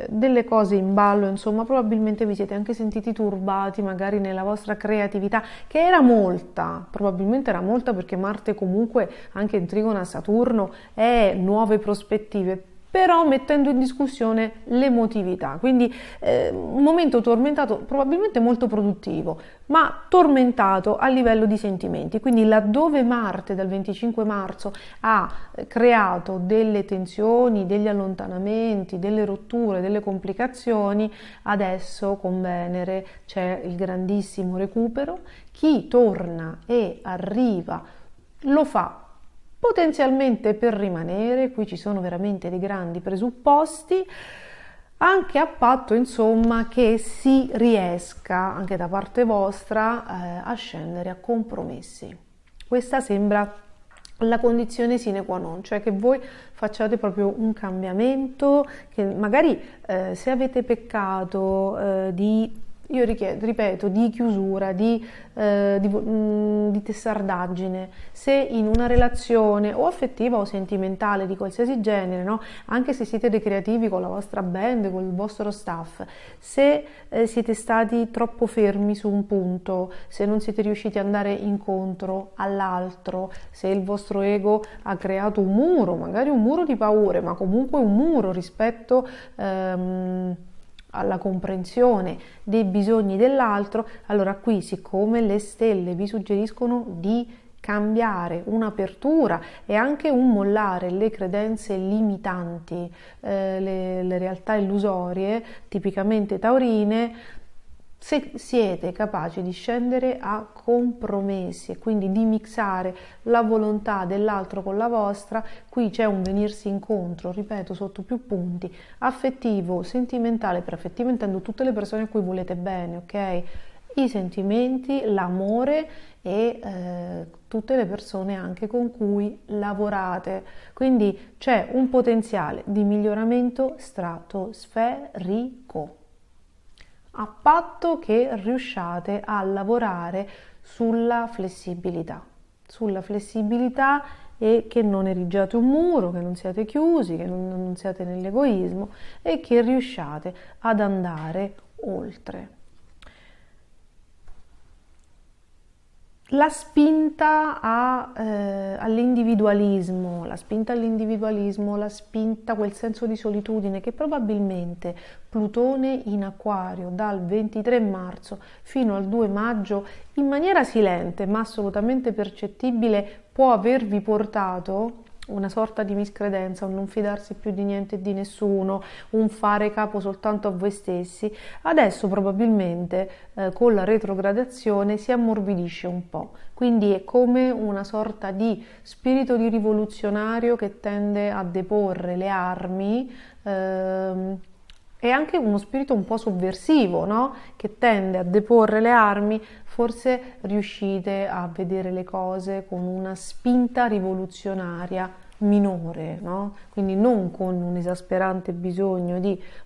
delle cose in ballo, insomma, probabilmente vi siete anche sentiti turbati magari nella vostra creatività, che probabilmente era molta, perché Marte comunque anche in trigono a Saturno è nuove prospettive, però mettendo in discussione l'emotività, quindi un momento tormentato, probabilmente molto produttivo, ma tormentato a livello di sentimenti. Quindi laddove Marte dal 25 marzo ha creato delle tensioni, degli allontanamenti, delle rotture, delle complicazioni, adesso con Venere c'è il grandissimo recupero. Chi torna e arriva lo fa potenzialmente per rimanere, qui ci sono veramente dei grandi presupposti, anche a patto insomma che si riesca anche da parte vostra a scendere a compromessi. Questa sembra la condizione sine qua non, cioè che voi facciate proprio un cambiamento, che magari se avete peccato di io ripeto, di chiusura, di testardaggine. Se in una relazione o affettiva o sentimentale di qualsiasi genere, no? Anche se siete dei creativi con la vostra band, con il vostro staff, se siete stati troppo fermi su un punto, se non siete riusciti ad andare incontro all'altro, se il vostro ego ha creato un muro, magari un muro di paure, ma comunque un muro rispetto alla comprensione dei bisogni dell'altro, allora qui, siccome le stelle vi suggeriscono di cambiare, un'apertura e anche un mollare le credenze limitanti, le realtà illusorie, tipicamente taurine, se siete capaci di scendere a compromessi e quindi di mixare la volontà dell'altro con la vostra, qui c'è un venirsi incontro, ripeto, sotto più punti, affettivo, sentimentale. Per affettivo intendo tutte le persone a cui volete bene, ok? I sentimenti, l'amore e tutte le persone anche con cui lavorate. Quindi c'è un potenziale di miglioramento stratosferico, a patto che riusciate a lavorare sulla flessibilità e che non erigiate un muro, che non siate chiusi, che non siate nell'egoismo e che riusciate ad andare oltre. La spinta all'individualismo, la spinta, quel senso di solitudine che probabilmente Plutone in Acquario dal 23 marzo fino al 2 maggio in maniera silente ma assolutamente percettibile può avervi portato una sorta di miscredenza, un non fidarsi più di niente e di nessuno, un fare capo soltanto a voi stessi. Adesso probabilmente con la retrogradazione si ammorbidisce un po', quindi è come una sorta di spirito di rivoluzionario che tende a deporre le armi, è anche uno spirito un po' sovversivo, no? Che tende a deporre le armi. Forse riuscite a vedere le cose con una spinta rivoluzionaria minore, no? Quindi non con un esasperante bisogno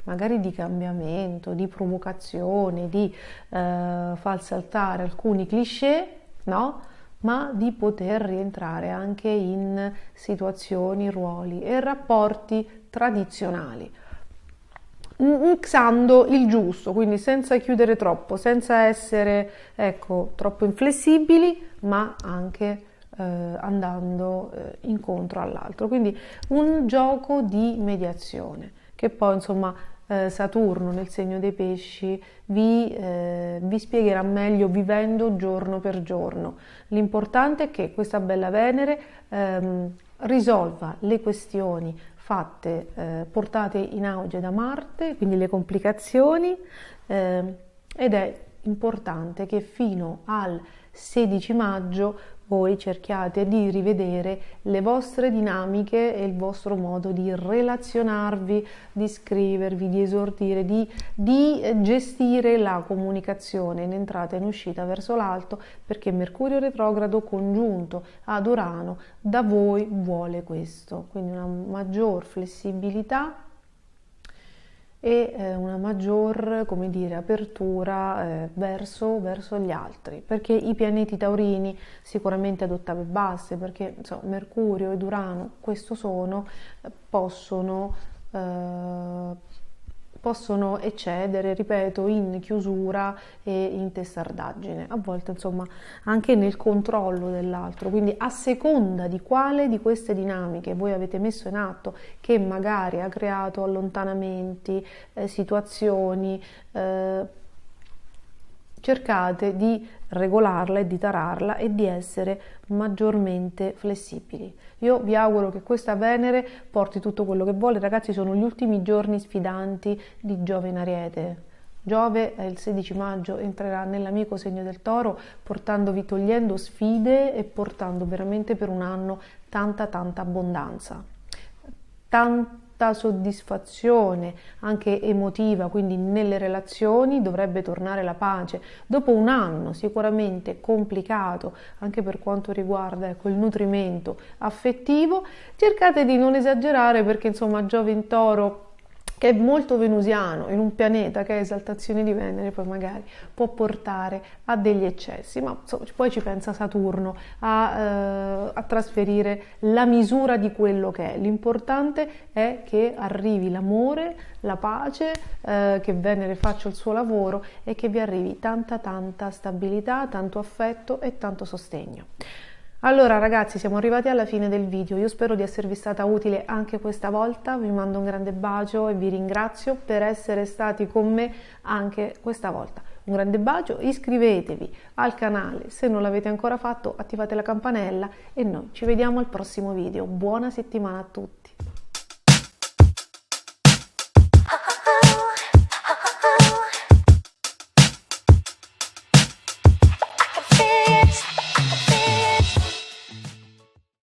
magari di cambiamento, di provocazione, di far saltare alcuni cliché, no? Ma di poter rientrare anche in situazioni, ruoli e rapporti tradizionali, mixando il giusto, quindi senza chiudere troppo, senza essere troppo inflessibili, ma anche andando incontro all'altro. Quindi un gioco di mediazione che poi insomma Saturno nel segno dei pesci vi spiegherà meglio vivendo giorno per giorno. L'importante è che questa bella Venere risolva le questioni portate in auge da Marte, quindi le complicazioni, ed è importante che fino al 16 maggio voi cerchiate di rivedere le vostre dinamiche e il vostro modo di relazionarvi, di scrivervi, di esordire, di gestire la comunicazione in entrata e in uscita verso l'alto, perché Mercurio retrogrado congiunto ad Urano da voi vuole questo, quindi una maggior flessibilità e una maggior, come dire, apertura verso gli altri, perché i pianeti taurini sicuramente ad ottave basse, perché insomma, Mercurio ed Urano questo possono eccedere, ripeto, in chiusura e in testardaggine, a volte insomma anche nel controllo dell'altro, quindi a seconda di quale di queste dinamiche voi avete messo in atto, che magari ha creato allontanamenti, situazioni, cercate di regolarla e di tararla e di essere maggiormente flessibili. Io vi auguro che questa Venere porti tutto quello che vuole. Ragazzi, sono gli ultimi giorni sfidanti di Giove in Ariete. Giove il 16 maggio entrerà nell'amico segno del Toro, togliendo sfide e portando veramente per un anno tanta abbondanza, tanta soddisfazione anche emotiva, quindi nelle relazioni dovrebbe tornare la pace dopo un anno sicuramente complicato anche per quanto riguarda il nutrimento affettivo. Cercate di non esagerare, perché insomma Giove in Toro che è molto venusiano, in un pianeta che è esaltazione di Venere, poi magari può portare a degli eccessi, ma insomma, poi ci pensa Saturno a trasferire la misura di quello che è. L'importante è che arrivi l'amore, la pace, che Venere faccia il suo lavoro e che vi arrivi tanta stabilità, tanto affetto e tanto sostegno. Allora ragazzi, siamo arrivati alla fine del video, io spero di esservi stata utile anche questa volta, vi mando un grande bacio e vi ringrazio per essere stati con me anche questa volta. Un grande bacio, iscrivetevi al canale se non l'avete ancora fatto, attivate la campanella e noi ci vediamo al prossimo video. Buona settimana a tutti!